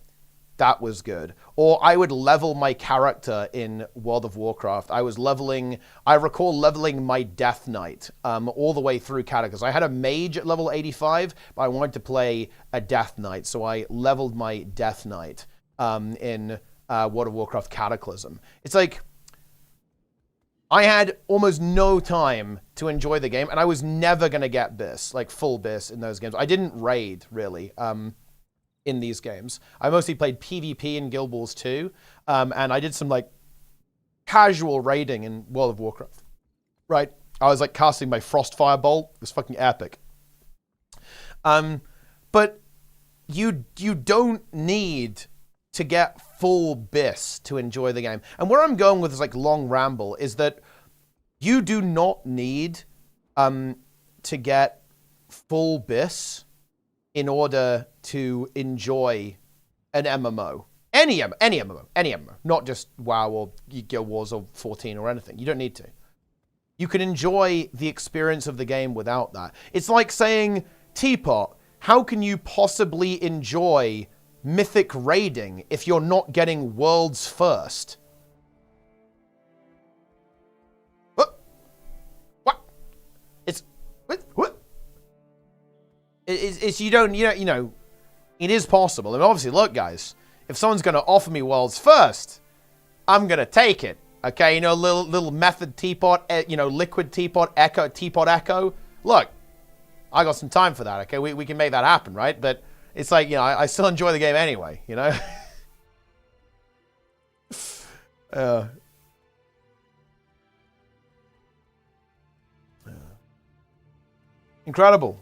That was good. Or I would level my character in World of Warcraft. I recall leveling my Death Knight all the way through categories. I had a mage at level 85, but I wanted to play a Death Knight, so I leveled my Death Knight in World of Warcraft Cataclysm. It's like, I had almost no time to enjoy the game, and I was never going to get BIS, like full BIS in those games. I didn't raid, really, in these games. I mostly played PvP in Guild Wars 2, and I did some, like, casual raiding in World of Warcraft, right? I was, like, casting my Frostfire Bolt. It was fucking epic. But you don't need to get full BIS to enjoy the game. And where I'm going with this like long ramble is that you do not need to get full BIS in order to enjoy an MMO. Any MMO. Not just WoW or Guild Wars or 14 or anything. You don't need to. You can enjoy the experience of the game without that. It's like saying, Teapot, how can you possibly enjoy Mythic raiding if you're not getting worlds first? What? It's what? It's you know, it is possible. And obviously, look, guys, if someone's going to offer me worlds first, I'm going to take it. Okay, you know, little method teapot, you know, liquid teapot echo. Look, I got some time for that. Okay, we can make that happen, right? But it's like, you know, I still enjoy the game anyway, you know? Incredible.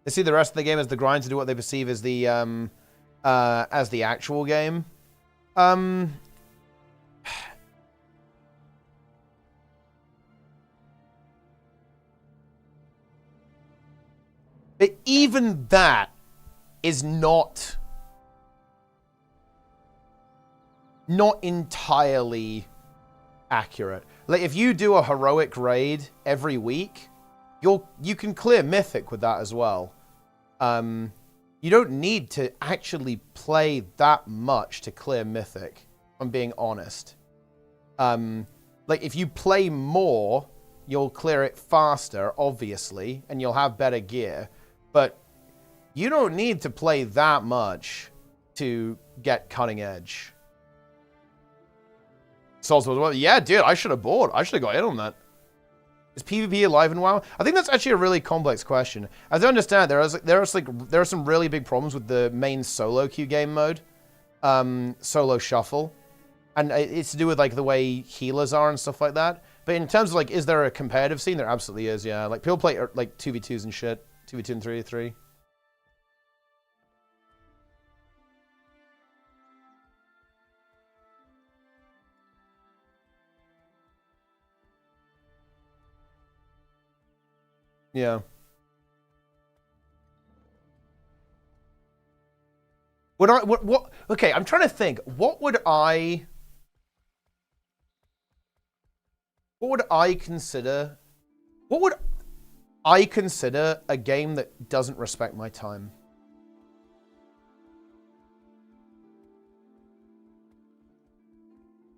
They see the rest of the game as the grind to do what they perceive as the actual game. But even that is not entirely accurate. Like if you do a heroic raid every week, you can clear Mythic with that as well. You don't need to actually play that much to clear Mythic, if I'm being honest. Like if you play more, you'll clear it faster, obviously, and you'll have better gear. But you don't need to play that much to get cutting edge. Salzburg, well, yeah, dude, I should have bought. I should have got in on that. Is PvP alive in WoW? I think that's actually a really complex question. As I understand, there are some really big problems with the main solo queue game mode, solo shuffle, and it's to do with like the way healers are and stuff like that. But in terms of like, is there a competitive scene? There absolutely is. Yeah, like people play like 2v2s and shit, 2v2 and 3v3. Yeah. What? Okay, I'm trying to think. What would I consider? What would I consider a game that doesn't respect my time?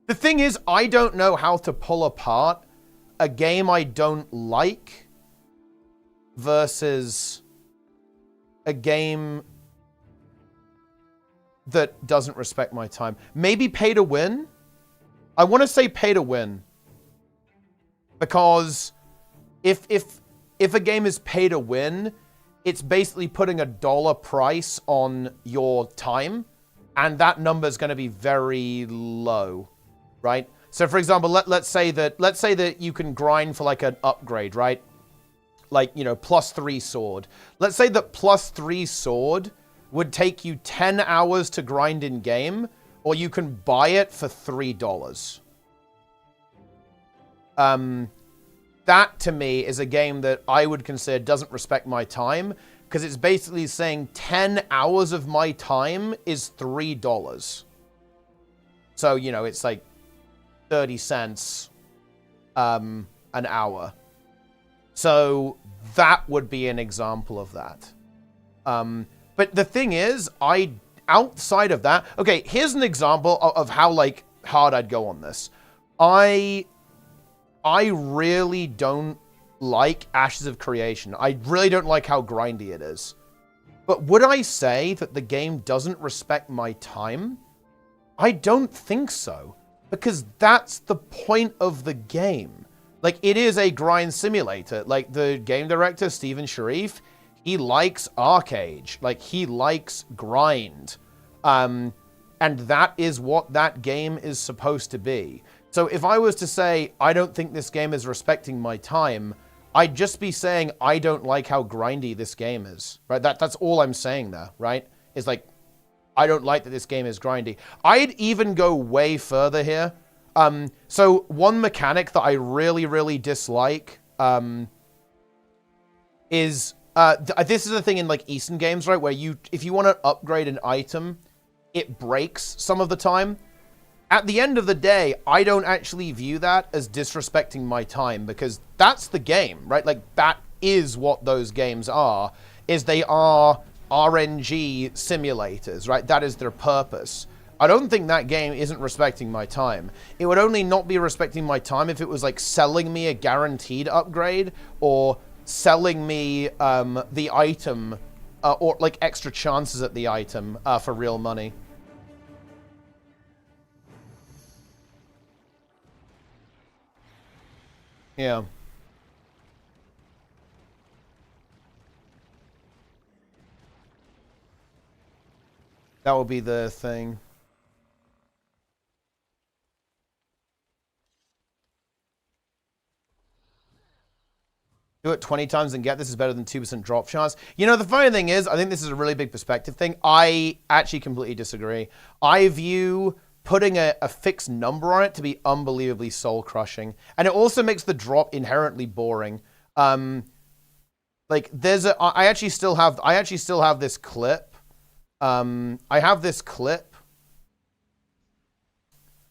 The thing is, I don't know how to pull apart a game I don't like versus a game that doesn't respect my time. Maybe pay to win? I want to say pay to win. Because if a game is pay to win, it's basically putting a dollar price on your time, and that number is going to be very low, right? So for example, let's say that you can grind for like an upgrade, right? Like, you know, +3 sword. Let's say that +3 sword would take you 10 hours to grind in game, or you can buy it for $3. that to me is a game that I would consider doesn't respect my time, because it's basically saying 10 hours of my time is $3. So, you know, it's like 30 cents an hour. So that would be an example of that. But the thing is, outside of that, okay, here's an example of how, like, hard I'd go on this. I really don't like Ashes of Creation. I really don't like how grindy it is. But would I say that the game doesn't respect my time? I don't think so. Because that's the point of the game. Like, it is a grind simulator. Like, the game director, Steven Sharif, he likes arcade. Like, he likes grind. And that is what that game is supposed to be. So if I was to say, I don't think this game is respecting my time, I'd just be saying, I don't like how grindy this game is. Right? That's all I'm saying there, right? It's like, I don't like that this game is grindy. I'd even go way further here. So one mechanic that I really, really dislike is... this is the thing in, like, Eastern games, right? Where if you want to upgrade an item, it breaks some of the time. At the end of the day, I don't actually view that as disrespecting my time, because that's the game, right? Like, that is what those games are, is they are RNG simulators, right? That is their purpose. I don't think that game isn't respecting my time. It would only not be respecting my time if it was, like, selling me a guaranteed upgrade, or selling me the item, or, like, extra chances at the item for real money. Yeah. That will be the thing. Do it 20 times and get this is better than 2% drop chance. You know, the funny thing is, I think this is a really big perspective thing. I actually completely disagree. I view putting a fixed number on it to be unbelievably soul-crushing. And it also makes the drop inherently boring. Like, I actually still have this clip. I have this clip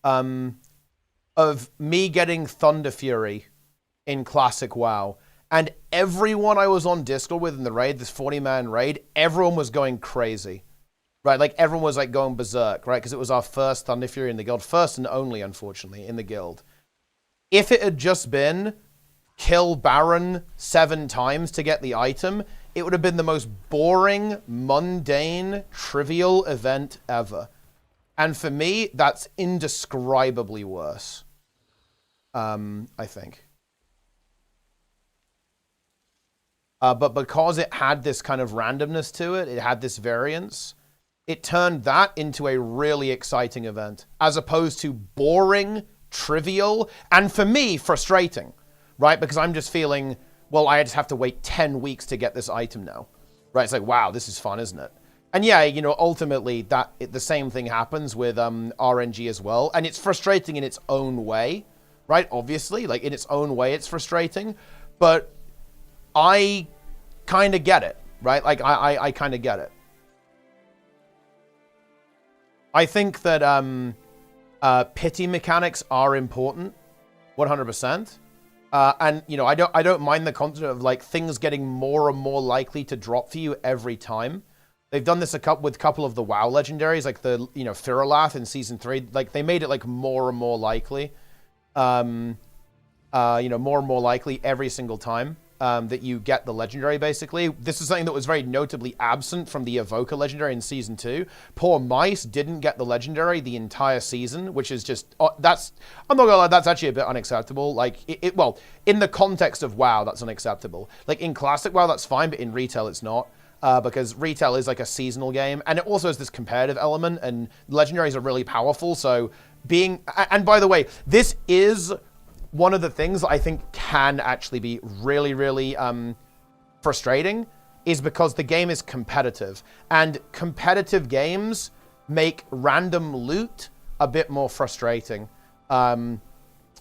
of me getting Thunder Fury in Classic WoW. And everyone I was on Discord with in the raid, this 40-man raid, everyone was going crazy. Right, like, everyone was, like, going berserk, right? Because it was our first Thunder Fury in the guild. First and only, unfortunately, in the guild. If it had just been kill Baron 7 times to get the item, it would have been the most boring, mundane, trivial event ever. And for me, that's indescribably worse. I think. But because it had this kind of randomness to it, it had this variance, it turned that into a really exciting event, as opposed to boring, trivial, and for me, frustrating, right? Because I'm just feeling, well, I just have to wait 10 weeks to get this item now, right? It's like, wow, this is fun, isn't it? And yeah, you know, ultimately, the same thing happens with RNG as well, and it's frustrating in its own way, right? Obviously, like, in its own way, it's frustrating, but I kind of get it, right? Like, I kind of get it. I think that pity mechanics are important, 100%. And, you know, I don't mind the concept of, like, things getting more and more likely to drop for you every time. They've done this with a couple of the WoW legendaries, like the, you know, Firalath in Season 3. Like, they made it, like, more and more likely. You know, more and more likely every single time that you get the legendary, basically. This is something that was very notably absent from the Evoker legendary in Season 2. Poor Mice didn't get the legendary the entire season, which is just... I'm not gonna lie, that's actually a bit unacceptable. Like, well, in the context of WoW, that's unacceptable. Like, in Classic WoW, that's fine, but in Retail, it's not. Because Retail is, like, a seasonal game, and it also has this competitive element, and legendaries are really powerful, so being... And by the way, this is... one of the things I think can actually be really, really frustrating is because the game is competitive. And competitive games make random loot a bit more frustrating.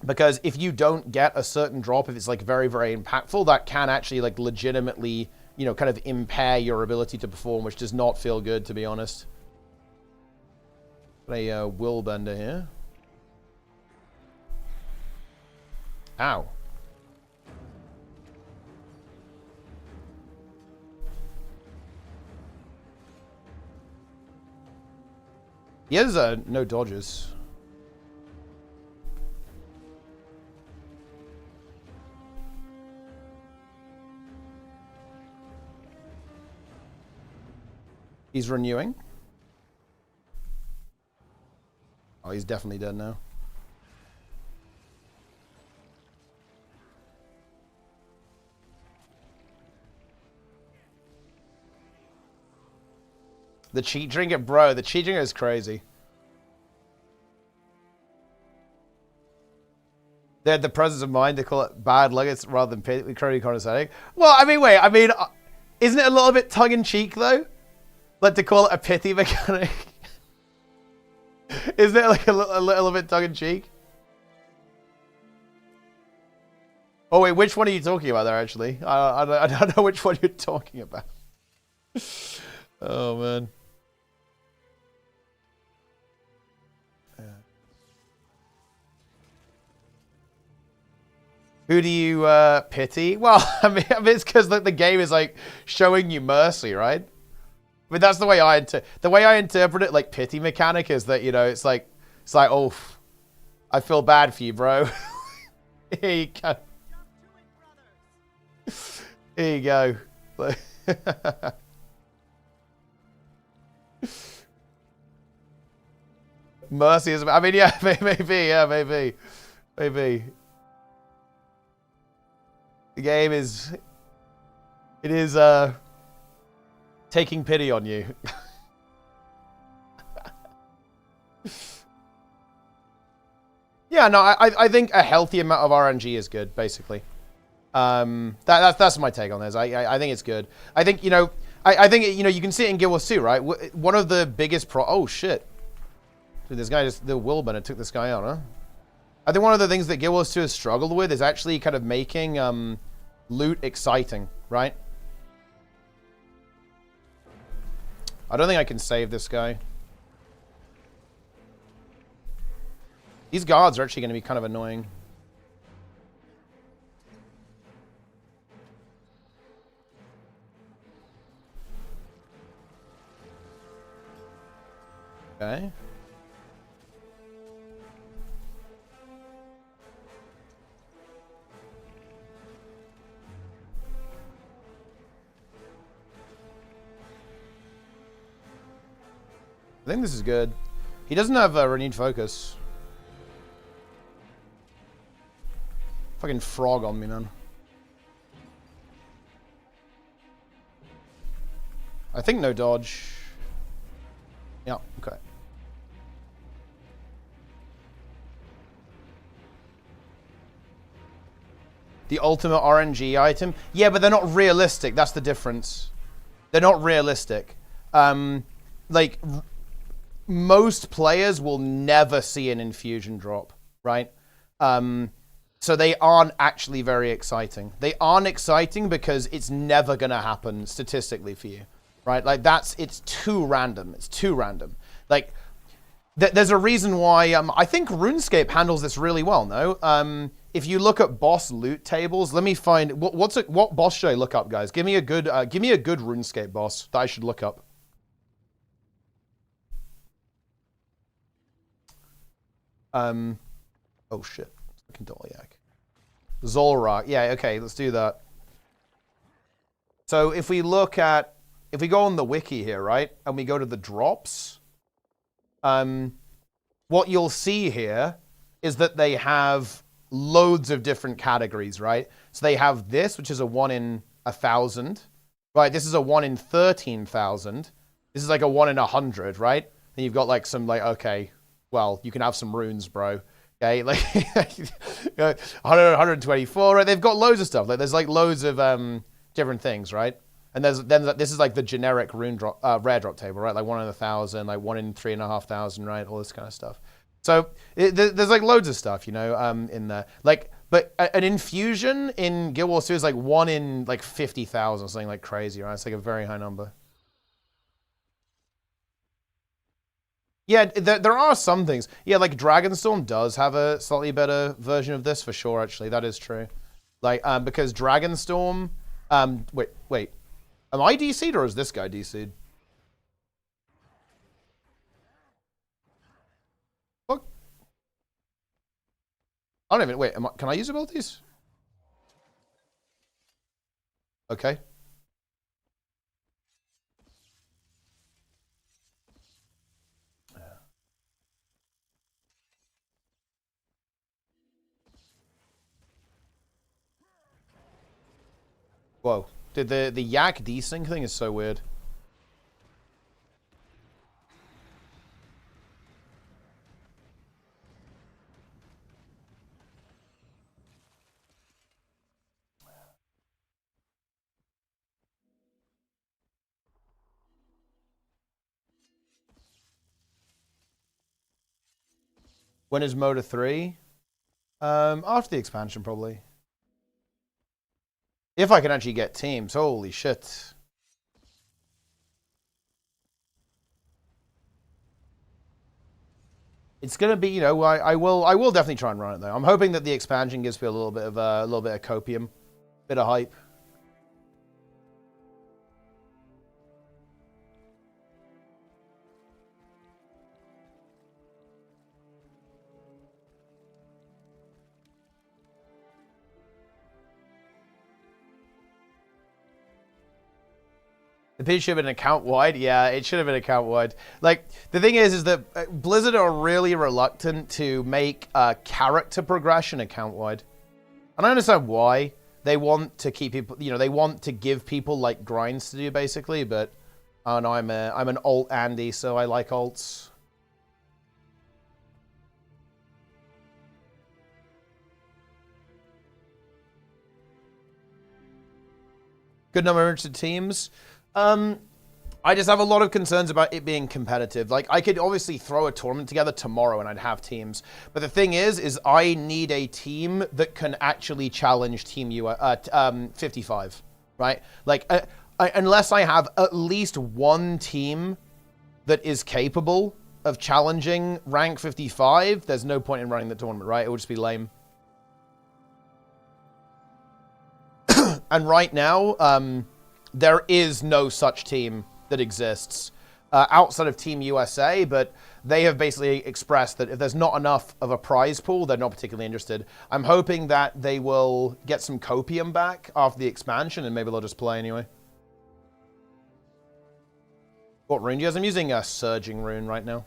Because if you don't get a certain drop, if it's like very, very impactful, that can actually like legitimately, you know, kind of impair your ability to perform, which does not feel good, to be honest. Got a will bender here. Ow. He has no dodges. He's renewing. Oh, he's definitely dead now. The cheat drinker, bro. The cheat drinker is crazy. They had the presence of mind to call it bad luggage rather than pretty condescending. Well, I mean, wait. I mean, isn't it a little bit tongue-in-cheek, though? Like, to call it a pity mechanic? Isn't it, like, a little bit tongue-in-cheek? Oh, wait. Which one are you talking about there, actually? I don't know which one you're talking about. Oh, man. Who do you pity? Well, I mean it's because the game is like showing you mercy, right? I mean that's the way I interpret it. Like pity mechanic is that, you know, it's like oh, I feel bad for you, bro. Here you go. Here you go. Mercy is. I mean, yeah, maybe, yeah, maybe. The game is, it is taking pity on you. Yeah, no, I think a healthy amount of RNG is good, basically. That's my take on this. I think it's good. I think, you know, I think, you know, you can see it in Guild Wars 2, right? One of the biggest oh shit. Dude, this guy just, the Wilburn, took this guy out, huh? I think one of the things that Guild Wars 2 has struggled with is actually kind of making loot exciting, right? I don't think I can save this guy. These guards are actually going to be kind of annoying. Okay. I think this is good. He doesn't have a renewed focus. Fucking frog on me, man. I think no dodge. Yeah, okay. The ultimate RNG item? Yeah, but they're not realistic. That's the difference. They're not realistic. Like, most players will never see an infusion drop, right? So they aren't actually very exciting. They aren't exciting because it's never going to happen statistically for you, right? Like, it's too random. It's too random. Like, there's a reason why, I think RuneScape handles this really well, no? If you look at boss loot tables, let me find, what boss should I look up, guys? Give me a good RuneScape boss that I should look up. Oh shit, fucking Doliak. Zolrak, yeah, okay, let's do that. So if we go on the wiki here, right, and we go to the drops, what you'll see here is that they have loads of different categories, right? So they have this, which is a 1 in 1,000, right? This is a 1 in 13,000. This is like a 1 in 100, right? Then you've got like some like, okay, well, you can have some runes, bro. Okay, like 100, 124, right? They've got loads of stuff. Like there's like loads of different things, right? And then this is like the generic rune drop, rare drop table, right? Like 1 in 1,000, like 1 in 3,500, right? All this kind of stuff. So there's like loads of stuff, you know, in there. Like, but an infusion in Guild Wars 2 is like 1 in like 50,000 or something like crazy, right? It's like a very high number. Yeah, there are some things. Yeah, like Dragonstorm does have a slightly better version of this for sure, actually. That is true. Like, because Dragonstorm... wait. Am I DC'd or is this guy DC'd? What? I don't even... Wait, can I use abilities? Okay. Whoa. Did the yak desync thing is so weird. When is Moda 3? After the expansion, probably. If I can actually get teams. Holy shit. It's gonna be, you know, I will definitely try and run it though. I'm hoping that the expansion gives me a little bit of copium, bit of hype. The pitch should have been account wide. Yeah, it should have been account wide. Like, the thing is that Blizzard are really reluctant to make character progression account wide. And I understand why. They want to keep people, you know, they want to give people like grinds to do basically, but I don't know, I'm an alt Andy, so I like alts. Good number of interested teams. I just have a lot of concerns about it being competitive. Like, I could obviously throw a tournament together tomorrow and I'd have teams. But the thing is I need a team that can actually challenge Team 55, right? Like, unless I have at least one team that is capable of challenging rank 55, there's no point in running the tournament, right? It would just be lame. And right now, there is no such team that exists outside of Team USA, but they have basically expressed that if there's not enough of a prize pool, they're not particularly interested. I'm hoping that they will get some copium back after the expansion, and maybe they'll just play anyway. What rune do you guys? I'm using a Surging rune right now.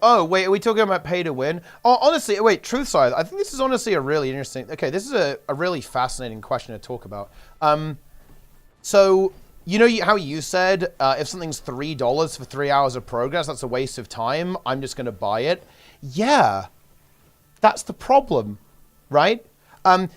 Oh, wait, are we talking about pay to win? Oh, honestly, wait, truth side, I think this is honestly a really interesting... Okay, this is a really fascinating question to talk about. So, you know how you said if something's $3 for 3 hours of progress, that's a waste of time, I'm just going to buy it? Yeah, that's the problem, right?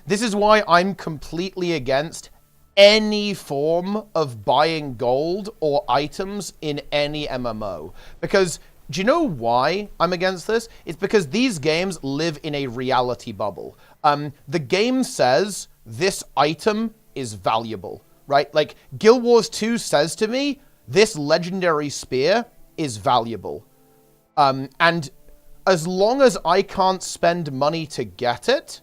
This is why I'm completely against any form of buying gold or items in any MMO. Because... do you know why I'm against this? It's because these games live in a reality bubble. The game says this item is valuable, right? Like, Guild Wars 2 says to me, this legendary spear is valuable. And as long as I can't spend money to get it,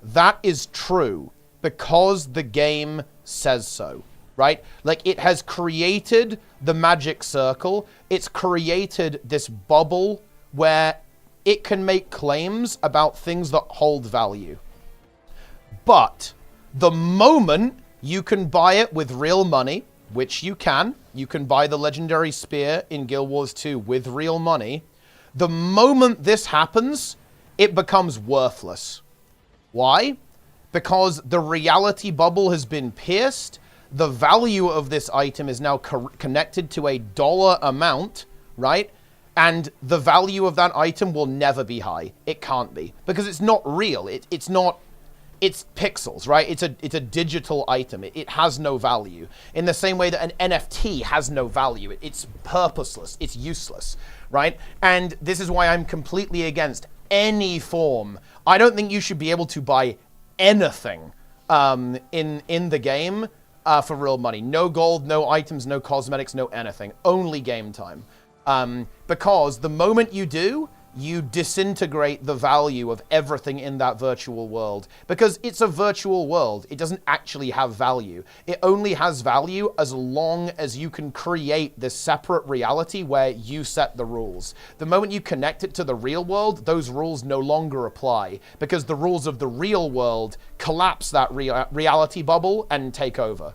that is true because the game says so. Right? Like, it has created the magic circle. It's created this bubble where it can make claims about things that hold value. But the moment you can buy it with real money, which you can buy the legendary spear in Guild Wars 2 with real money. The moment this happens, it becomes worthless. Why? Because the reality bubble has been pierced. the value of this item is now connected to a dollar amount, right? And the value of that item will never be high. It can't be, because it's not real. It's not, it's pixels, right? It's a digital item. It has no value. In the same way that an NFT has no value. It's purposeless. It's useless, right? And this is why I'm completely against any form. I don't think you should be able to buy anything in the game for real money. No gold, no items, no cosmetics, no anything. Only game time. Because the moment you do, you disintegrate the value of everything in that virtual world. Because it's a virtual world. It doesn't actually have value. It only has value as long as you can create this separate reality where you set the rules. The moment you connect it to the real world, those rules no longer apply. Because the rules of the real world collapse that reality bubble and take over.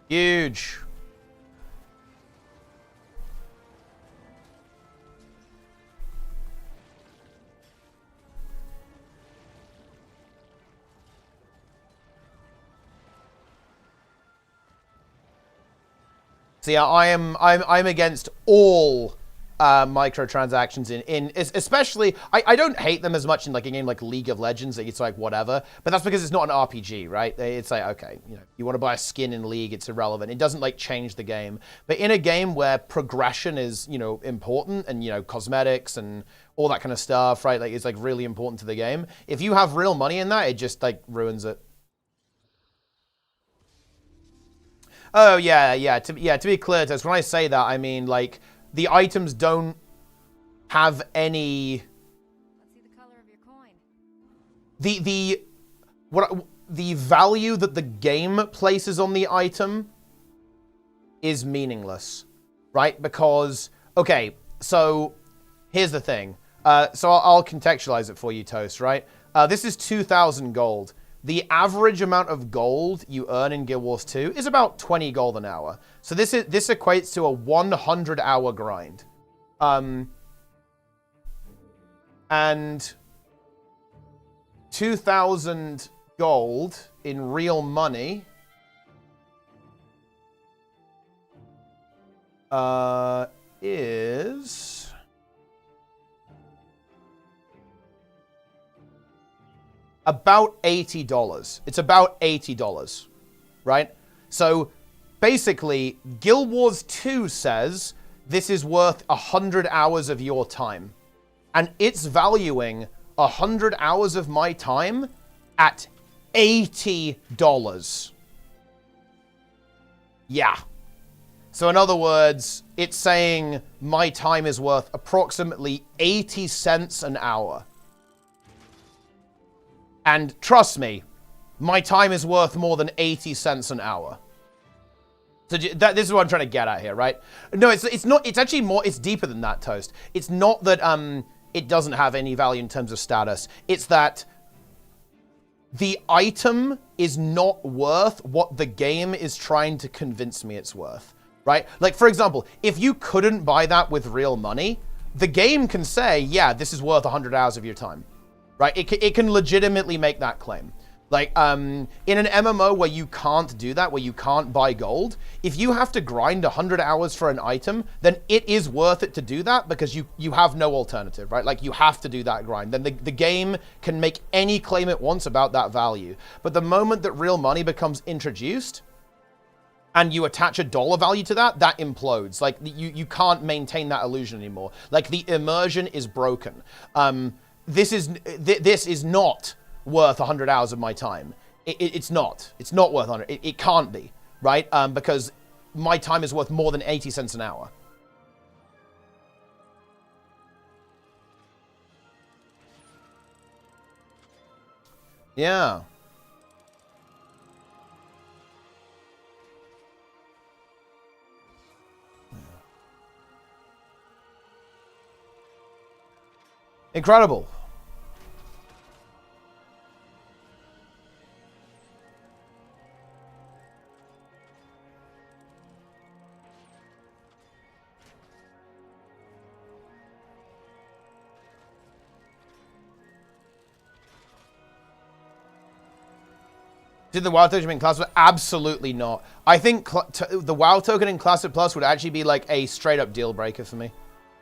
Huge. See, I'm against all microtransactions in especially I don't hate them as much in like a game like League of Legends. It's like whatever, but that's because it's not an RPG, right? It's like, okay, you know, you want to buy a skin in League, it's irrelevant. It doesn't like change the game. But in a game where progression is, you know, important, and you know, cosmetics and all that kind of stuff, right? Like it's like really important to the game. If you have real money in that, it just like ruins it. Oh yeah. To be clear, Tess, when I say that, I mean like the items don't have any. Let's see the color of your coin. The value that the game places on the item is meaningless, right? Because okay, so here's the thing. So I'll contextualize it for you, Toast. Right? This is 2,000 gold. The average amount of gold you earn in Guild Wars 2 is about 20 gold an hour. So this equates to a 100-hour grind. And 2,000 gold in real money is about $80. It's about $80, right? So basically, Guild Wars 2 says this is worth 100 hours of your time. And it's valuing 100 hours of my time at $80. Yeah. So in other words, it's saying my time is worth approximately 80 cents an hour. And trust me, my time is worth more than 80 cents an hour. So this is what I'm trying to get at here, right? No, it's not. It's actually more. It's deeper than that, Toast. It's not that it doesn't have any value in terms of status. It's that the item is not worth what the game is trying to convince me it's worth, right? Like, for example, if you couldn't buy that with real money, the game can say, yeah, this is worth 100 hours of your time. Right? It can legitimately make that claim. Like, in an MMO where you can't do that, where you can't buy gold, if you have to grind 100 hours for an item, then it is worth it to do that because you have no alternative, right? Like, you have to do that grind. Then the game can make any claim it wants about that value. But the moment that real money becomes introduced, and you attach a dollar value to that, that implodes. Like, you can't maintain that illusion anymore. Like, the immersion is broken. This is not worth 100 hours of my time. It's not. It's not worth 100. It can't be, right? Because my time is worth more than 80 cents an hour. Yeah. Incredible. Did the WoW token in Classic? Absolutely not. I think the WoW token in Classic Plus would actually be like a straight up deal breaker for me.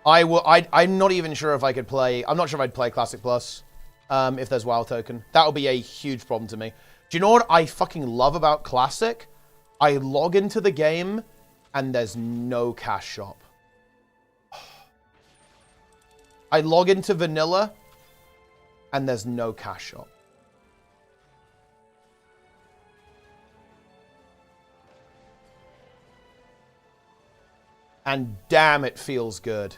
I'm not even sure if I could play. I'm not sure if I'd play Classic Plus if there's WoW token. That would be a huge problem to me. Do you know what I fucking love about Classic? I log into the game and there's no cash shop. I log into Vanilla and there's no cash shop. And damn, it feels good.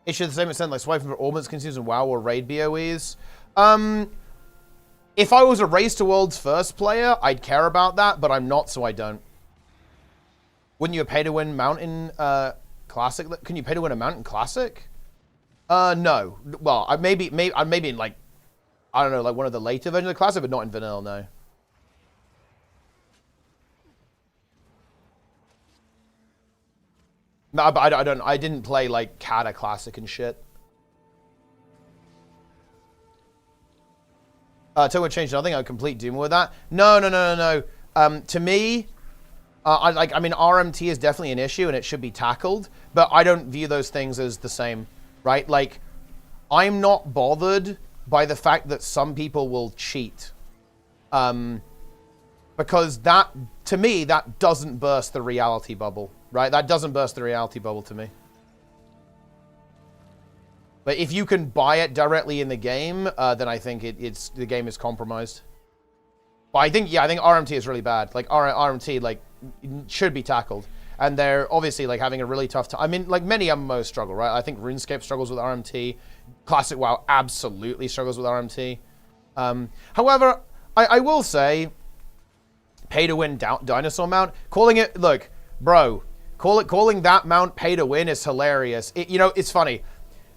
It should the same extent like swiping for orbits consumes in WoW or raid BOEs. If I was a Race to Worlds first player, I'd care about that, but I'm not, so I don't. Wouldn't you pay to win Mountain Classic? Can you pay to win a Mountain Classic? No. Well, maybe in like, I don't know, like one of the later versions of the Classic, but not in Vanilla, no. No, but I didn't play like Kata Classic and shit. Tell what changed nothing. I complete Doom with that. No. To me, I mean, RMT is definitely an issue and it should be tackled, but I don't view those things as the same, right? Like, I'm not bothered by the fact that some people will cheat, because that, to me, that doesn't burst the reality bubble. Right? That doesn't burst the reality bubble to me. But if you can buy it directly in the game, then I think the game is compromised. But I think RMT is really bad. Like, RMT, like, should be tackled. And they're obviously, like, having a really tough time. I mean, like, many MMOs struggle, right? I think RuneScape struggles with RMT. Classic WoW absolutely struggles with RMT. However, I will say, pay-to-win dinosaur mount, calling it, look, bro, calling that mount pay to win is hilarious. You know, it's funny.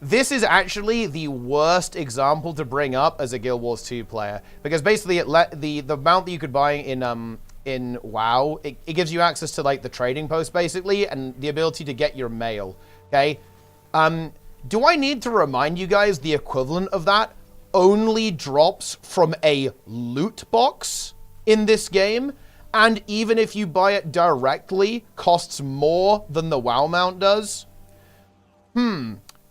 This is actually the worst example to bring up as a Guild Wars 2 player, because basically the mount that you could buy in WoW, it gives you access to like the trading post basically, and the ability to get your mail. Okay. Do I need to remind you guys the equivalent of that only drops from a loot box in this game? And even if you buy it directly, costs more than the WoW mount does?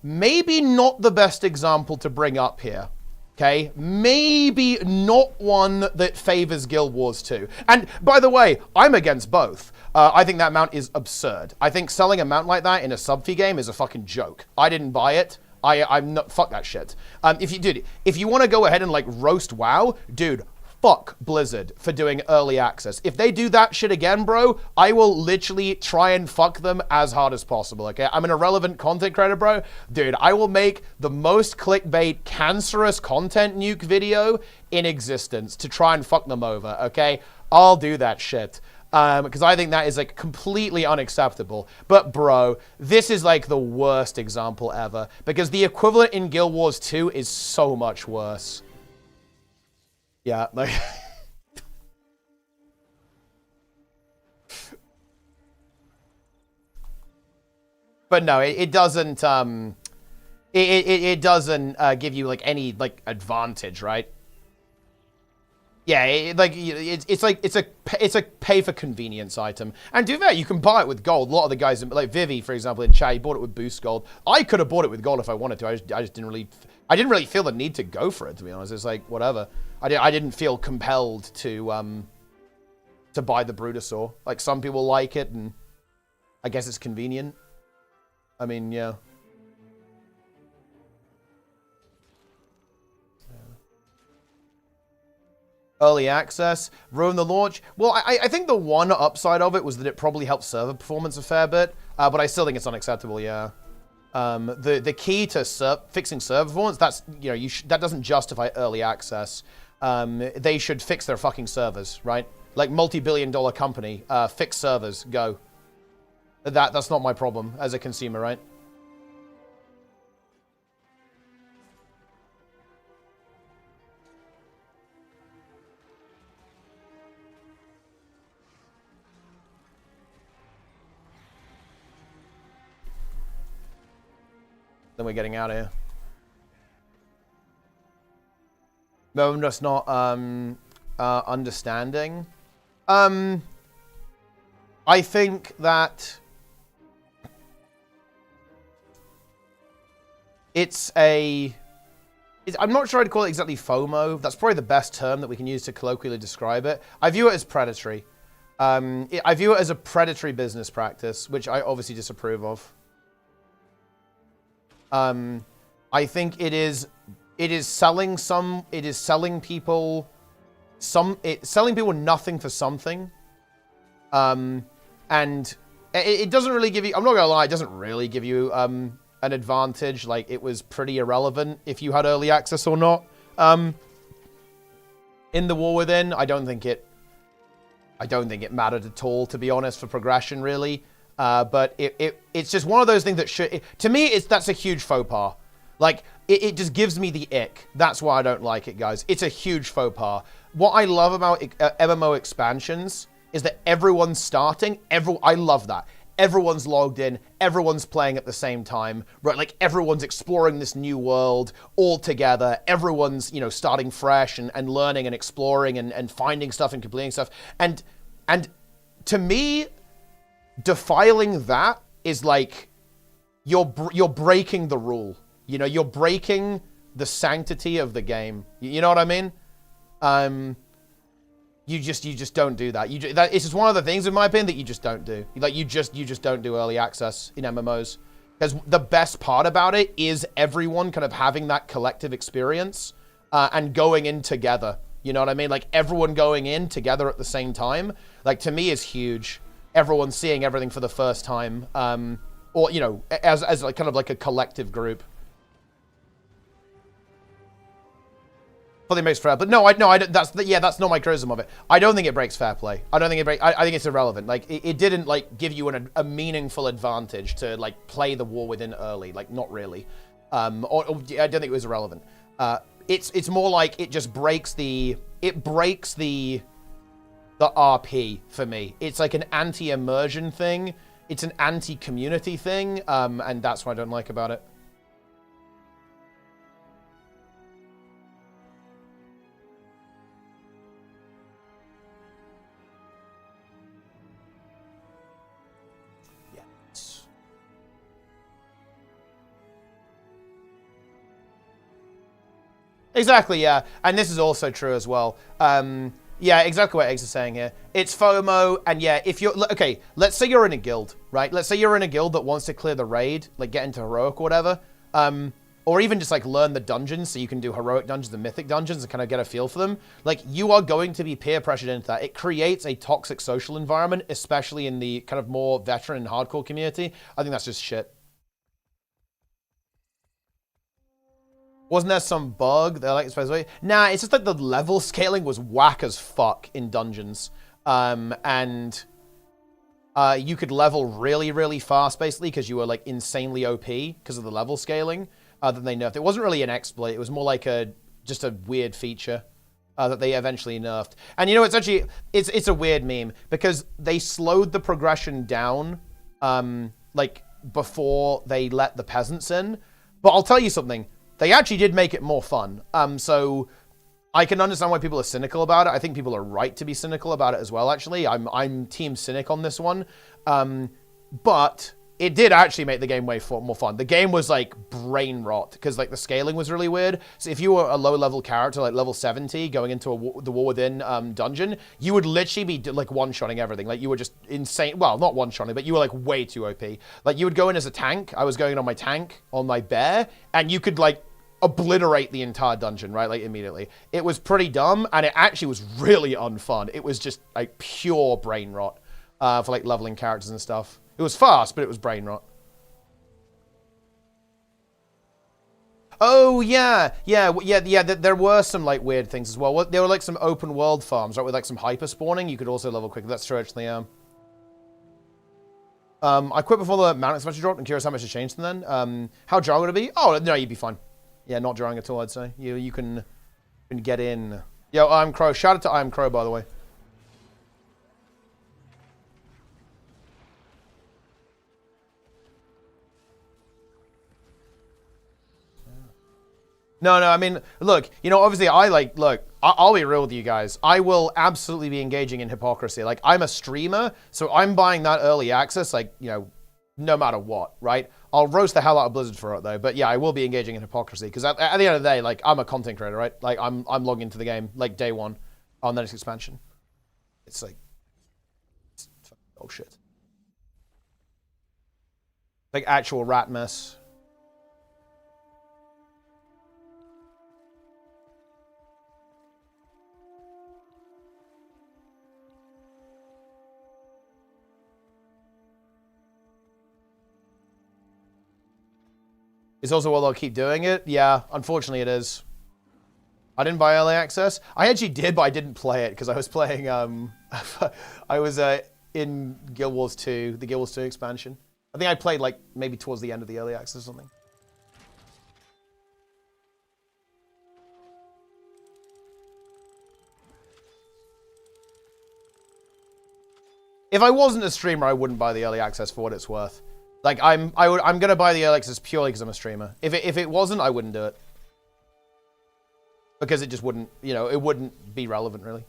Maybe not the best example to bring up here. Okay? Maybe not one that favors Guild Wars 2. And by the way, I'm against both. I think that mount is absurd. I think selling a mount like that in a sub-fee game is a fucking joke. I didn't buy it. I'm not, fuck that shit. If you want to go ahead and like roast WoW, dude, fuck Blizzard for doing early access. If they do that shit again, bro, I will literally try and fuck them as hard as possible, okay? I'm an irrelevant content creator, bro. Dude, I will make the most clickbait, cancerous content nuke video in existence to try and fuck them over, okay? I'll do that shit. Because I think that is like completely unacceptable. But bro, this is like the worst example ever. Because the equivalent in Guild Wars 2 is so much worse. Yeah, like... But no, it doesn't, it doesn't give you, like, any, like, advantage, right? Yeah, it's a pay for convenience item. And to be fair, you can buy it with gold. A lot of the guys, like Vivi, for example, in chat, he bought it with boost gold. I could have bought it with gold if I wanted to. I just didn't really feel the need to go for it, to be honest. It's like, whatever. I didn't feel compelled to buy the Brutosaur. Like, some people like it, and I guess it's convenient. I mean, yeah. Early access, ruin the launch. Well, I think the one upside of it was that it probably helped server performance a fair bit, but I still think it's unacceptable, yeah. The key to fixing server performance, that's, you know, that doesn't justify early access. They should fix their fucking servers, right? Like, multi-billion-dollar company, fix servers, go. That's not my problem as a consumer, right? Then we're getting out of here. No, I'm just not understanding. I think that I'm not sure I'd call it exactly FOMO. That's probably the best term that we can use to colloquially describe it. I view it as predatory. I view it as a predatory business practice, which I obviously disapprove of. I think it is selling people nothing for something. And it doesn't really give you, I'm not gonna lie, it doesn't really give you an advantage. Like, it was pretty irrelevant if you had early access or not. In the War Within, I don't think it mattered at all, to be honest, for progression, really. But it's just one of those things that should, to me, that's a huge faux pas. Like, it just gives me the ick. That's why I don't like it, guys. It's a huge faux pas. What I love about MMO expansions is that everyone's starting. I love that. Everyone's logged in. Everyone's playing at the same time, right? Like, everyone's exploring this new world all together. Everyone's, starting fresh and learning and exploring and finding stuff and completing stuff. And to me, defiling that is like you're breaking the rule. You're breaking the sanctity of the game. You know what I mean? You just don't do that. It's just one of the things, in my opinion, that you just don't do. Like, you just don't do early access in MMOs. Because the best part about it is everyone kind of having that collective experience and going in together. You know what I mean? Like, everyone going in together at the same time, like, to me, is huge. Everyone seeing everything for the first time, or as like kind of like a collective group. Fully makes fair, but that's not my criticism of it. I don't think it breaks fair play. I think it's irrelevant. Like, it didn't like give you a meaningful advantage to like play the War Within early. Like, not really. I don't think it was irrelevant. It's more like it just breaks the RP for me. It's like an anti-immersion thing. It's an anti-community thing, and that's what I don't like about it. Yes. Exactly, yeah. And this is also true as well. Yeah, exactly what Eggs is saying here. It's FOMO, and yeah, if you're... Okay, let's say you're in a guild, right? Let's say you're in a guild that wants to clear the raid, like get into Heroic or whatever. Or even just like learn the dungeons so you can do Heroic dungeons and Mythic dungeons and kind of get a feel for them. Like, you are going to be peer pressured into that. It creates a toxic social environment, especially in the kind of more veteran and hardcore community. I think that's just shit. Wasn't there some bug that like supposed? Nah, it's just like the level scaling was whack as fuck in dungeons, and you could level really, really fast basically because you were like insanely OP because of the level scaling. That they nerfed. It wasn't really an exploit. It was more like just a weird feature that they eventually nerfed. And it's actually it's a weird meme because they slowed the progression down, like before they let the peasants in. But I'll tell you something. They actually did make it more fun. So I can understand why people are cynical about it. I think people are right to be cynical about it as well, actually. I'm team cynic on this one. But it did actually make the game way more fun. The game was like brain rot because like the scaling was really weird. So if you were a low level character, like level 70, going into the War Within dungeon, you would literally be like one-shotting everything. Like, you were just insane. Well, not one-shotting, but you were like way too OP. Like, you would go in as a tank. I was going in on my tank, on my bear, and you could like obliterate the entire dungeon, right? Like, immediately. It was pretty dumb, and it actually was really unfun. It was just like pure brain rot for like leveling characters and stuff. It was fast, but it was brain rot. Oh, yeah. There were some like weird things as well. There were like some open world farms, right? With like some hyper spawning. You could also level quickly. That's true, actually, yeah. I quit before the mount expansion dropped. I'm curious how much has changed since then. How jarring would it be? Oh, no, you'd be fine. Yeah, not jarring at all, I'd say. You can get in. Yo, I'm Crow. Shout out to I'm Crow, by the way. No, I mean, look, you know, obviously I'll be real with you guys. I will absolutely be engaging in hypocrisy. Like, I'm a streamer, so I'm buying that early access, like, you know, no matter what, right? I'll roast the hell out of Blizzard for it, though. But yeah, I will be engaging in hypocrisy, because at the end of the day, like, I'm a content creator, right? Like, I'm logging into the game, like, day one on the next expansion. It's like, it's oh shit. Like, actual rat mess. It's also will they'll keep doing it? Yeah, unfortunately it is. I didn't buy early access. I actually did, but I didn't play it because I was playing, I was in Guild Wars 2, the Guild Wars 2 expansion. I think I played like maybe towards the end of the early access or something. If I wasn't a streamer, I wouldn't buy the early access for what it's worth. Like, I'm gonna buy the early access purely because I'm a streamer. If it wasn't, I wouldn't do it. Because it just wouldn't, you know, it wouldn't be relevant, really.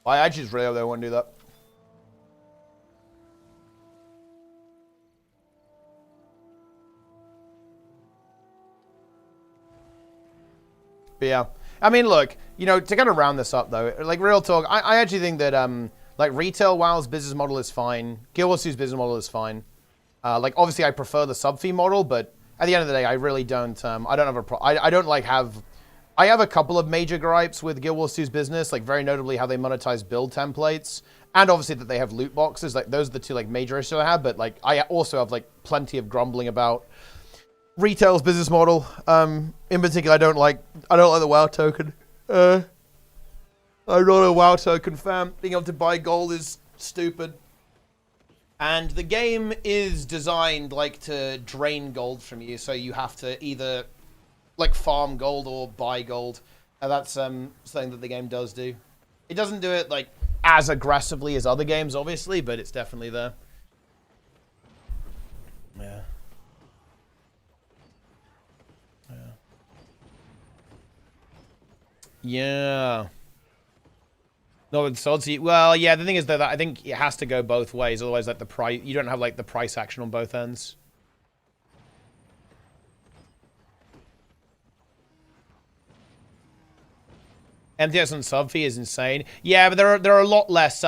I actually just really hope they won't do that. But yeah, I mean, look, you know, to kind of round this up though, like real talk, I actually think that like retail WoW's business model is fine, Guild Wars 2's business model is fine. Like obviously I prefer the sub fee model, but at the end of the day, I really don't. I don't have a I don't like have. I have a couple of major gripes with Guild Wars 2's business, like very notably how they monetize build templates, and obviously that they have loot boxes. Like those are the two like major issues I have. But like I also have like plenty of grumbling about retail's business model. In particular, I don't like the WoW token. I'm not a WoW token fan. Being able to buy gold is stupid. And the game is designed like to drain gold from you, so you have to either like farm gold or buy gold. And that's something that the game does do. It doesn't do it like as aggressively as other games, obviously, but it's definitely there. Yeah. Yeah. No, it's oddsy. Well, yeah, the thing is that I think it has to go both ways. Otherwise, like the price, you don't have like the price action on both ends. MTX on sub fee is insane. Yeah, but they're a lot less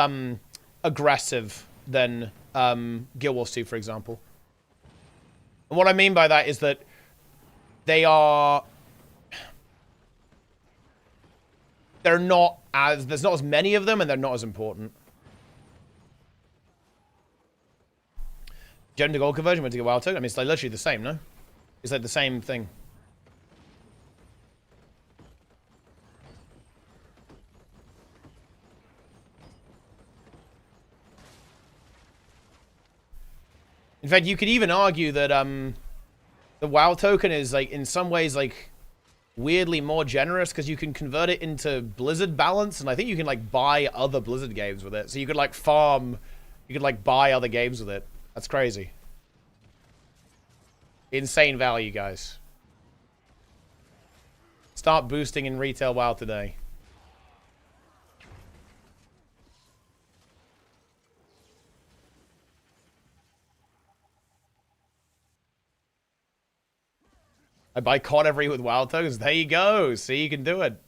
aggressive than Guild Wars 2, for example. And what I mean by that is that they're not as, there's not as many of them, and they're not as important. Gem to gold conversion went to get wild token. I mean, it's like literally the same, no? It's like the same thing. In fact, you could even argue that the WoW token is like in some ways like weirdly more generous because you can convert it into Blizzard balance, and I think you can like buy other Blizzard games with it. So you could like farm, you could like buy other games with it. That's crazy. Insane value, guys. Start boosting in retail WoW today. I buy COD every with wild tokens. There you go. See, you can do it.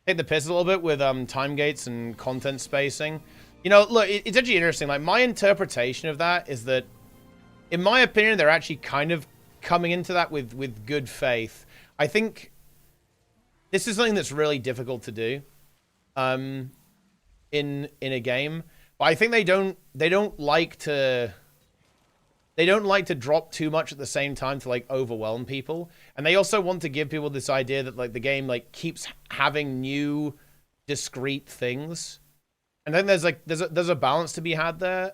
Take the piss a little bit with time gates and content spacing. You know, look, it's actually interesting. Like, my interpretation of that is that, in my opinion, they're actually kind of coming into that with good faith. I think this is something that's really difficult to do in a game. But I think they don't like to drop too much at the same time to like overwhelm people, and they also want to give people this idea that like the game like keeps having new discrete things. And then there's a balance to be had there.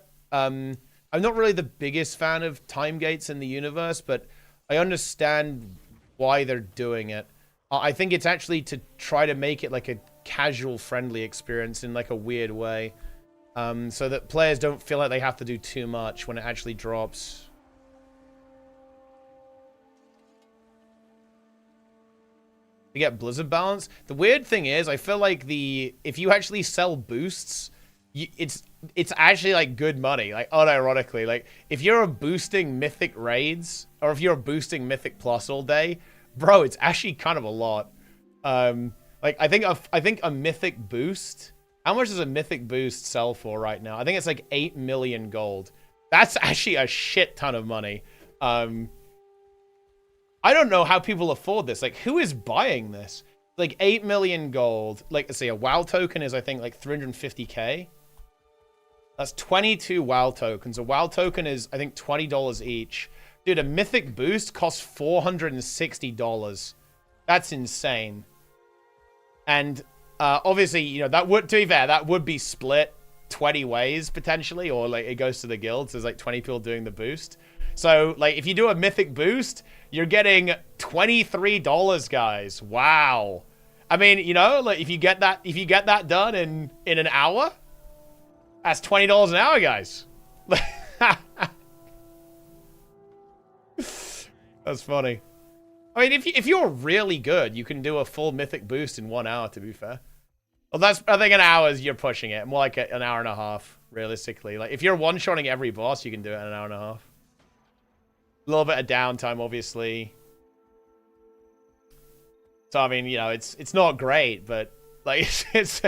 I'm not really the biggest fan of time gates in the universe, but I understand why they're doing it. I think it's actually to try to make it like a casual friendly experience in like a weird way. So that players don't feel like they have to do too much when it actually drops. To get Blizzard balance. The weird thing is, I feel like if you actually sell boosts, it's actually like good money, like unironically. Like if you're boosting Mythic raids, or if you're boosting Mythic Plus all day, bro, it's actually kind of a lot. Like I think a Mythic boost. How much does a Mythic boost sell for right now? I think it's like 8 million gold. That's actually a shit ton of money. I don't know how people afford this. Like, who is buying this? Like 8 million gold. Like, let's see, a WoW token is I think like 350k. That's 22 WoW tokens. A WoW token is I think $20 each. Dude, a Mythic boost costs $460. That's insane. And obviously, you know, that would, to be fair, that would be split 20 ways potentially, or like it goes to the guilds. There's like 20 people doing the boost. So like if you do a Mythic boost, you're getting $23, guys. Wow. I mean, you know, like if you get that done in an hour, that's $20 an hour, guys. That's funny. I mean, if you're really good, you can do a full Mythic boost in 1 hour, to be fair. Well, I think an hour is, you're pushing it. More like an hour and a half, realistically. Like, if you're one-shotting every boss, you can do it in an hour and a half. A little bit of downtime, obviously. So, I mean, you know, it's not great, but, like, it's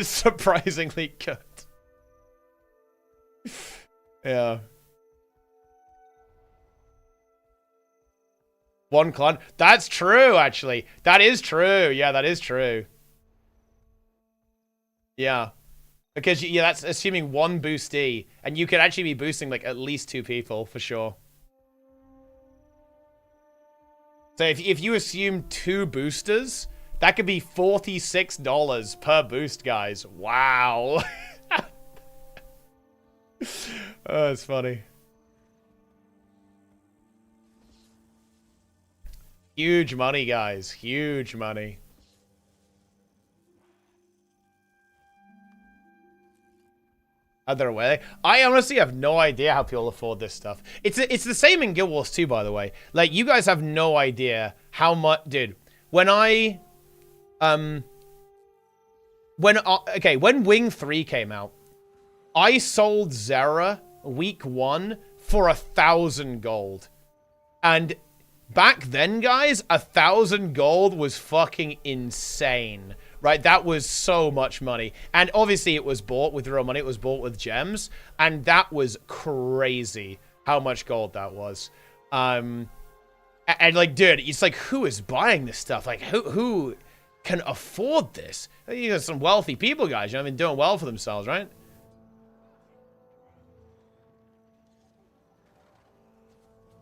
surprisingly good. Yeah. One clan. That's true, actually. That is true. Yeah, that is true. Yeah. Because, yeah, that's assuming one boostee. And you could actually be boosting, like, at least 2 people, for sure. So if you assume 2 boosters, that could be $46 per boost, guys. Wow. Oh, that's funny. Huge money, guys. Huge money. Other way. I honestly have no idea how people afford this stuff. It's the same in Guild Wars 2, by the way. Like, you guys have no idea how much... Dude, when Wing 3 came out, I sold Zera week 1 for 1,000 gold. And back then, guys, 1,000 gold was fucking insane. Right? That was so much money. And obviously it was bought with real money. It was bought with gems. And that was crazy how much gold that was. And like, dude, it's like, who is buying this stuff? Like, who can afford this? You know, some wealthy people, guys. You know, been doing well for themselves, right?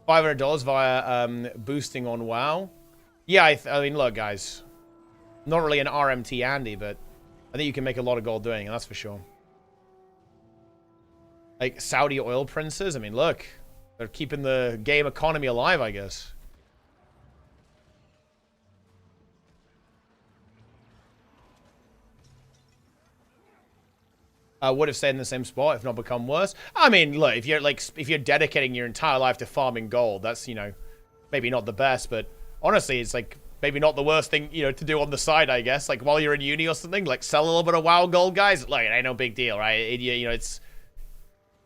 $500 via boosting on WoW. Yeah, I mean, look, guys. Not really an RMT Andy, but I think you can make a lot of gold doing it, that's for sure. Like, Saudi oil princes, I mean, look. They're keeping the game economy alive, I guess. Would have stayed in the same spot, if not become worse. I mean, look, if you're dedicating your entire life to farming gold, that's, you know, maybe not the best, but honestly, it's like maybe not the worst thing, you know, to do on the side, I guess. Like, while you're in uni or something, like, sell a little bit of WoW gold, guys. Like, it ain't no big deal, right? You know, it's...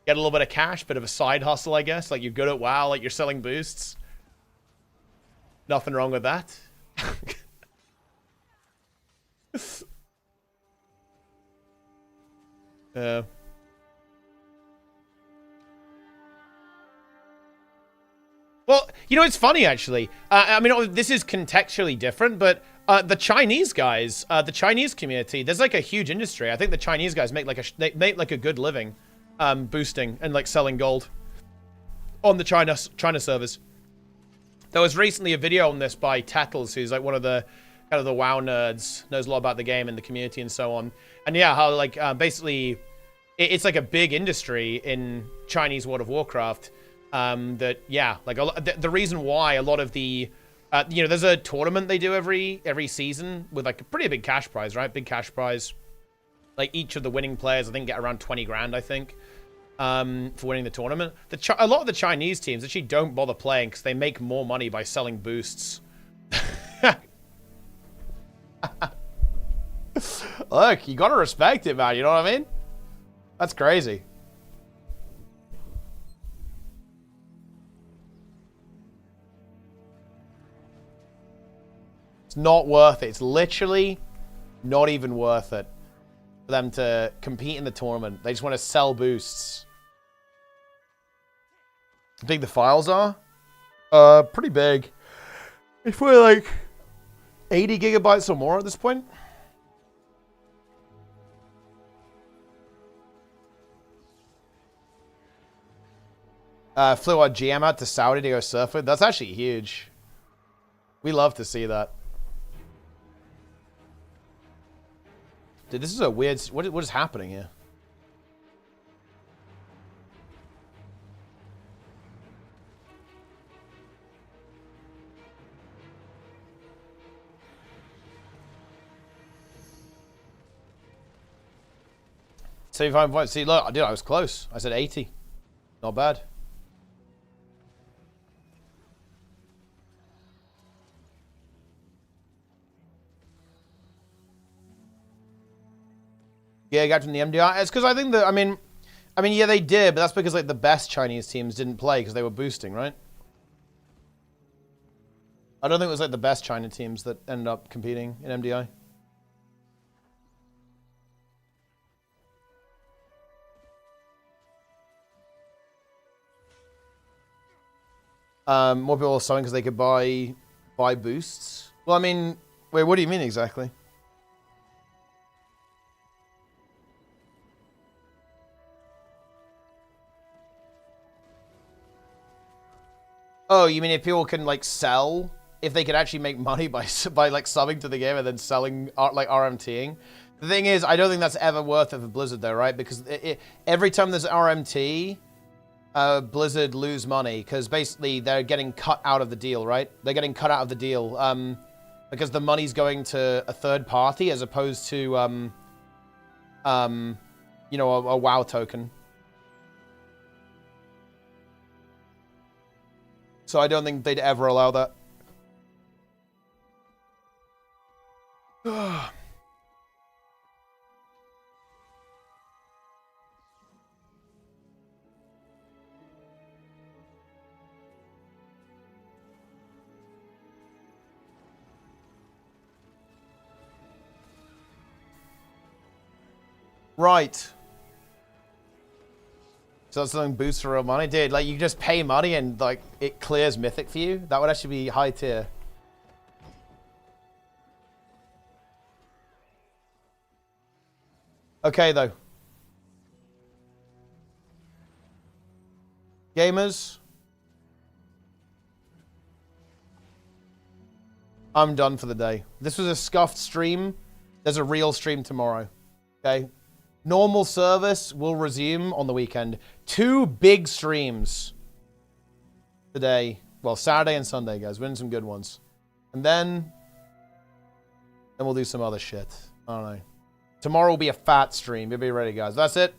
Get a little bit of cash, bit of a side hustle, I guess. Like, you're good at WoW, like, you're selling boosts. Nothing wrong with that. Well, you know, it's funny, actually. I mean, this is contextually different, but the Chinese guys, the Chinese community, there's like a huge industry. I think the Chinese guys make like a good living boosting and like selling gold on the China servers. There was recently a video on this by Tattles, who's like one of the kind of the WoW nerds, knows a lot about the game and the community and so on. And yeah, how like basically it's like a big industry in Chinese World of Warcraft. That yeah, like the reason why a lot of the you know, there's a tournament they do every season with like a pretty big cash prize, right? Big cash prize. Like each of the winning players, I think, get around 20 grand, I think, for winning the tournament. A lot of the Chinese teams actually don't bother playing because they make more money by selling boosts. Look, you gotta respect it, man. You know what I mean? That's crazy. It's not worth it. It's literally not even worth it for them to compete in the tournament. They just want to sell boosts. How big the files are? Pretty big. If we're like 80 gigabytes or more at this point. Flew our GM out to Saudi to go surf with. That's actually huge. We love to see that. Dude, this is a weird... What is happening here? $75 See, look, dude, I was close. I said 80. Not bad. Yeah, got from the MDR. It's because I think that, I mean, yeah, they did, but that's because like the best Chinese teams didn't play because they were boosting, right? I don't think it was like the best China teams that ended up competing in MDI. More people are selling because they could buy boosts. Well, I mean, wait, what do you mean exactly? Oh, you mean if people can like sell, if they could actually make money by like subbing to the game and then selling like RMTing? The thing is, I don't think that's ever worth it for Blizzard though, right? Because every time there's RMT, Blizzard lose money because basically they're getting cut out of the deal, right? They're getting cut out of the deal because the money's going to a third party as opposed to you know, a WoW token. So I don't think they'd ever allow that. Right. So that's something boosts for real money? Dude, like you just pay money and like it clears Mythic for you? That would actually be high tier. Okay though. Gamers. I'm done for the day. This was a scuffed stream. There's a real stream tomorrow. Okay? Normal service will resume on the weekend. 2 big streams today. Well, Saturday and Sunday, guys. We're in some good ones. And then we'll do some other shit. I don't know. Tomorrow will be a fat stream. You'll be ready, guys. That's it.